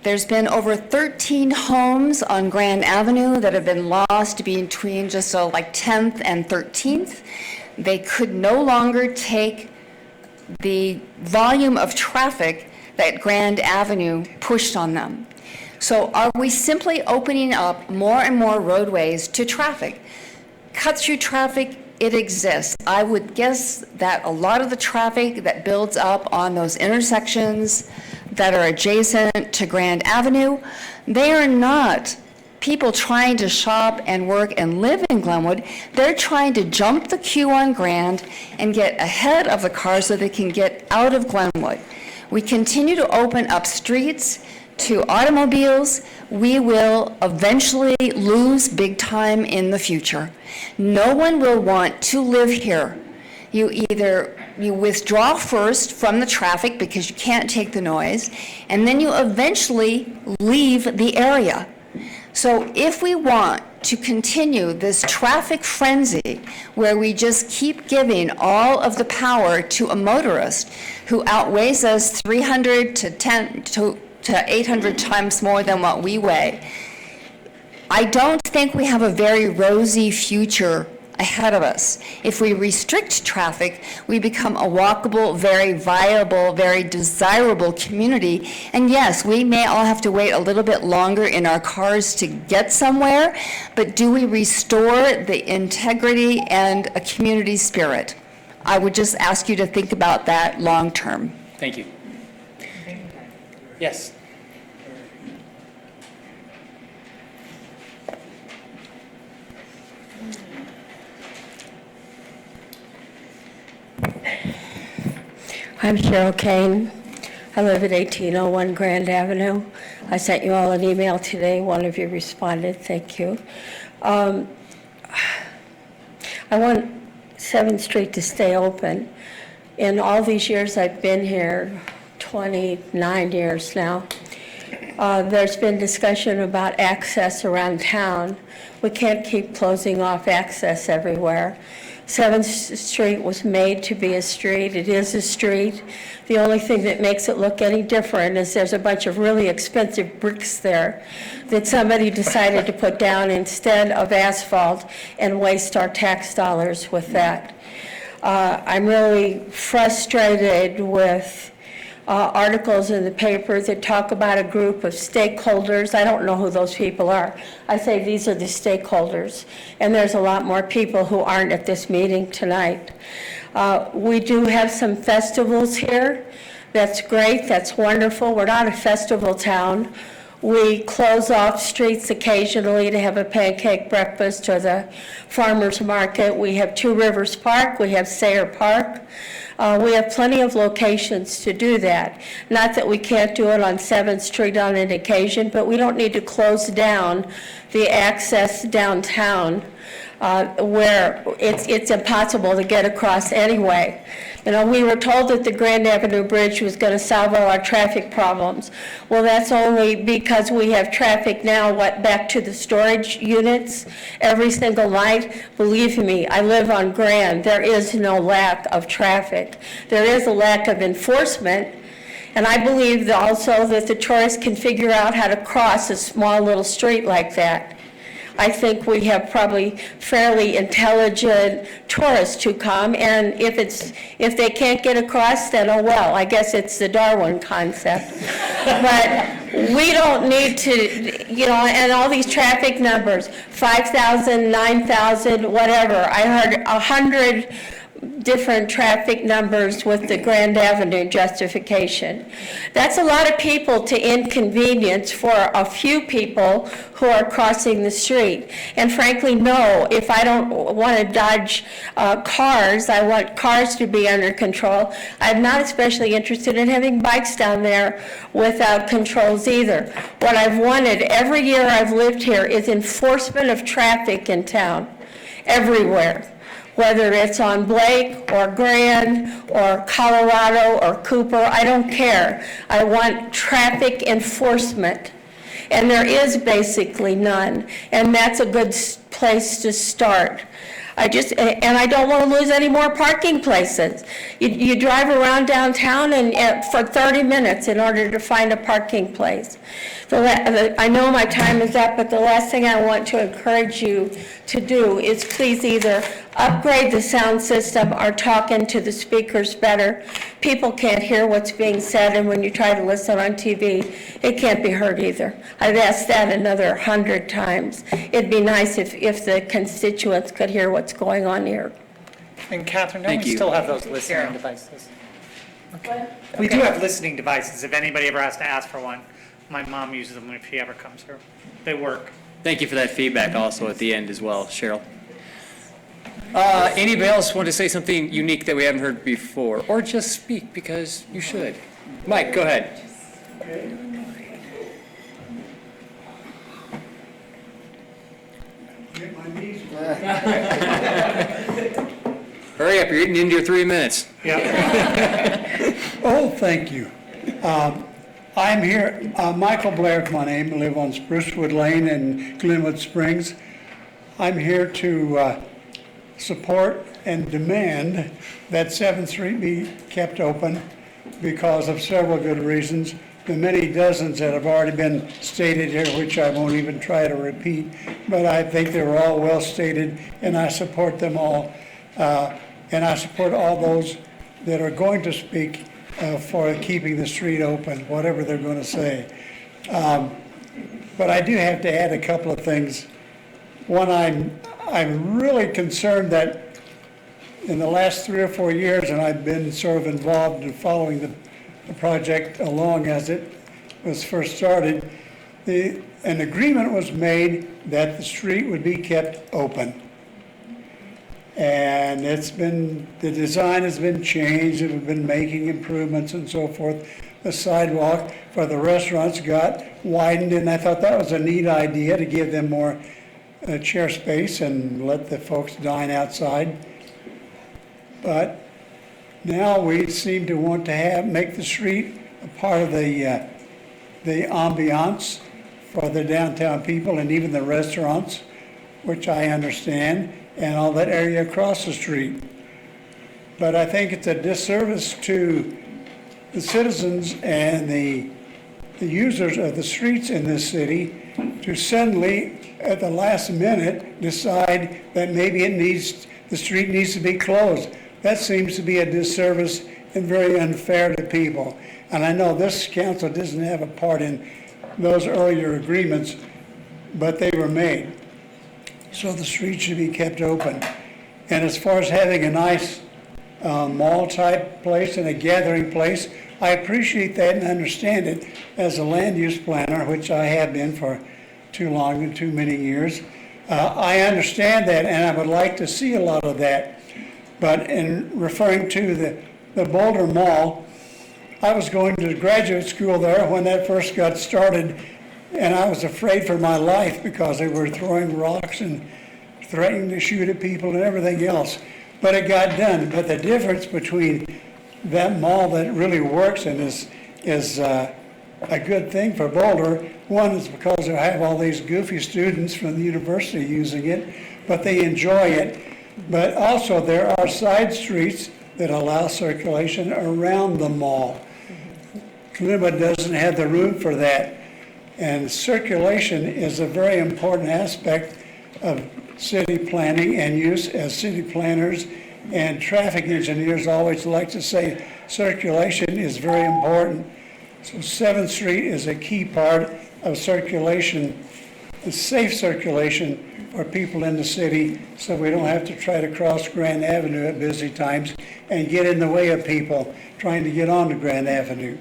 There's been over 13 homes on Grand Avenue that have been lost between just like 10th and 13th. They could no longer take the volume of traffic that Grand Avenue pushed on them. So are we simply opening up more and more roadways to traffic? Cut-through traffic, it exists. I would guess that a lot of the traffic that builds up on those intersections that are adjacent to Grand Avenue, they are not people trying to shop and work and live in Glenwood. They're trying to jump the queue on Grand and get ahead of the car so they can get out of Glenwood. We continue to open up streets to automobiles, we will eventually lose big time in the future. No one will want to live here. You withdraw first from the traffic because you can't take the noise, and then you eventually leave the area. So if we want to continue this traffic frenzy where we just keep giving all of the power to a motorist who outweighs us 300 to 800 times more than what we weigh, I don't think we have a very rosy future ahead of us. If we restrict traffic, we become a walkable, very viable, very desirable community. And yes, we may all have to wait a little bit longer in our cars to get somewhere, but do we restore the integrity and a community spirit? I would just ask you to think about that long term. Thank you. Yes. I'm Cheryl Kane. I live at 1801 Grand Avenue. I sent you all an email today. One of you responded. Thank you. I want 7th Street to stay open. In all these years I've been here, 29 years now, there's been discussion about access around town. We can't keep closing off access everywhere. 7th Street was made to be a street. It is a street. The only thing that makes it look any different is there's a bunch of really expensive bricks there that somebody decided to put down instead of asphalt and waste our tax dollars with that. I'm really frustrated with articles in the paper that talk about a group of stakeholders. I don't know who those people are. I say these are the stakeholders, and there's a lot more people who aren't at this meeting tonight. We do have some festivals here. That's great, that's wonderful. We're not a festival town. We close off streets occasionally to have a pancake breakfast or the farmer's market. We have Two Rivers Park, we have Sayre Park. We have plenty of locations to do that. Not that we can't do it on 7th Street on an occasion, but we don't need to close down the access downtown where it's impossible to get across anyway. You know, we were told that the Grand Avenue Bridge was going to solve all our traffic problems. Well, that's only because we have traffic now, back to the storage units every single night. Believe me, I live on Grand. There is no lack of traffic. There is a lack of enforcement. And I believe also that the tourists can figure out how to cross a small little street like that. I think we have probably fairly intelligent tourists who come, and if they can't get across, then oh well, I guess it's the Darwin concept. But we don't need to, you know, and all these traffic numbers, 5,000, 9,000, whatever. I heard 100 different traffic numbers with the Grand Avenue justification. That's a lot of people to inconvenience for a few people who are crossing the street. And frankly, no, if I don't want to dodge cars, I want cars to be under control. I'm not especially interested in having bikes down there without controls either. What I've wanted every year I've lived here is enforcement of traffic in town, everywhere. Whether it's on Blake or Grand or Colorado or Cooper, I don't care. I want traffic enforcement. And there is basically none. And that's a good place to start. And I don't want to lose any more parking places. You drive around downtown and for 30 minutes in order to find a parking place. I know my time is up, but the last thing I want to encourage you to do is please either upgrade the sound system or talk into the speakers better. People can't hear what's being said, and when you try to listen on TV, it can't be heard either. I've asked that another 100 times. It'd be nice if the constituents could hear what's going on here. And Catherine, don't Thank we you. still have those listening devices? Okay. We do have listening devices if anybody ever has to ask for one. My mom uses them if she ever comes here. They work. Thank you for that feedback also at the end as well, Cheryl. Anybody else want to say something unique that we haven't heard before? Or just speak because you should. Mike, go ahead. Get my knees Hurry up, you're getting into your 3 minutes. Oh, thank you. I'm here, Michael Blair is my name, I live on Sprucewood Lane in Glenwood Springs. I'm here to support and demand that 7th Street be kept open because of several good reasons. The many dozens that have already been stated here, which I won't even try to repeat, but I think they're all well stated, and I support them all. And I support all those that are going to speak for keeping the street open, whatever they're going to say. But I do have to add a couple of things. One, I'm really concerned that in the last 3 or 4 years, and I've been sort of involved in following the project along as it was first started, an agreement was made that the street would be kept open. And the design has been changed, and we've been making improvements and so forth. The sidewalk for the restaurants got widened, and I thought that was a neat idea to give them more chair space and let the folks dine outside. But now we seem to want to make the street a part of the ambiance for the downtown people and even the restaurants, which I understand, and all that area across the street. But I think it's a disservice to the citizens and the users of the streets in this city to suddenly, at the last minute, decide that maybe the street needs to be closed. That seems to be a disservice and very unfair to people. And I know this council doesn't have a part in those earlier agreements, but they were made. So the street should be kept open. And as far as having a nice mall-type place and a gathering place, I appreciate that and understand it as a land use planner, which I have been for too long and too many years. I understand that, and I would like to see a lot of that. But in referring to the Boulder Mall, I was going to graduate school there when that first got started, and I was afraid for my life because they were throwing rocks and threatening to shoot at people and everything else. But it got done. But the difference between that mall that really works and is a good thing for Boulder, one is because they have all these goofy students from the university using it, but they enjoy it. But also there are side streets that allow circulation around the mall. Glenwood doesn't have the room for that. And circulation is a very important aspect of city planning and use as city planners. And traffic engineers always like to say circulation is very important. So 7th Street is a key part of circulation, the safe circulation for people in the city, so we don't have to try to cross Grand Avenue at busy times and get in the way of people trying to get onto Grand Avenue.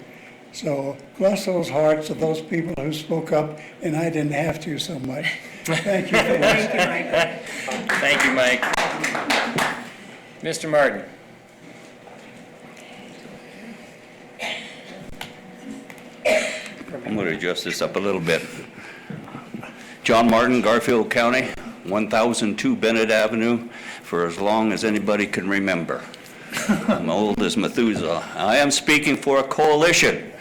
So bless those hearts of those people who spoke up, and I didn't have to so much. Thank you for listening. Thank you, Mike. Mr. Martin. I'm going to adjust this up a little bit. John Martin, Garfield County, 1002 Bennett Avenue, for as long as anybody can remember. I'm old as Methuselah. I am speaking for a coalition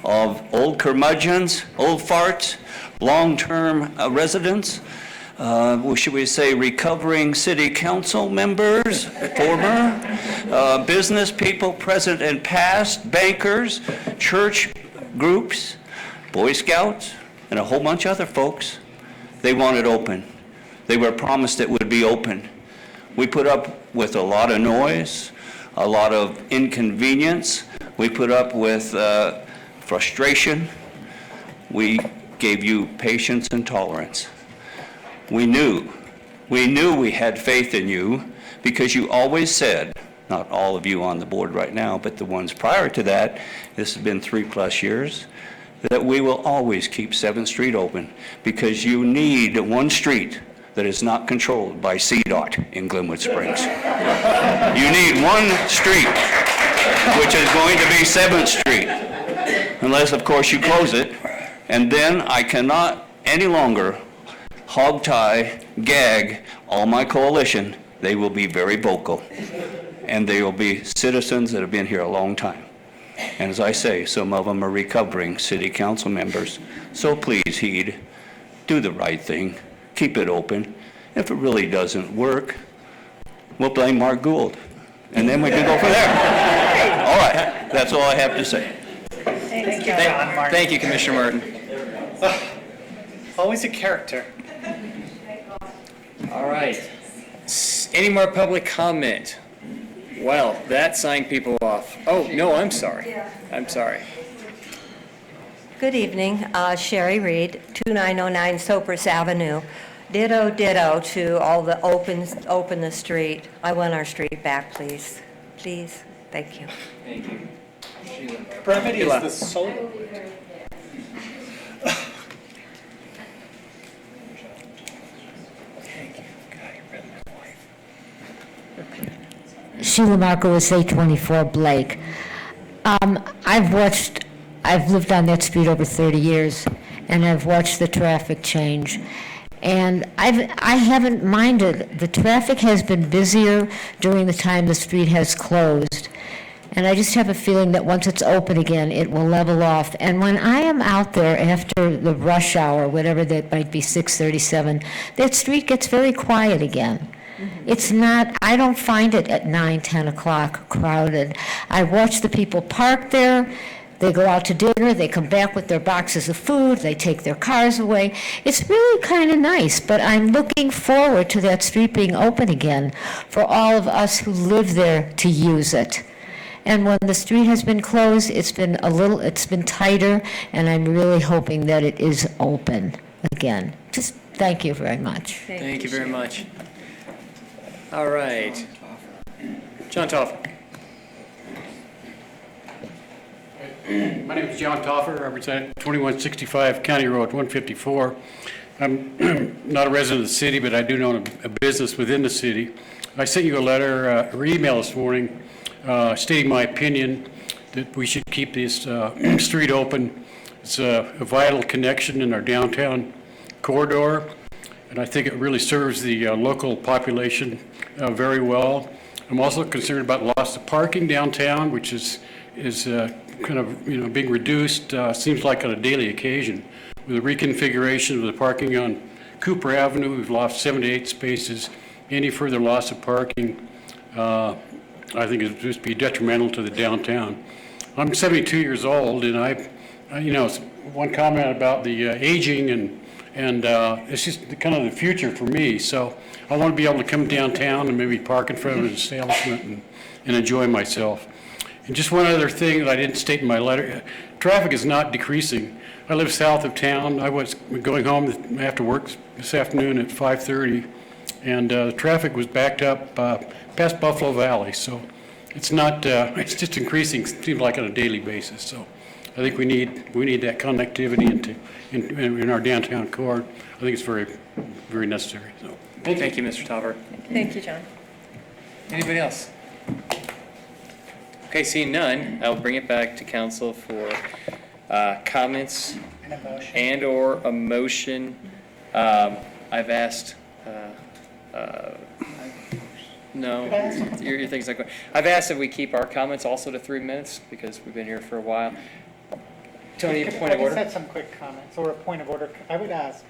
of old curmudgeons, old farts, long-term residents, should we say recovering city council members, former, business people present and past, bankers, church groups, Boy Scouts, and a whole bunch of other folks. They want it open. They were promised it would be open. We put up with a lot of noise, a lot of inconvenience. We put up with frustration. We gave you patience and tolerance. We knew we had faith in you because you always said, not all of you on the board right now, but the ones prior to that, this has been 3+ years, that we will always keep 7th Street open because you need one street that is not controlled by CDOT in Glenwood Springs. You need one street, which is going to be 7th Street, unless, of course, you close it. And then I cannot any longer hog tie, gag all my coalition. They will be very vocal, and they will be citizens that have been here a long time. And as I say, some of them are recovering city council members. So please heed, do the right thing, keep it open. If it really doesn't work, we'll blame Mark Gould, and then we can go from there. All right, that's all I have to say. Thank you, John Martin. Thank you, Commissioner Martin. Always a character. All right. Any more public comment? Well, that signed people off. Oh, no, I'm sorry. I'm sorry. Good evening, Sherry Reed, 2909 Cypress Avenue. Ditto, ditto to all the open the street. I want our street back, please. Please, thank you. Thank you. Brevity is the soul. Sheila Markowitz, 824 Blake. I've lived on that street over 30 years, and I've watched the traffic change. And I haven't minded. The traffic has been busier during the time the street has closed. And I just have a feeling that once it's open again, it will level off. And when I am out there after the rush hour, whatever that might be, 6:37, that street gets very quiet again. It's not, I don't find it at 9, 10 o'clock crowded. I watch the people park there. They go out to dinner, they come back with their boxes of food, they take their cars away. It's really kind of nice, but I'm looking forward to that street being open again for all of us who live there to use it. And when the street has been closed, it's been tighter, and I'm really hoping that it is open again. Just thank you very much. Thank you very much. All right. John Toffer. My name is John Toffer. I represent 2165 County Road 154. I'm not a resident of the city, but I do own a business within the city. I sent you a letter or email this morning stating my opinion that we should keep this street open. It's a vital connection in our downtown corridor, and I think it really serves the local population very well. I'm also concerned about loss of parking downtown, which is kind of being reduced, seems like on a daily occasion. With the reconfiguration of the parking on Cooper Avenue, we've lost 7 to 8 spaces. Any further loss of parking, I think it would just be detrimental to the downtown. I'm 72 years old, and one comment about the aging, and it's just kind of the future for me. So I want to be able to come downtown and maybe park in front of an establishment and enjoy myself. And just one other thing that I didn't state in my letter, traffic is not decreasing. I live south of town. I was going home after work this afternoon at 5:30, and the traffic was backed up past Buffalo Valley. So it's not, it's just increasing, seems like on a daily basis. So I think we need that connectivity in our downtown core. I think it's very, very necessary. So Thank you, Mr. Toffer. Thank you, John. Anybody else? Okay, seeing none, I'll bring it back to council for comments and/or a motion. I've asked. No, your thing's not going. I've asked if we keep our comments also to 3 minutes because we've been here for a while. Tony, a point of order. I just had some quick comments or a point of order. I would ask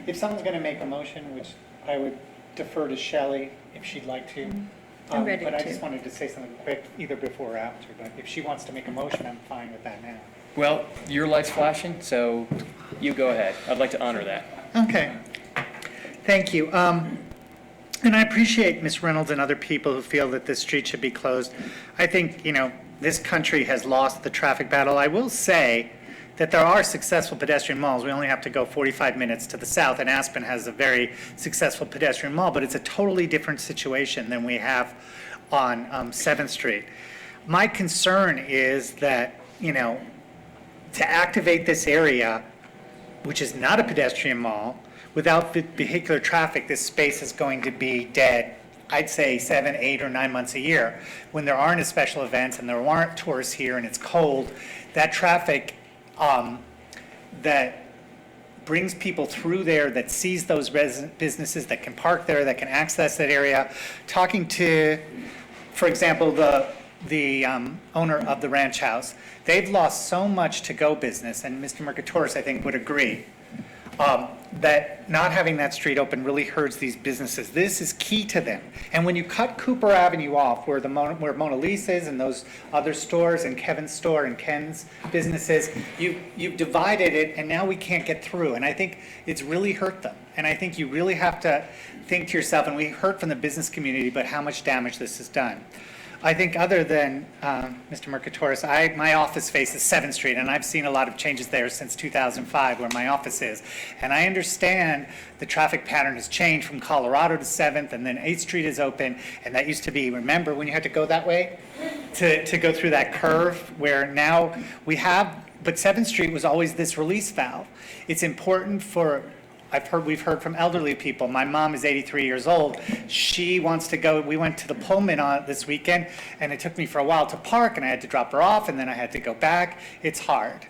if someone's going to make a motion, which I would defer to Shelley if she'd like to. I'm ready But I to. just wanted to say something quick, either before or after, but if she wants to make a motion, I'm fine with that now. Well, your light's flashing, so you go ahead. I'd like to honor that. Okay. Thank you. And I appreciate Ms. Reynolds and other people who feel that this street should be closed. I think, this country has lost the traffic battle. I will say that there are successful pedestrian malls. We only have to go 45 minutes to the south, and Aspen has a very successful pedestrian mall, but it's a totally different situation than we have on 7th Street. My concern is that, to activate this area, which is not a pedestrian mall, without vehicular traffic, this space is going to be dead, I'd say 7, 8, or 9 months a year. When there aren't special events and there aren't tourists here and it's cold, that traffic that brings people through there, that sees those businesses, that can park there, that can access that area. Talking to, for example, the owner of the ranch house, they've lost so much to-go business, and Mr. Mercatoris, I think, would agree, that not having that street open really hurts these businesses. This is key to them. And when you cut Cooper Avenue off, where where Mona Lisa is and those other stores and Kevin's store and Ken's businesses, you've divided it, and now we can't get through. And I think it's really hurt them. And I think you really have to think to yourself, and we heard from the business community, but how much damage this has done. I think other than Mr. Mercatoris, my office faces 7th Street, and I've seen a lot of changes there since 2005, where my office is. And I understand the traffic pattern has changed from Colorado to 7th, and then 8th Street is open, and that used to be, remember, when you had to go that way to go through that curve, where now we have, but 7th Street was always this release valve. It's important for, we've heard from elderly people. My mom is 83 years old. She wants to go. We went to the Pullman this weekend, and it took me for a while to park, and I had to drop her off, and then I had to go back. It's hard.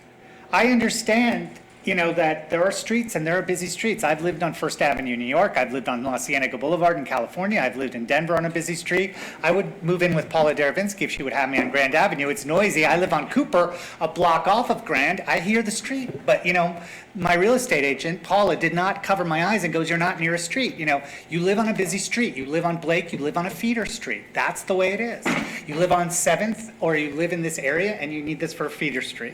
I understand you know, that there are streets and there are busy streets. I've lived on First Avenue, New York. I've lived on La Cienega Boulevard in California. I've lived in Denver on a busy street. I would move in with Paula Deravinsky if she would have me on Grand Avenue. It's noisy. I live on Cooper, a block off of Grand. I hear the street. But, you know, my real estate agent, Paula, did not cover my eyes and goes, you're not near a street. You know, you live on a busy street. You live on Blake. You live on a feeder street. That's the way it is. You live on 7th or you live in this area and you need this for a feeder street.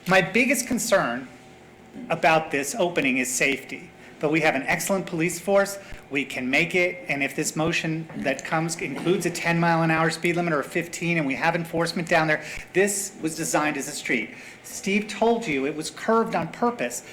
My biggest concern about this opening is safety. But we have an excellent police force. We can make it, and if this motion that comes includes a 10-mile-an-hour speed limit or a 15, and we have enforcement down there, this was designed as a street. Steve told you it was curved on purpose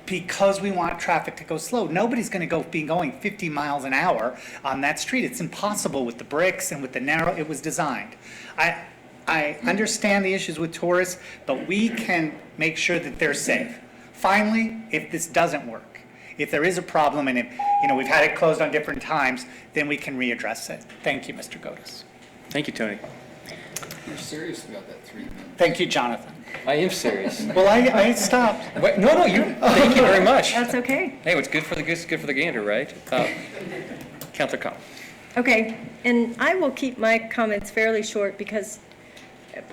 because we want traffic to go slow. Nobody's going to be going 50 miles an hour on that street. It's impossible with the bricks and with the narrow. It was designed. I understand the issues with tourists, but we can make sure that they're safe. Finally, if this doesn't work, if there is a problem and if, you know, we've had it closed on different times, then we can readdress it. Thank you, Mr. Godus. Thank you, Tony. You're serious about that 3 minutes? Thank you, Jonathan. I am serious. Well, I stopped. Wait, no, thank you very much. That's okay. Hey, what's good for the goose is good for the gander, right? Counselor Cobb. Okay, and I will keep my comments fairly short because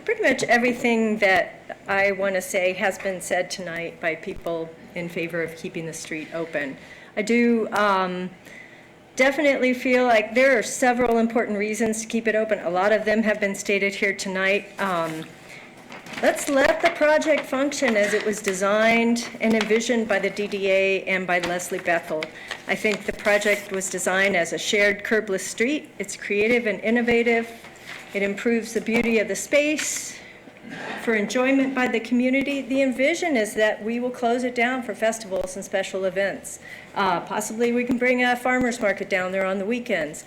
pretty much everything that I want to say has been said tonight by people in favor of keeping the street open. I do definitely feel like there are several important reasons to keep it open. A lot of them have been stated here tonight. Let's let the project function as it was designed and envisioned by the DDA and by Leslie Bethel. I think the project was designed as a shared curbless street. It's creative and innovative. It improves the beauty of the space for enjoyment by the community. The envision is that we will close it down for festivals and special events. Possibly we can bring a farmer's market down there on the weekends.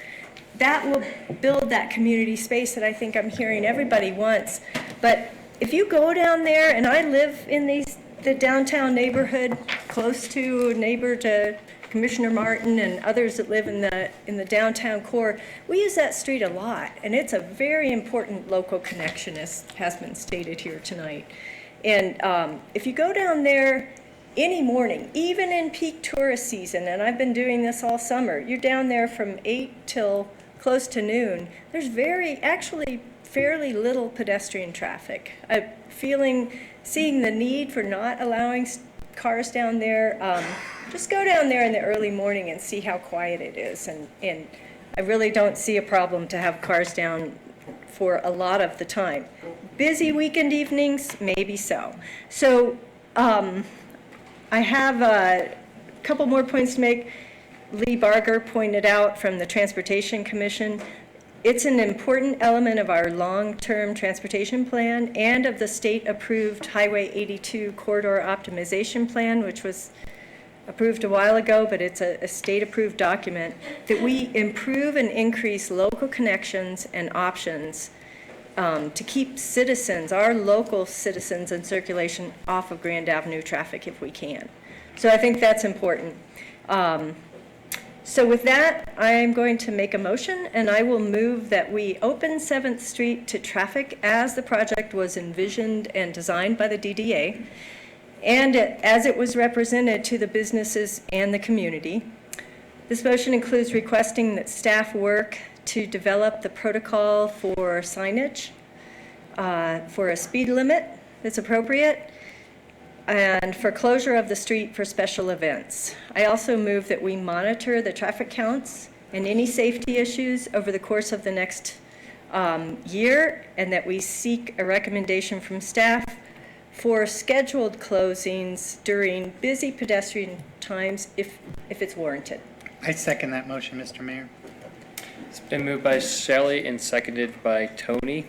That will build that community space that I think I'm hearing everybody wants. But if you go down there, and I live in the downtown neighborhood, close to neighbor to Commissioner Martin and others that live in the downtown core, we use that street a lot, and it's a very important local connection, as has been stated here tonight. And if you go down there any morning, even in peak tourist season, and I've been doing this all summer, you're down there from 8 till close to noon, there's actually fairly little pedestrian traffic. I'm seeing the need for not allowing cars down there. Just go down there in the early morning and see how quiet it is. And I really don't see a problem to have cars down for a lot of the time. Busy weekend evenings, maybe so. So I have a couple more points to make. Lee Barger pointed out from the Transportation Commission, it's an important element of our long-term transportation plan and of the state-approved Highway 82 corridor optimization plan, which was approved a while ago, but it's a state-approved document, that we improve and increase local connections and options to keep citizens, our local citizens in circulation off of Grand Avenue traffic if we can. So I think that's important. So with that, I'm going to make a motion, and I will move that we open 7th Street to traffic as the project was envisioned and designed by the DDA, and as it was represented to the businesses and the community. This motion includes requesting that staff work to develop the protocol for signage, for a speed limit that's appropriate, and for closure of the street for special events. I also move that we monitor the traffic counts and any safety issues over the course of the next year, and that we seek a recommendation from staff for scheduled closings during busy pedestrian times if it's warranted. I second that motion, Mr. Mayor. It's been moved by Shelley and seconded by Tony.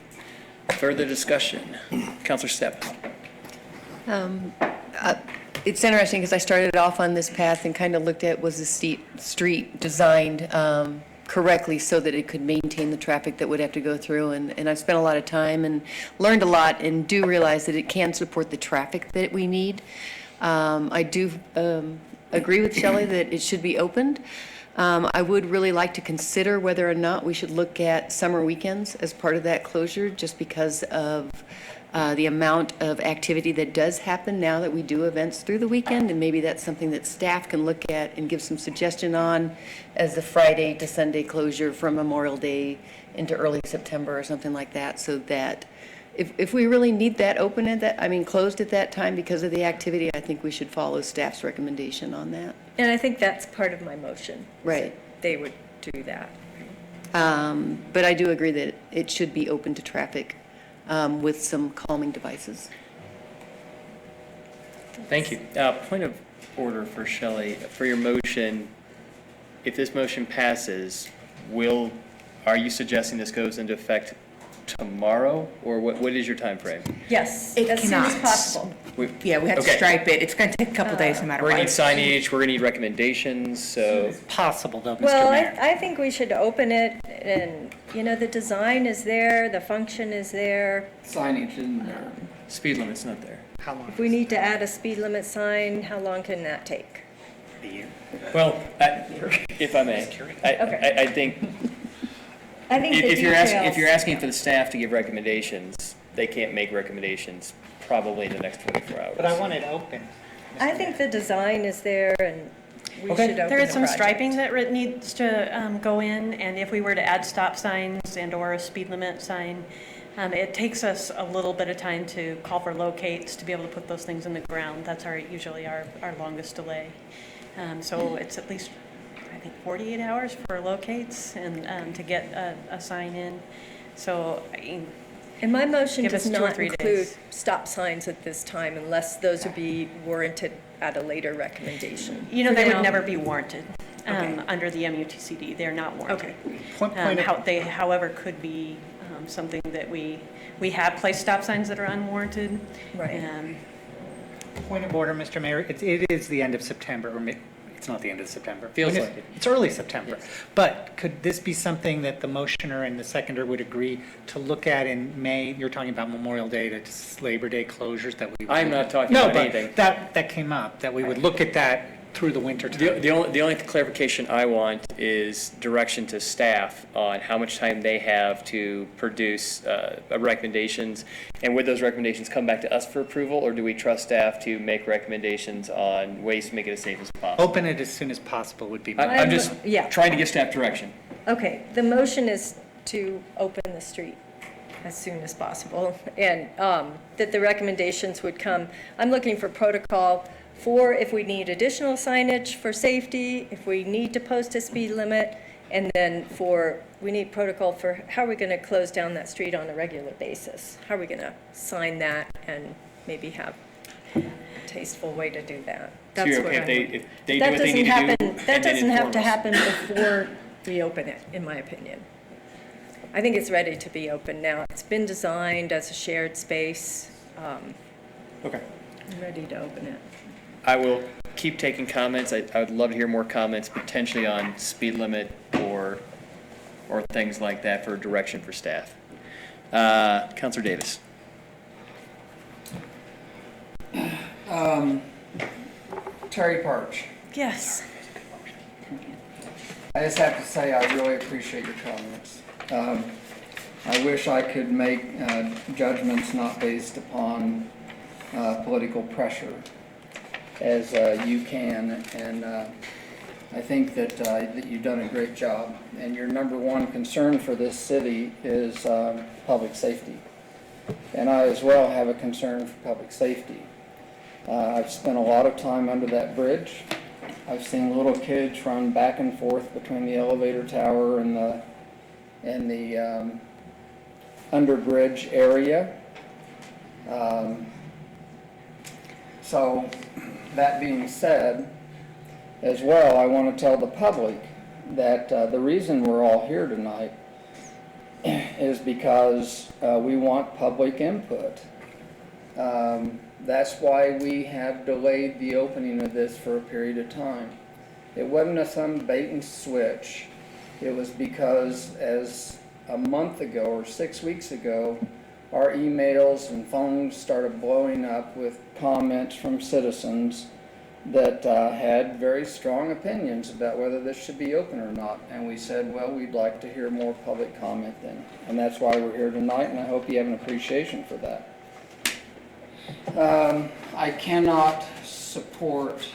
Further discussion. Counselor Sept. It's interesting because I started off on this path and kind of looked at was the street designed correctly so that it could maintain the traffic that would have to go through. And I've spent a lot of time and learned a lot and do realize that it can support the traffic that we need. I do agree with Shelley that it should be opened. I would really like to consider whether or not we should look at summer weekends as part of that closure, just because of the amount of activity that does happen now that we do events through the weekend, and maybe that's something that staff can look at and give some suggestion on as the Friday to Sunday closure from Memorial Day into early September or something like that, so that if we really need that open at that, closed at that time because of the activity, I think we should follow staff's recommendation on that. And I think that's part of my motion. Right. that They would do that. But I do agree that it should be open to traffic with some calming devices. Thank you. Point of order for Shelley. For your motion, if this motion passes, are you suggesting this goes into effect tomorrow, or what is your time frame? Yes, It as soon as cannot. possible. Yeah, we have to Okay. stripe it. It's going to take a couple days no matter We're what. going to need signage, we're going to need recommendations, so. Possible though, Mr. Well, Mayor. I think we should open it and, the design is there, the function is there. Signage isn't there. Speed limit's not there. How long? If we need to add a speed limit sign, how long can that take? Well, if I may, I think I think the if you're details. asking for the staff to give recommendations, they can't make recommendations probably in the next 24 hours. But I want it open. I think the design is there and we Okay. should open There is the some project. striping that needs to go in, and if we were to add stop signs and/or a speed limit sign, it takes us a little bit of time to call for locates to be able to put those things in the ground. That's usually our longest delay. So it's at least, I think, 48 hours for locates and to get a sign in. So, And my motion Give does us 2 or not 3 include days. stop signs at this time unless those would be warranted at a later recommendation. they For would now- never be warranted Okay. under the MUTCD. They're not warranted. Point of- They, however, could be something that we have placed stop signs that are unwarranted. Right. Point of order, Mr. Mayor. It is the end of September, or it's not the end of September. Feels When like it. It's early September. But could this be something that the motioner and the seconder would agree to look at in May? You're talking about Memorial Day to Labor Day closures that we. I'm not talking No, about but anything. that came up, that we would look at that through the winter time. The only clarification I want is direction to staff on how much time they have to produce recommendations. And would those recommendations come back to us for approval, or do we trust staff to make recommendations on ways to make it as safe as possible? Open it as soon as possible would be. I'm just Yeah. trying to give staff direction. Okay, the motion is to open the street as soon as possible, and that the recommendations would come. I'm looking for protocol for if we need additional signage for safety, if we need to post a speed limit, and then we need protocol for how are we going to close down that street on a regular basis? How are we going to sign that and maybe have a tasteful way to do that? So you're what okay I'm- if they do what they need to do? That and then doesn't have inform to us? happen before we open it, in my opinion. I think it's ready to be open now. It's been designed as a shared space. Okay. I'm ready to open it. I will keep taking comments. I would love to hear more comments, potentially on speed limit or things like that for direction for staff. Counselor Davis. Terry Parch. Yes. I just have to say, I really appreciate your comments. I wish I could make judgments not based upon political pressure as you can, and I think that you've done a great job. And your number one concern for this city is public safety. And I as well have a concern for public safety. I've spent a lot of time under that bridge. I've seen little kids run back and forth between the elevator tower and the underbridge area. So that being said, as well, I want to tell the public that the reason we're all here tonight is because we want public input. That's why we have delayed the opening of this for a period of time. It wasn't some bait and switch. It was because as a month ago or 6 weeks ago, our emails and phones started blowing up with comments from citizens that had very strong opinions about whether this should be open or not. And we said, well, we'd like to hear more public comment then. And that's why we're here tonight, and I hope you have an appreciation for that. I cannot support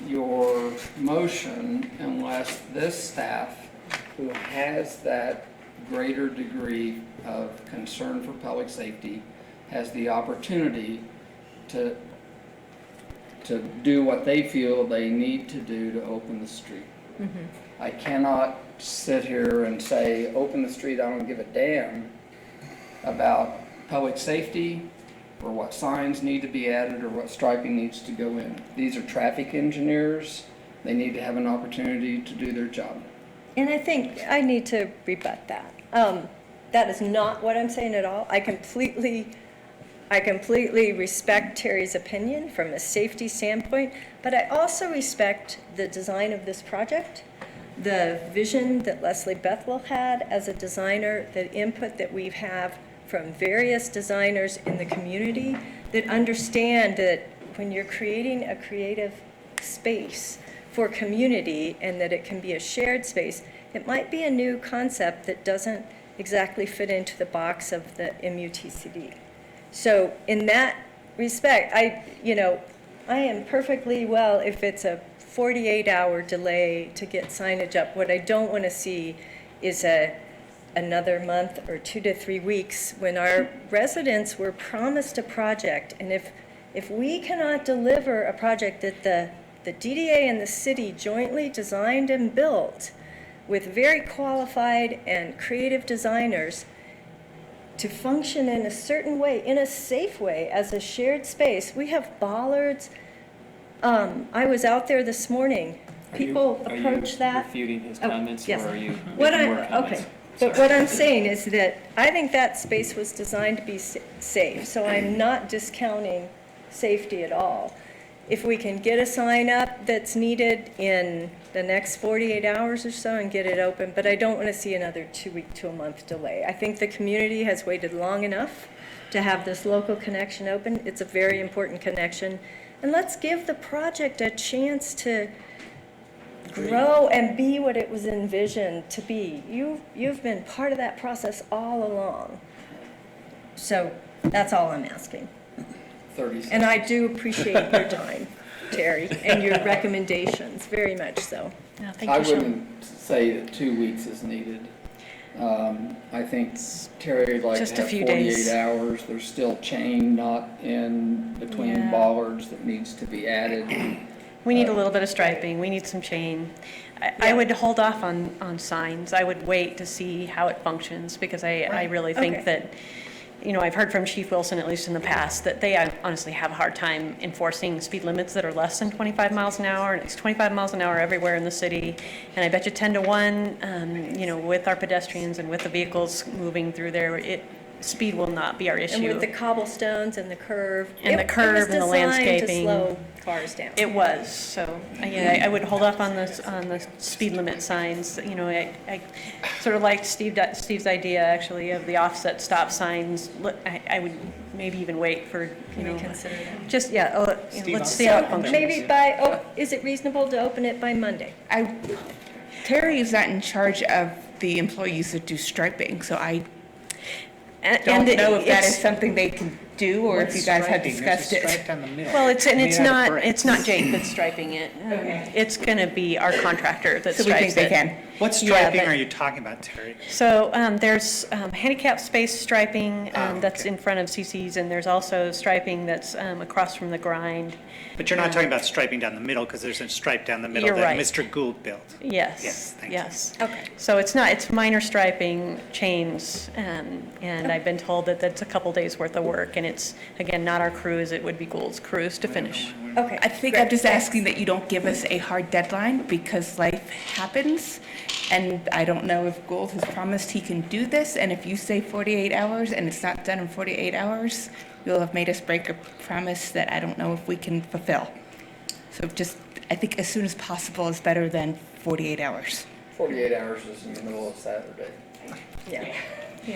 your motion unless this staff, who has that greater degree of concern for public safety, has the opportunity to do what they feel they need to do to open the street. I cannot sit here and say, open the street, I don't give a damn about public safety or what signs need to be added or what striping needs to go in. These are traffic engineers. They need to have an opportunity to do their job. And I think I need to rebut that. That is not what I'm saying at all. I completely respect Terry's opinion from a safety standpoint, but I also respect the design of this project, the vision that Leslie Bethwell had as a designer, the input that we have from various designers in the community that understand that when you're creating a creative space for community and that it can be a shared space, it might be a new concept that doesn't exactly fit into the box of the MUTCD. So in that respect, I am perfectly well if it's a 48-hour delay to get signage up. What I don't want to see is another month or 2 to 3 weeks when our residents were promised a project. And if we cannot deliver a project that the DDA and the city jointly designed and built with very qualified and creative designers to function in a certain way, in a safe way, as a shared space. We have bollards. I was out there this morning. People approach that. Are you refuting his comments, yes. or are you What making more comments? Okay, but what I'm saying is that I think that space was designed to be safe, so I'm not discounting safety at all. If we can get a sign up that's needed in the next 48 hours or so and get it open, but I don't want to see another 2 week to a month delay. I think the community has waited long enough to have this local connection open. It's a very important connection. And let's give the project a chance to grow and be what it was envisioned to be. You've been part of that process all along. So that's all I'm asking. 30 seconds. And I do appreciate your time, Terry, and your recommendations, very much so. No, thank I you, Sean. wouldn't say that 2 weeks is needed. I think Terry would like Just to a have few 48 days. hours. There's still chain not in between Yeah. bollards that needs to be added. We need a little bit of striping, we need some chain. I would hold off on signs, I would wait to see how it functions, because I really think Okay. that, I've heard from Chief Wilson, at least in the past, that they honestly have a hard time enforcing speed limits that are less than 25 miles an hour, and it's 25 miles an hour everywhere in the city. And I bet you 10 to 1, with our pedestrians and with the vehicles moving through there, speed will not be our issue. And with the cobblestones and the curve. And the curve and the landscaping. It was designed to slow cars down. It was, so, I would hold up on the speed limit signs. I sort of liked Steve's idea, actually, of the offset stop signs. I would maybe even wait for, Reconsider that. just, let's see how it functions. Maybe is it reasonable to open it by Monday? Terry is not in charge of the employees that do striping, so I And don't know if that it's- is something they can do, or if you guys had Striping? discussed There's a it. stripe down the middle. Well, it's Made out of not bricks. Jake that's striping it. It's gonna be our contractor that So we stripes think they it. can. What Yeah, striping but- are you talking about, Terry? So there's handicap space striping that's okay. in front of CC's, and there's also striping that's across from the grind. But you're not talking about striping down the middle, because there's a stripe down the middle You're that right. Mr. Gould built. Yes. Yes, thank you. Yes. Okay. So it's minor striping chains, and I've been told that that's a couple days worth of work, and it's, again, not our crews, it would be Gould's crews to finish. Okay. I think great. I'm just asking that you don't give us a hard deadline, because life happens, and I don't know if Gould has promised he can do this, and if you say 48 hours and it's not done in 48 hours, you'll have made us break a promise that I don't know if we can fulfill. So just, I think as soon as possible is better than 48 hours. 48 hours is in the middle of Saturday. Yeah.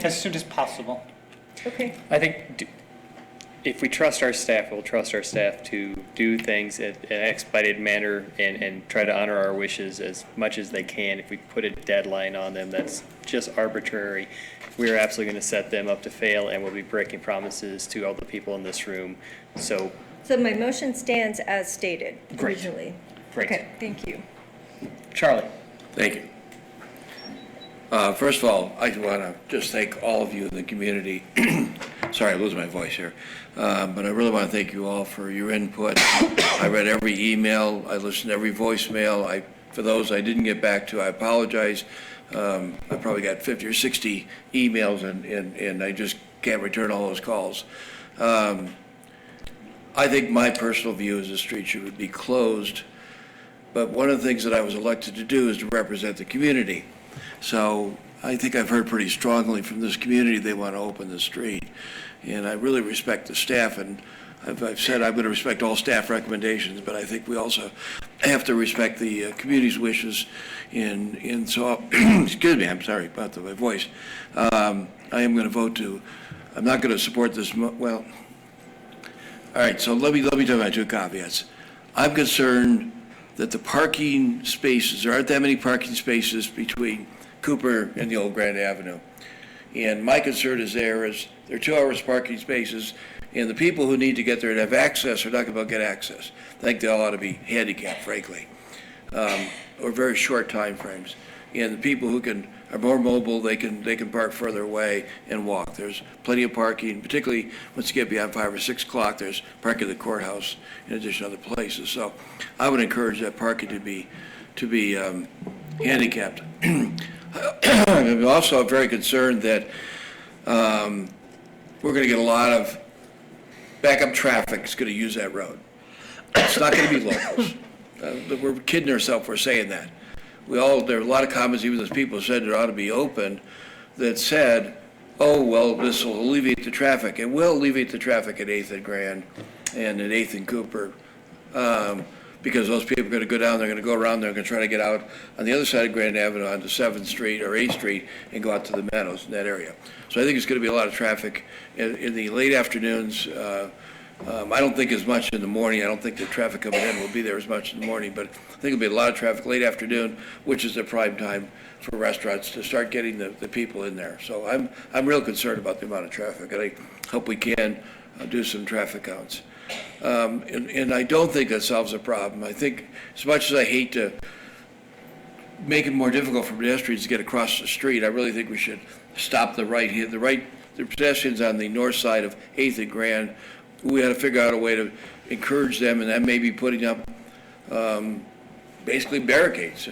As soon as possible. Okay. I think if we trust our staff, we'll trust our staff to do things in an expedited manner and try to honor our wishes as much as they can. If we put a deadline on them that's just arbitrary, we are absolutely going to set them up to fail, and we'll be breaking promises to all the people in this room. So my motion stands as stated Great. originally. Great. Okay, thank you. Charlie. Thank you. First of all, I want to just thank all of you in the community. Sorry, I'm losing my voice here. But I really want to thank you all for your input. I read every email. I listened to every voicemail. For those I didn't get back to, I apologize. I probably got 50 or 60 emails, and I just can't return all those calls. I think my personal view is the street should be closed. But one of the things that I was elected to do is to represent the community. So I think I've heard pretty strongly from this community they want to open the street. And I really respect the staff, and I've said I'm going to respect all staff recommendations, but I think we also have to respect the community's wishes. And so, excuse me, I'm sorry about my voice. I am going to vote to, I'm not going to support this, well, all right, so let me tell you my two caveats. I'm concerned that the parking spaces, there aren't that many parking spaces between Cooper and the old Grand Avenue. And my concern is there are 2 hours parking spaces, and the people who need to get there and have access are not going to get access. I think they all ought to be handicapped, frankly, or very short time frames. And the people who are more mobile, they can park further away and walk. There's plenty of parking, particularly once you get beyond 5 or 6 o'clock. There's parking at the courthouse in addition to other places. So I would encourage that parking to be handicapped. I'm also very concerned that we're going to get a lot of backup traffic that's going to use that road. It's not going to be locals. We're kidding ourselves for saying that. There are a lot of comments, even those people said it ought to be open, that said, oh, well, this will alleviate the traffic. It will alleviate the traffic at 8th and Grand and at 8th and Cooper, because those people are going to go down, they're going to go around, they're going to try to get out on the other side of Grand Avenue onto 7th Street or 8th Street and go out to the Meadows in that area. So I think it's going to be a lot of traffic in the late afternoons. I don't think as much in the morning. I don't think the traffic coming in will be there as much in the morning, but I think there'll be a lot of traffic late afternoon, which is the prime time for restaurants to start getting the people in there. So I'm real concerned about the amount of traffic, and I hope we can do some traffic counts. And I don't think that solves the problem. I think as much as I hate to make it more difficult for pedestrians to get across the street, I really think we should stop the pedestrians on the north side of 8th and Grand. We got to figure out a way to encourage them, and that may be putting up basically barricades,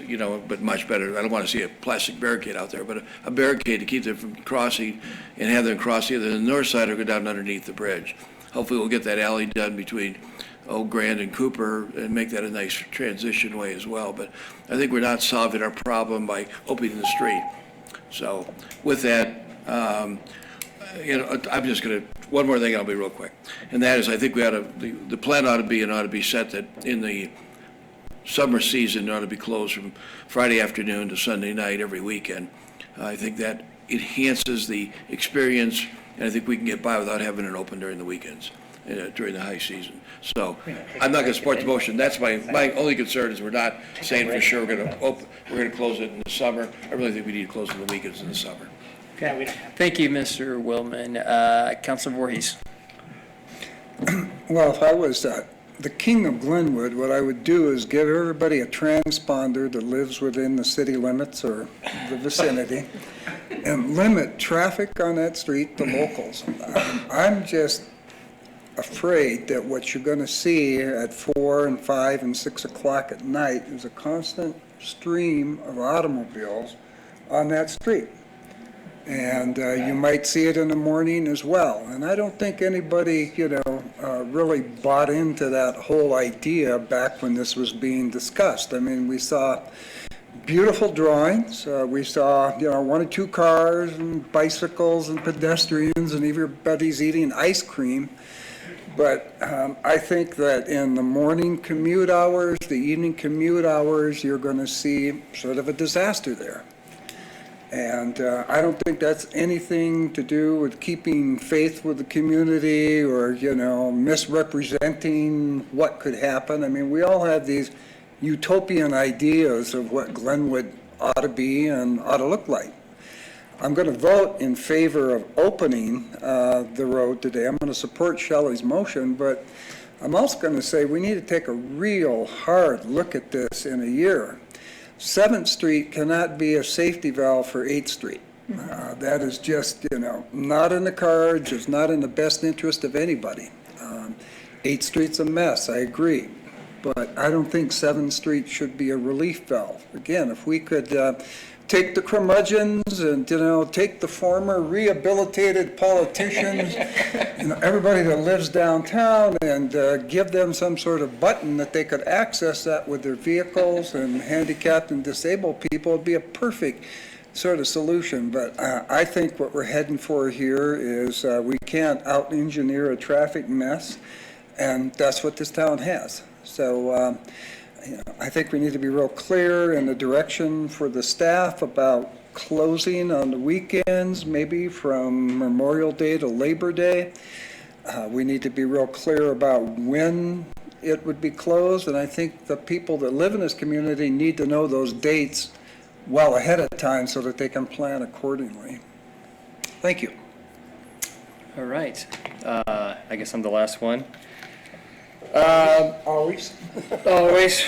but much better. I don't want to see a plastic barricade out there, but a barricade to keep them from crossing and have them cross either the north side or go down underneath the bridge. Hopefully we'll get that alley done between Old Grand and Cooper and make that a nice transition way as well. But I think we're not solving our problem by opening the street. So with that, I'm just going to, one more thing, I'll be real quick. And that is, I think the plan ought to be set that in the summer season, it ought to be closed from Friday afternoon to Sunday night every weekend. I think that enhances the experience, and I think we can get by without having it open during the weekends, during the high season. So I'm not going to support the motion. That's my only concern is we're not saying for sure we're going to close it in the summer. I really think we need to close it on the weekends in the summer. Okay. Thank you, Mr. Willman. Councilor Voorhees. Well, if I was the king of Glenwood, what I would do is give everybody a transponder that lives within the city limits or the vicinity and limit traffic on that street to locals. I'm just afraid that what you're going to see at 4 and 5 and 6 o'clock at night is a constant stream of automobiles on that street. And you might see it in the morning as well. And I don't think anybody, really bought into that whole idea back when this was being discussed. I mean, we saw beautiful drawings. We saw, 1 or 2 cars and bicycles and pedestrians and everybody's eating ice cream. But I think that in the morning commute hours, the evening commute hours, you're going to see sort of a disaster there. And I don't think that's anything to do with keeping faith with the community or, misrepresenting what could happen. I mean, we all have these utopian ideas of what Glenwood ought to be and ought to look like. I'm going to vote in favor of opening the road today. I'm going to support Shelley's motion, but I'm also going to say we need to take a real hard look at this in a year. 7th Street cannot be a safety valve for 8th Street. That is just, not in the cards. It's not in the best interest of anybody. 8th Street's a mess, I agree. But I don't think 7th Street should be a relief valve. Again, if we could take the curmudgeons and, take the former rehabilitated politicians, everybody that lives downtown and give them some sort of button that they could access that with their vehicles and handicapped and disabled people, it'd be a perfect sort of solution. But I think what we're heading for here is we can't out-engineer a traffic mess, and that's what this town has. So I think we need to be real clear in the direction for the staff about closing on the weekends, maybe from Memorial Day to Labor Day. We need to be real clear about when it would be closed, and I think the people that live in this community need to know those dates well ahead of time so that they can plan accordingly. Thank you. All right. I guess I'm the last one. Always. Always.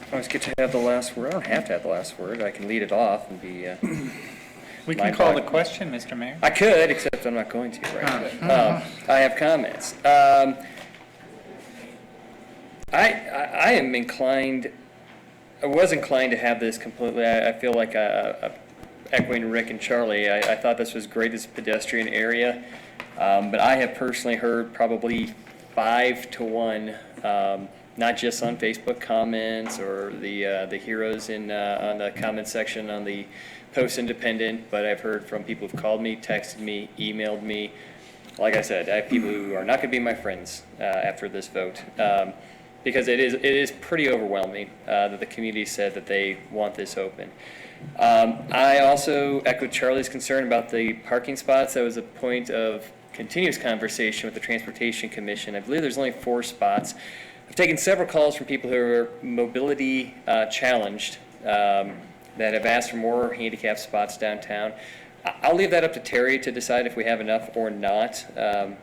I always get to have the last word. I don't have to have the last word. I can lead it off and be. We can call the question, Mr. Mayor. I could, except I'm not going to, right? But, I have comments. I am inclined. I was inclined to have this completely. I feel like echoing Rick and Charlie. I thought this was great as a pedestrian area, but I have personally heard probably 5 to 1, not just on Facebook comments or the heroes on the comment section on the Post Independent, but I've heard from people who've called me, texted me, emailed me. Like I said, I have people who are not going to be my friends after this vote, because it is pretty overwhelming that the community said that they want this open. I also echoed Charlie's concern about the parking spots. That was a point of continuous conversation with the Transportation Commission. I believe there's only 4 spots. I've taken several calls from people who are mobility challenged that have asked for more handicap spots downtown. I'll leave that up to Terry to decide if we have enough or not.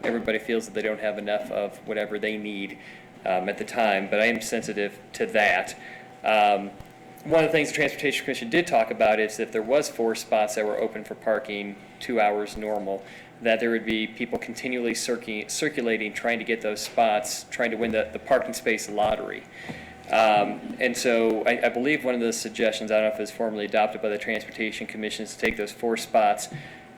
Everybody feels that they don't have enough of whatever they need at the time, but I am sensitive to that. One of the things the Transportation Commission did talk about is if there was 4 spots that were open for parking 2 hours normal, that there would be people continually circulating, trying to get those spots, trying to win the parking space lottery. And so I believe one of the suggestions, I don't know if it was formally adopted by the Transportation Commission, is to take those 4 spots,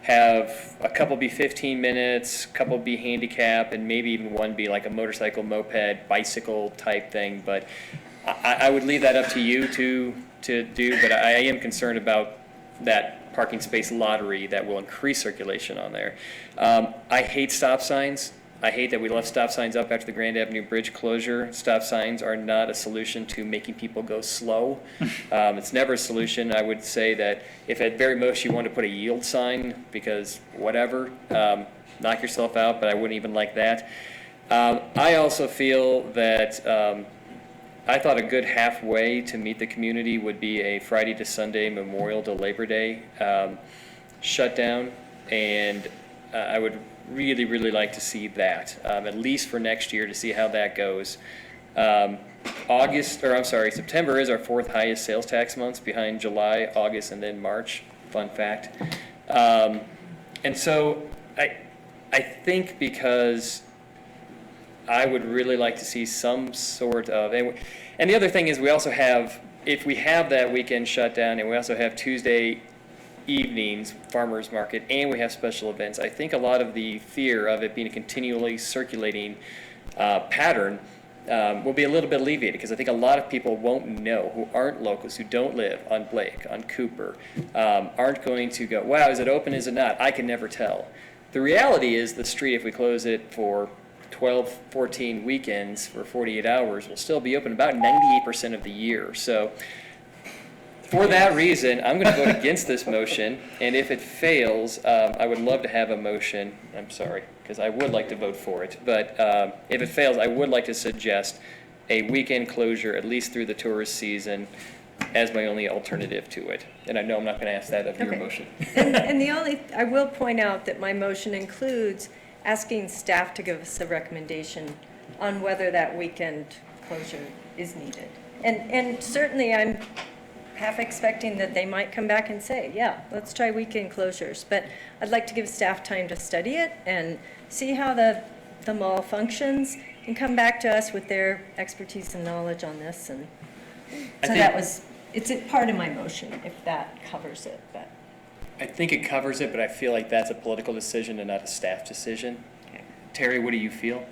have a couple be 15 minutes, a couple be handicap, and maybe even one be like a motorcycle, moped, bicycle type thing. But I would leave that up to you to do, but I am concerned about that parking space lottery that will increase circulation on there. I hate stop signs. I hate that we left stop signs up after the Grand Avenue Bridge closure. Stop signs are not a solution to making people go slow. It's never a solution. I would say that if at very most you want to put a yield sign, because whatever, knock yourself out, but I wouldn't even like that. I also feel that I thought a good halfway to meet the community would be a Friday to Sunday, Memorial to Labor Day shutdown, and I would really, really like to see that, at least for next year, to see how that goes. September is our 4th highest sales tax month, behind July, August, and then March. Fun fact. And so I think because I would really like to see some sort of, and the other thing is we also have, if we have that weekend shutdown and we also have Tuesday evenings, farmers market, and we have special events, I think a lot of the fear of it being a continually circulating pattern will be a little bit alleviated, because I think a lot of people won't know, who aren't locals, who don't live on Blake, on Cooper, aren't going to go, wow, is it open, is it not? I can never tell. The reality is the street, if we close it for 12, 14 weekends for 48 hours, will still be open about 98% of the year. So For that reason, I'm going to vote against this motion, and if it fails, I would love to have a motion, I'm sorry, because I would like to vote for it, but if it fails, I would like to suggest a weekend closure, at least through the tourist season, as my only alternative to it. And I know I'm not going to ask that of your Okay. motion. And I will point out that my motion includes asking staff to give us a recommendation on whether that weekend closure is needed. And certainly, I'm half expecting that they might come back and say, yeah, let's try weekend closures. But I'd like to give staff time to study it and see how the mall functions and come back to us with their expertise and knowledge on this. And so it's a part of my motion, if that covers it, but. I think it covers it, but I feel like that's a political decision and not a staff decision. Terry, what do you feel?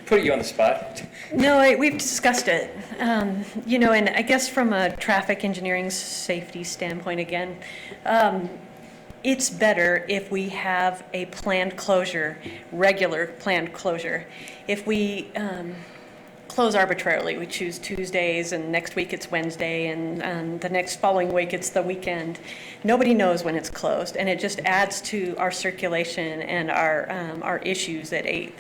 Put you on the spot. No, we've discussed it. And I guess from a traffic engineering safety standpoint again, it's better if we have a planned closure, regular planned closure. If we close arbitrarily, we choose Tuesdays and next week it's Wednesday and the next following week it's the weekend, nobody knows when it's closed, and it just adds to our circulation and our issues at 8th.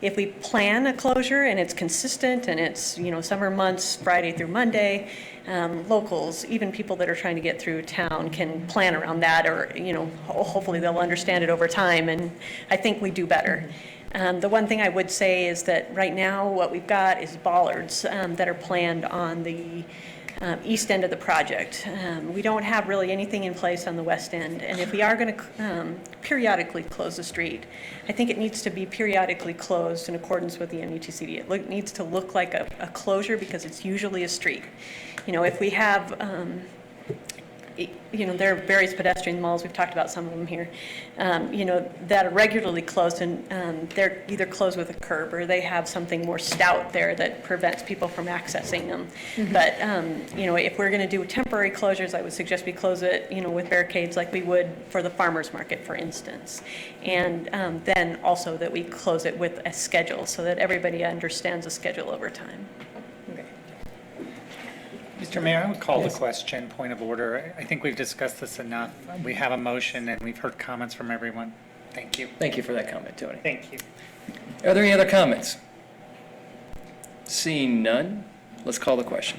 If we plan a closure and it's consistent and it's, summer months, Friday through Monday, locals, even people that are trying to get through town can plan around that, or, hopefully they'll understand it over time, and I think we do better. The one thing I would say is that right now what we've got is bollards that are planned on the east end of the project. We don't have really anything in place on the west end, and if we are going to periodically close the street, I think it needs to be periodically closed in accordance with the MUTCD. It needs to look like a closure because it's usually a street. If we have there are various pedestrian malls, we've talked about some of them here, that are regularly closed, and they're either closed with a curb or they have something more stout there that prevents people from accessing them. But, if we're going to do temporary closures, I would suggest we close it, with barricades like we would for the farmer's market, for instance. And then also that we close it with a schedule so that everybody understands the schedule over time. Mr. Mayor, I would call the question, point of order. I think we've discussed this enough. We have a motion and we've heard comments from everyone. Thank you. Thank you for that comment, Tony. Thank you. Are there any other comments? Seeing none, let's call the question.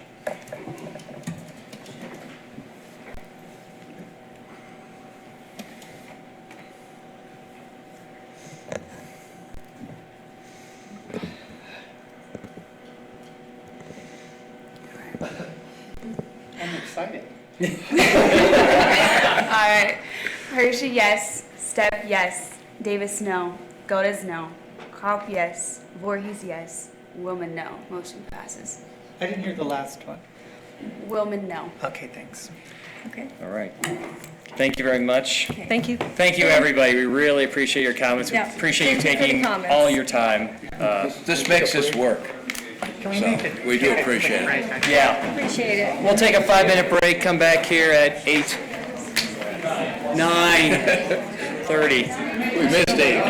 I'm excited. All right. Hershey, yes. Step, yes. Davis, no. Godas, no. Kopp, yes. Voorhees, yes. Willman, no. Motion passes. I didn't hear the last one. Willman, no. Okay, thanks. Okay. All right. Thank you very much. Thank you. Thank you, everybody. We really appreciate your comments. We Yeah. appreciate you Thank you for the taking comments. all your time. This makes this work. Can we So, make it? we do appreciate it. Yeah. Appreciate it. We'll take a 5-minute break, come back here at 9:30. We missed 8.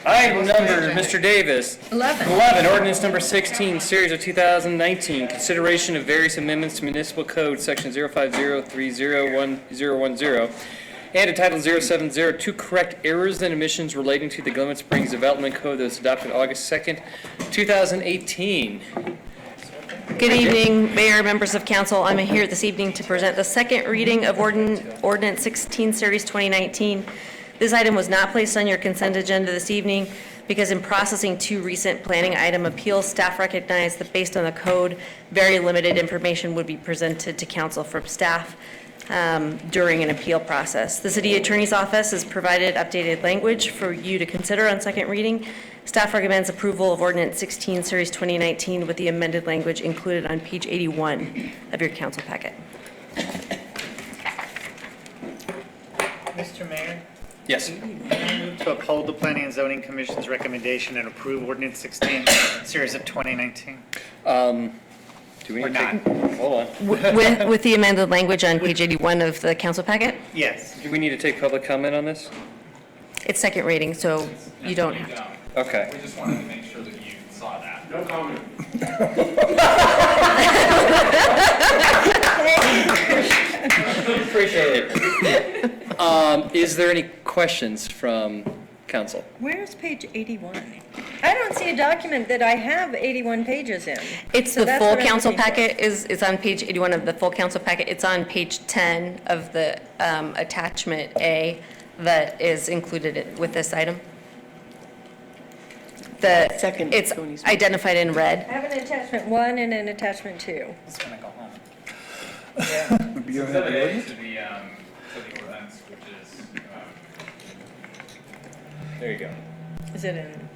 Item number, Mr. Davis. 11. 11, ordinance number 16, series of 2019, consideration of various amendments to municipal code, section 050301010, and to title 070 to correct errors and omissions relating to the Glenwood Springs Development Code that was adopted August 2nd, 2018. Good evening, Mayor, members of council. I'm here this evening to present the second reading of Ordinance 16, Series 2019. This item was not placed on your consent agenda this evening because in processing two recent planning item appeals, staff recognized that based on the code, very limited information would be presented to council from staff during an appeal process. The city attorney's office has provided updated language for you to consider on second reading. Staff recommends approval of Ordinance 16, Series 2019 with the amended language included on page 81 of your council packet. Mr. Mayor? Yes. I move to uphold the Planning and Zoning Commission's recommendation and approve Ordinance 16, Series of 2019. Do we Or need to not. take, hold on. With the amended language on page 81 of the council packet? Yes. Do we need to take public comment on this? It's second reading, so you don't have to. Okay. We just wanted to make sure that you saw that. No comment. Appreciate it. Is there any questions from council? Where's page 81? I don't see a document that I have 81 pages in. It's So the that's full what I'm council looking for. packet is on page 81 of the full council packet. It's on page 10 of the attachment A that is included with this item. It's identified in I red. have an attachment 1 and an attachment 2. Just want to go home. You have Exhibit the A ordinance? to the ordinance, which is, There you go. Is it in?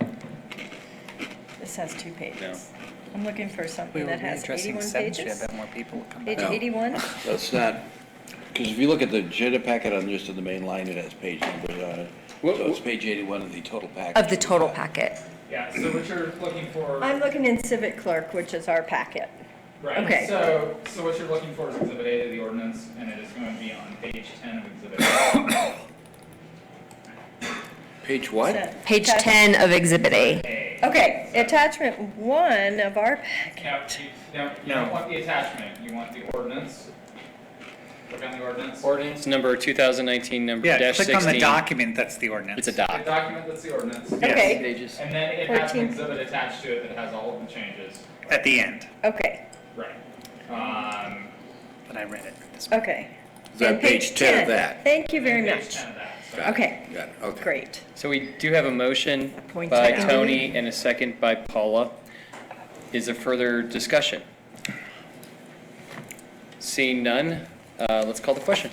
This has 2 pages. I'm looking for something that has 81 pages. more people will come Page No. 81? That's not, because if you look at the agenda packet on just in the main line, it has page numbers on it. So it's page 81 of the total packet. Of the total packet. yeah, so what you're looking for. I'm looking in Civic Clerk, which is our packet. Right, okay. so what you're looking for is Exhibit A to the ordinance, and it is going to be on page 10 of Exhibit A. Page what? Page 10 of Exhibit A. Okay, attachment 1 of our packet. No, you don't want the attachment, you want the ordinance. Click on the ordinance. Ordinance number 2019, number Yeah, dash 16. click on the document, that's the ordinance. It's a The doc. document that's the ordinance. Okay. Pages. And then it has 14. an exhibit attached to it that has all of the changes. At the end, Okay, Right. but I read it. okay. Is that And page 10 of that? Thank you very Page much. 10 of that. So Okay, Got it, okay. great. So we do have a motion Point by taken. Tony and a second by Paula. Is there further discussion? Seeing none, let's call the question.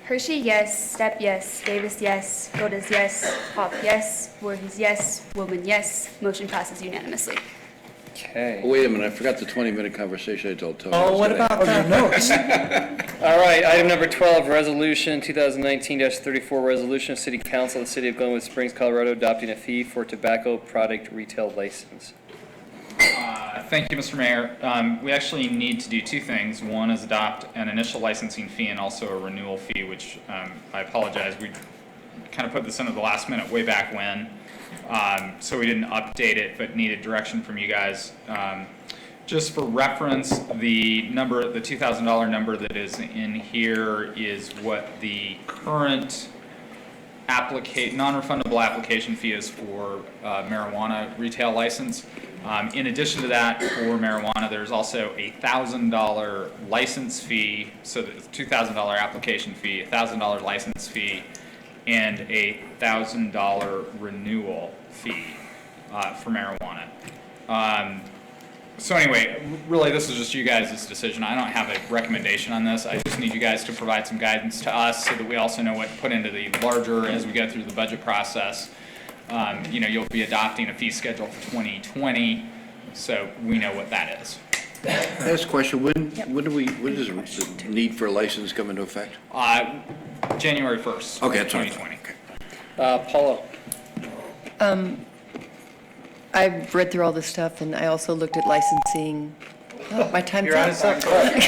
Hershey, yes. Step, yes. Davis, yes. Godas, yes. Hawk, yes. Voorhees, yes. Woolman, yes. Motion passes unanimously. Okay. Oh, wait a minute, I forgot the 20-minute conversation I told Tony. Oh, what about the notes? All right, item number 12, resolution 2019-34, resolution of City Council of the City of Glenwood Springs, Colorado, adopting a fee for tobacco product retail license. Thank you, Mr. Mayor. We actually need to do two things. One is adopt an initial licensing fee and also a renewal fee, which I apologize, we kind of put this in at the last minute way back when. So we didn't update it, but needed direction from you guys. Just for reference, the number, the $2,000 number that is in here is what the current non-refundable application fee is for marijuana retail license. In addition to that, for marijuana, there's also a $1,000 license fee, so the $2,000 application fee, $1,000 license fee, and a $1,000 renewal fee for marijuana. So anyway, really this is just you guys' decision. I don't have a recommendation on this. I just need you guys to provide some guidance to us so that we also know what to put into the larger as we go through the budget process. You know, you'll be adopting a fee schedule for 2020, so we know what that is. Can I ask a question? When does the need for a license come into effect? January 1st. Okay, that's fine. 2020. Paula? I've read through all this stuff, and I also looked at licensing. Oh, my time's You're out up. of time.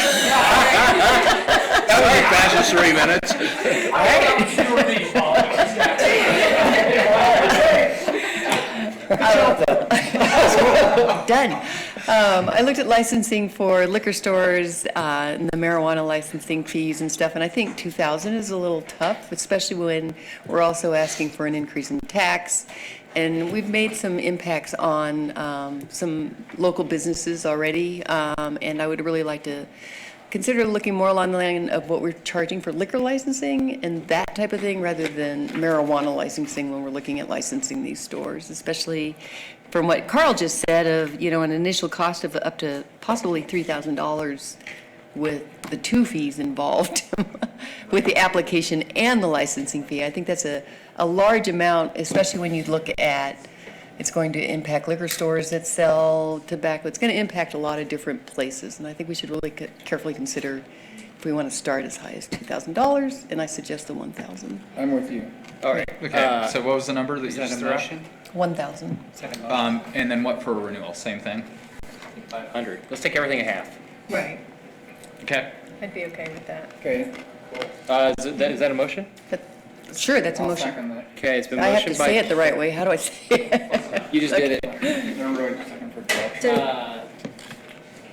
That was a passes 3 minutes. Done. I looked at licensing for liquor stores and the marijuana licensing fees and stuff, and I think 2,000 is a little tough, especially when we're also asking for an increase in tax. And we've made some impacts on some local businesses already, and I would really like to consider looking more along the line of what we're charging for liquor licensing and that type of thing rather than marijuana licensing when we're looking at licensing these stores, especially from what Carl just said of, you know, an initial cost of up to possibly $3,000 with the 2 fees involved, with the application and the licensing fee. I think that's a large amount, especially when you look at it's going to impact liquor stores that sell tobacco. It's going to impact a lot of different places, and I think we should really carefully consider if we want to start as high as $2,000, and I suggest the $1,000. I'm with you. All right. Okay, so what was the number that you just threw out? 1,000. And then what for renewal? Same thing? 500. Let's take everything at half. Right. Okay. I'd be okay with that. Okay. Is that a motion? Sure, that's a I'll motion. second that. Okay, it's been I have motioned to by. say it the right way. How do I say it? You just did it. Second for direction.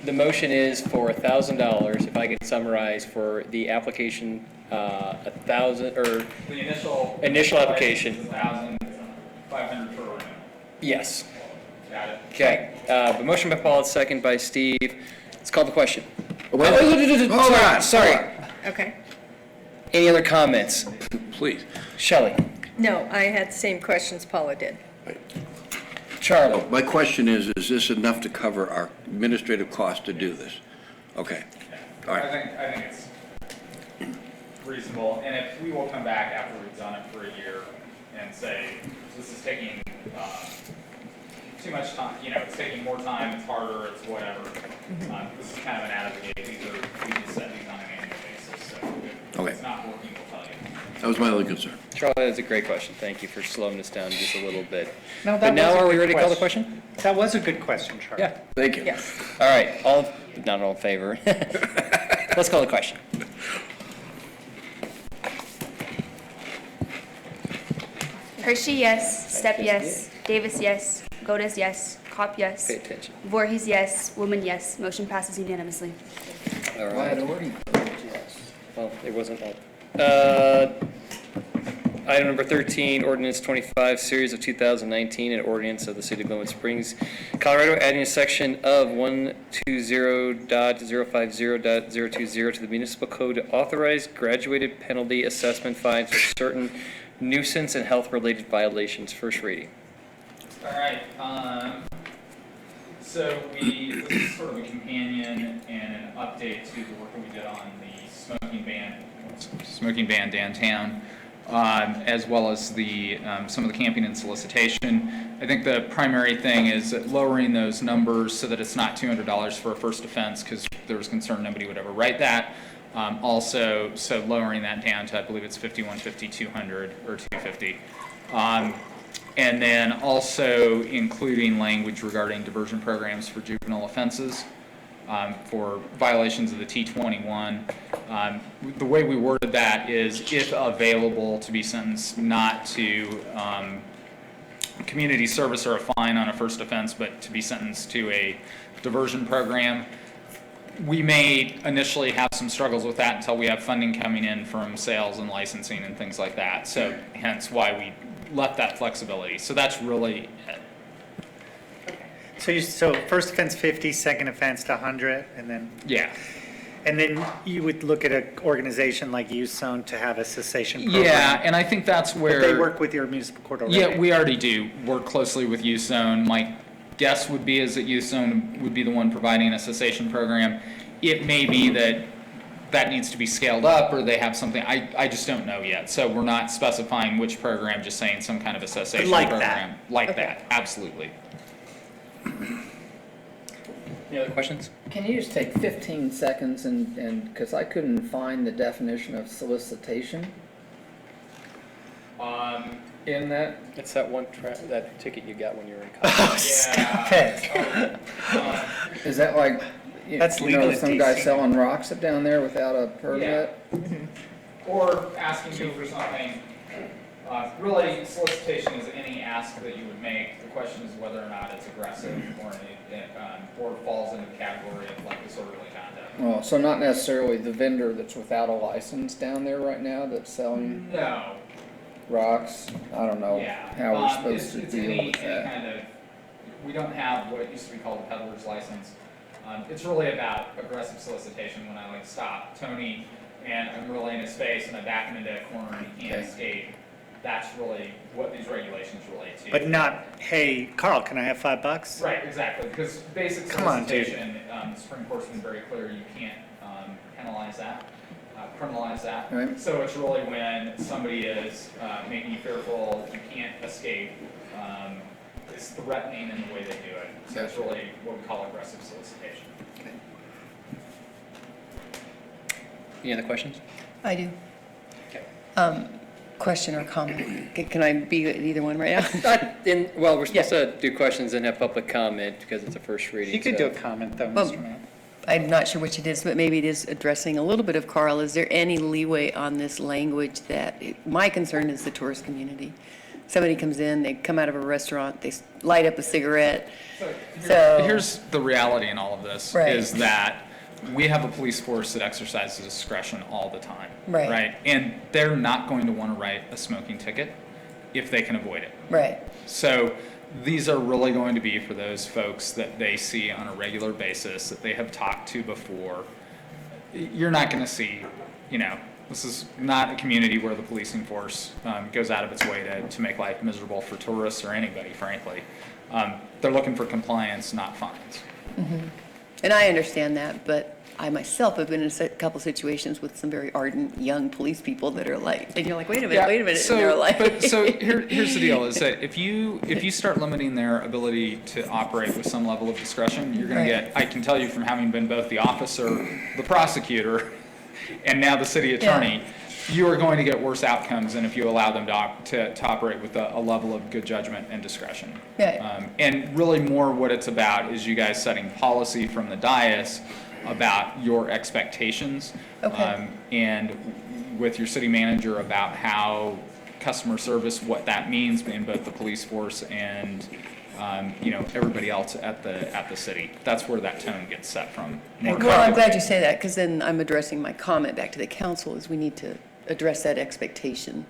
The motion is for $1,000, if I could summarize, for the application, 1,000, or The initial application. 1,500 for renewal. Yes. Got it. Okay, the motion by Paul, second by Steve. Let's call the question. Hold on. Sorry. Okay. Any other comments? Please. Shelley? No, I had the same questions Paula did. Charlie? My question is this enough to cover our administrative cost to do this? Okay. All right. I think it's reasonable, and if we will come back after we've done it for a year and say, this is taking too much time, you know, it's taking more time, it's harder, it's whatever. This is kind of an out of the gate, we just set these on an annual basis, so if it's not working, we'll tell you. That was my only concern. Charlie, that's a great question. Thank you for slowing us down just a little bit. No, that But now was a are we good ready to call the question? That was a good question, Charlie. Yeah. Thank you. Yes. All right, not all in favor. Let's call the question. Hershey, yes. Step, yes. Davis, yes. Godes, yes. Cop, yes. Pay attention. Voorhees, yes. Woman, yes. Motion passes unanimously. All Why right. had already voted yes. Well, it wasn't all. Item number 13, ordinance 25, series of 2019, an ordinance of the City of Glenwood Springs, Colorado, adding a section of 120.050.020 to the municipal code to authorize graduated penalty assessment fines for certain nuisance and health-related violations. First reading. All right, so this is sort of a companion and an update to the work that we did on the smoking ban downtown, as well as the some of the camping and solicitation. I think the primary thing is lowering those numbers so that it's not $200 for a first offense, because there was concern nobody would ever write that. Also, so lowering that down to, I believe it's 5150, 200, or 250. And then also including language regarding diversion programs for juvenile offenses, for violations of the T21. The way we worded that is, if available, to be sentenced not to community service or a fine on a first offense, but to be sentenced to a diversion program. We may initially have some struggles with that until we have funding coming in from sales and licensing and things like that. So hence why we left that flexibility. So that's really it. So first offense 50, second offense to 100, and then? Yeah. And then you would look at an organization like Youth Zone to have a cessation program? Yeah, and I think that's where... But they work with your municipal court already? Yeah, we already do work closely with Youth Zone. My guess would be is that Youth Zone would be the one providing a cessation program. It may be that that needs to be scaled up, or they have something, I just don't know yet. So we're not specifying which program, just saying some kind of a cessation program. Like that, absolutely. Any other questions? Can you just take 15 seconds and because I couldn't find the definition of solicitation in that? It's that one that ticket you got when you were in Oh, college. stop it. Is that like That's legal in some guy DC. selling rocks down there without a permit. Or asking you for something. Really, solicitation is any ask that you would make. The question is whether or not it's aggressive or falls into the category of like disorderly conduct. Well, so not necessarily the vendor that's without a license down there right now that's selling No. rocks. I don't know Yeah. how we're supposed to It's deal any with that. kind of, we don't have what used to be called a peddler's license. It's really about aggressive solicitation when I like stop Tony and I'm really in his face and I back him into a corner and he can't escape. That's really what these regulations relate to. But not, hey, Carl, can I have $5? Right, exactly, because basic Come on, dude. solicitation, the Supreme Court's been very clear, you can't penalize that, criminalize that. Right. So it's really when somebody is making you fearful, you can't escape, it's threatening in the way they do it. So it's really what we call aggressive solicitation. Any other questions? I do. Okay. Question or comment? Can I be at either one right now? Well, we're supposed to do questions and have public comment because it's a first reading. You could so- do a comment though, Well, Mr. Mayor. I'm not sure which it is, but maybe it is addressing a little bit of Carl. Is there any leeway on this language that, my concern is the tourist community. Somebody comes in, they come out of a restaurant, they light up a cigarette. So Here's the reality in all of this, Right. is that we have a police force that exercises discretion all the time. Right. And they're not going to want to write a smoking ticket if they can avoid it. Right. So these are really going to be for those folks that they see on a regular basis, that they have talked to before. You're not going to see, this is not a community where the policing force goes out of its way to make life miserable for tourists or anybody, frankly. They're looking for compliance, not fines. Mhm. And I understand that, but I myself have been in a couple situations with some very ardent young police people that are like, and you're like, wait a minute, So, and they're like. so here's the deal: is that if you start limiting their ability to operate with some level of discretion, you're going to get. I can tell you from having been both the officer, the prosecutor, and now the city attorney. You are going to get worse outcomes than if you allow them to operate with a level of good judgment and discretion. Right. And really more what it's about is you guys setting policy from the dais about your expectations. Okay. And with your city manager about how customer service, what that means in both the police force and everybody else at the city. That's where that tone gets set from. Well, I'm glad you say that, because then I'm addressing my comment back to the council, is we need to address that expectation.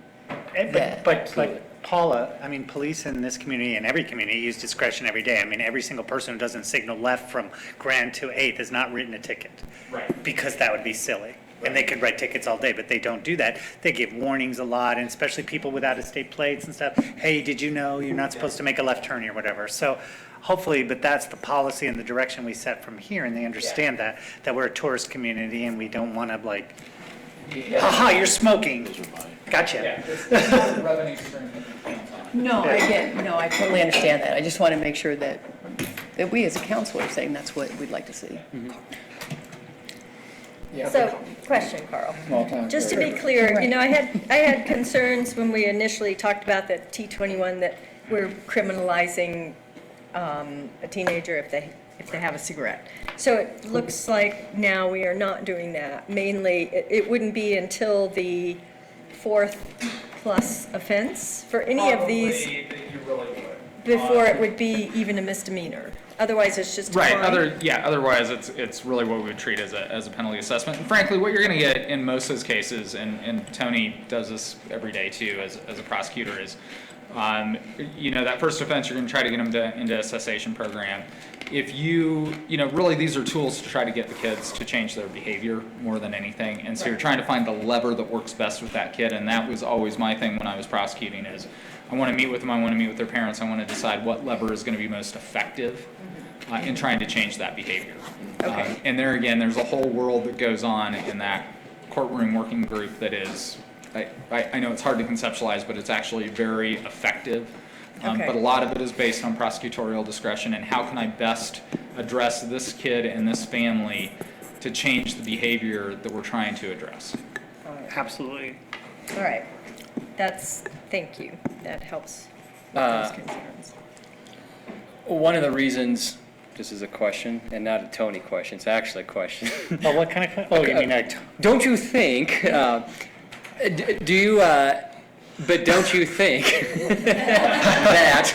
But Paula, I mean, police in this community and every community use discretion every day. I mean, every single person who doesn't signal left from Grand to 8th has not written a ticket. Right. Because that would be silly. And they could write tickets all day, but they don't do that. They give warnings a lot, and especially people with out-of-state plates and stuff. Hey, did you know you're not supposed to make a left turn here, or whatever. So hopefully, but that's the policy and the direction we set from here, and they understand that we're a tourist community and we don't want to like, haha, you're smoking. Gotcha. Revenue stream that you can't talk. No, I totally understand that. I just want to make sure that we as a council are saying that's what we'd like to see. So, question, Carl. Small town Just to be clear, I had concerns when we initially talked about the T21 that we're criminalizing a teenager if they have a cigarette. So it looks like now we are not doing that. Mainly, it wouldn't be until the 4th plus offense for any of these Probably that you really would. before it would be even a misdemeanor. Otherwise, it's just a Right. fine. Otherwise, it's really what we would treat as a penalty assessment. And frankly, what you're going to get in most of those cases, and Tony does this every day too, as a prosecutor, is, that first offense, you're going to try to get them into a cessation program. If really these are tools to try to get the kids to change their behavior more than anything. And so you're trying to find the lever that works best with that kid. And that was always my thing when I was prosecuting is I want to meet with them, I want to meet with their parents, I want to decide what lever is going to be most effective in trying to change that behavior. Okay. And there again, there's a whole world that goes on in that courtroom working group that is, I know it's hard to conceptualize, but it's actually very effective. Okay. But a lot of it is based on prosecutorial discretion and how can I best address this kid and this family to change the behavior that we're trying to address. Absolutely. All right. Thank you. That helps with those concerns. One of the reasons This is a question and not a Tony question. It's actually a question. Oh, what kind of, oh, you mean Don't you think, do you, but don't you think that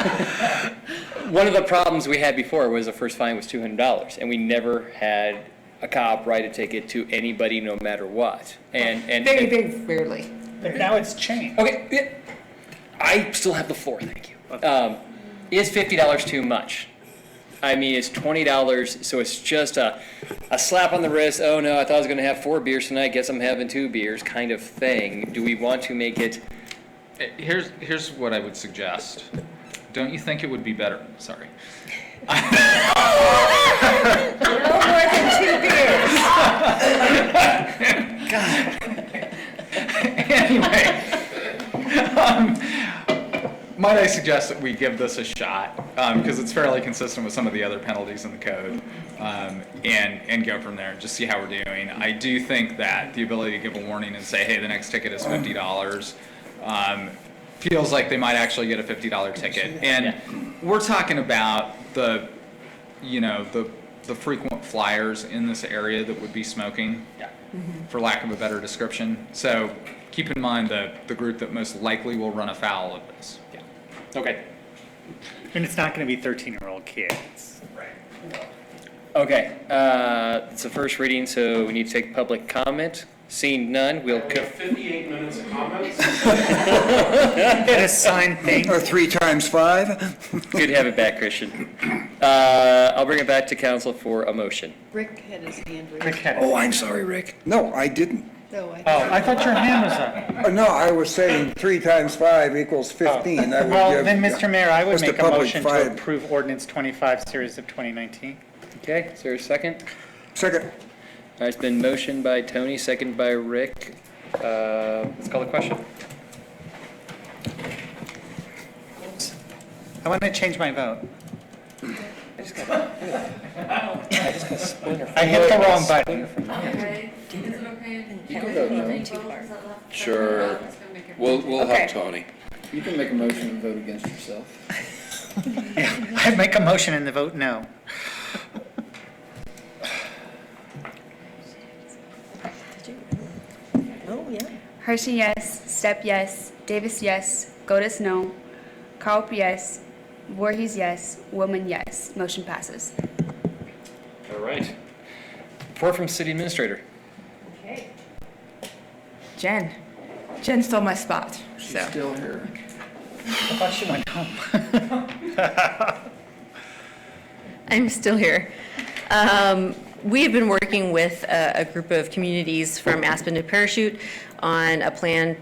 one of the problems we had before was the first fine was $200, and we never had a cop write a ticket to anybody no matter what? And Very, very rarely. But now it's changed. Okay, I still have the floor, thank you. Is $50 too much? I mean, it's $20, so it's just a slap on the wrist, oh no, I thought I was gonna have 4 beers tonight, guess I'm having 2 beers kind of thing. Do we want to make it? Here's what I would suggest. Don't you think it would be better? Sorry. No more than 2 beers. Anyway, might I suggest that we give this a shot, because it's fairly consistent with some of the other penalties in the code, and go from there and just see how we're doing. I do think that the ability to give a warning and say, hey, the next ticket is $50, feels like they might actually get a $50 ticket. And we're talking about the frequent flyers in this area that would be smoking, for lack of a better description. So keep in mind the group that most likely will run afoul of this. Okay. And it's not going to be 13-year-old kids. Right. Okay, it's the first reading, so we need to take public comment. Seeing none, we'll. 58 minutes of comments. An assigned thing. Or 3 times 5. Good to have it back, Christian. I'll bring it back to council for a motion. Rick had his hand raised. Rick had it. Oh, I'm sorry, Rick. No, I didn't. No, I thought your hand was up. No, I was saying 3 times 5 equals 15. That would Well, give then, Mr. Mayor, I would just make a public motion to 5. approve ordinance 25, series of 2019. Okay, is there a second? Second. All right, it's been motioned by Tony, second by Rick. Let's call the question. I want to change my vote. I just got splinter. I hit the wrong button. You can vote no. Sure. We'll Okay. help Tony. You can make a motion and vote against yourself. Yeah, I'd make a motion and the vote no. Oh, yeah. Hershey, yes. Step, yes. Davis, yes. Gotis, no. Carp, yes. Voorhees, yes. Woman, yes. Motion passes. All right. Report from city administrator. Okay. Jen stole my spot, She's so. still here. I thought she went home. I'm still here. We have been working with a group of communities from Aspen to Parachute on a plan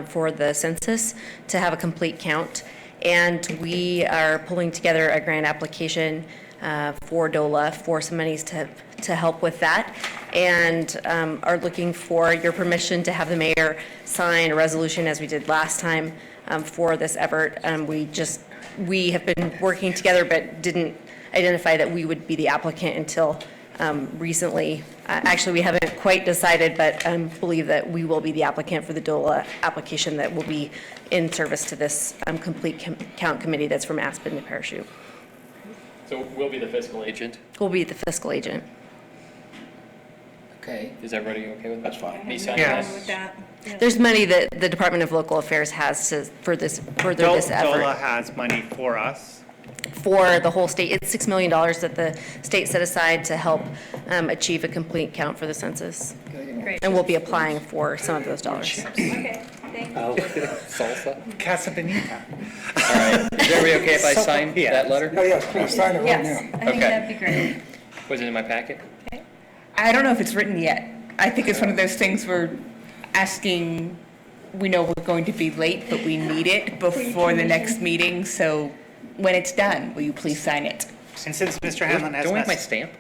for the census to have a complete count. And we are pulling together a grant application for DOLA for some monies to help with that. And are looking for your permission to have the mayor sign a resolution as we did last time for this effort. We have been working together but didn't identify that we would be the applicant until recently. Actually, we haven't quite decided, but believe that we will be the applicant for the DOLA application that will be in service to this complete count committee that's from Aspen to Parachute. So we'll be the fiscal agent. We'll be the fiscal agent. Okay. Is everybody okay with that? That's fine. Me signing Yeah. this? With that. Yeah. There's money that the Department of Local Affairs has to further this DOLA effort has money for us. for the whole state. It's $6 million that the state set aside to help achieve a complete count for the census. Great. And we'll be applying for some of those dollars. Okay, thank you. Salsa. Casa Bonita. All right. Is everybody okay if I sign Yeah. that letter? Oh, yes, please sign it right Yes, now. I think Okay. that'd be great. Was it in my packet? I don't know if it's written yet. I think it's one of those things we're asking, we know we're going to be late, but we need it before the next meeting, so when it's done, will you please sign it? And since Mr. Hanlon has Don't we have my nothing, stamp?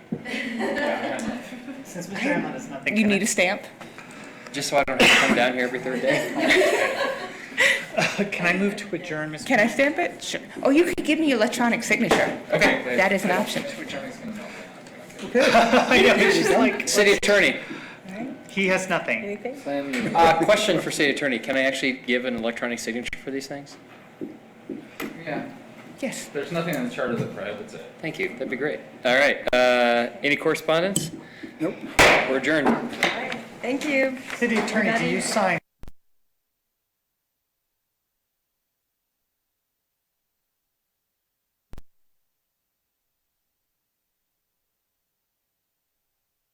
since Mr. Hanlon has nothing. You need a stamp? Just so I don't have to come down here every third day? Can I move to adjourn, Mr. Can I stamp it? Sure. Oh, you could give me electronic signature. Okay. That is an option. Yeah, but she's like, City attorney. he has nothing. Anything? Question for city attorney. Can I actually give an electronic signature for these things? Yeah. Yes. There's nothing in the charter that prohibits it. Thank you, that'd be great. All right, any correspondence? Nope. We're adjourned. Thank you. City attorney, do you sign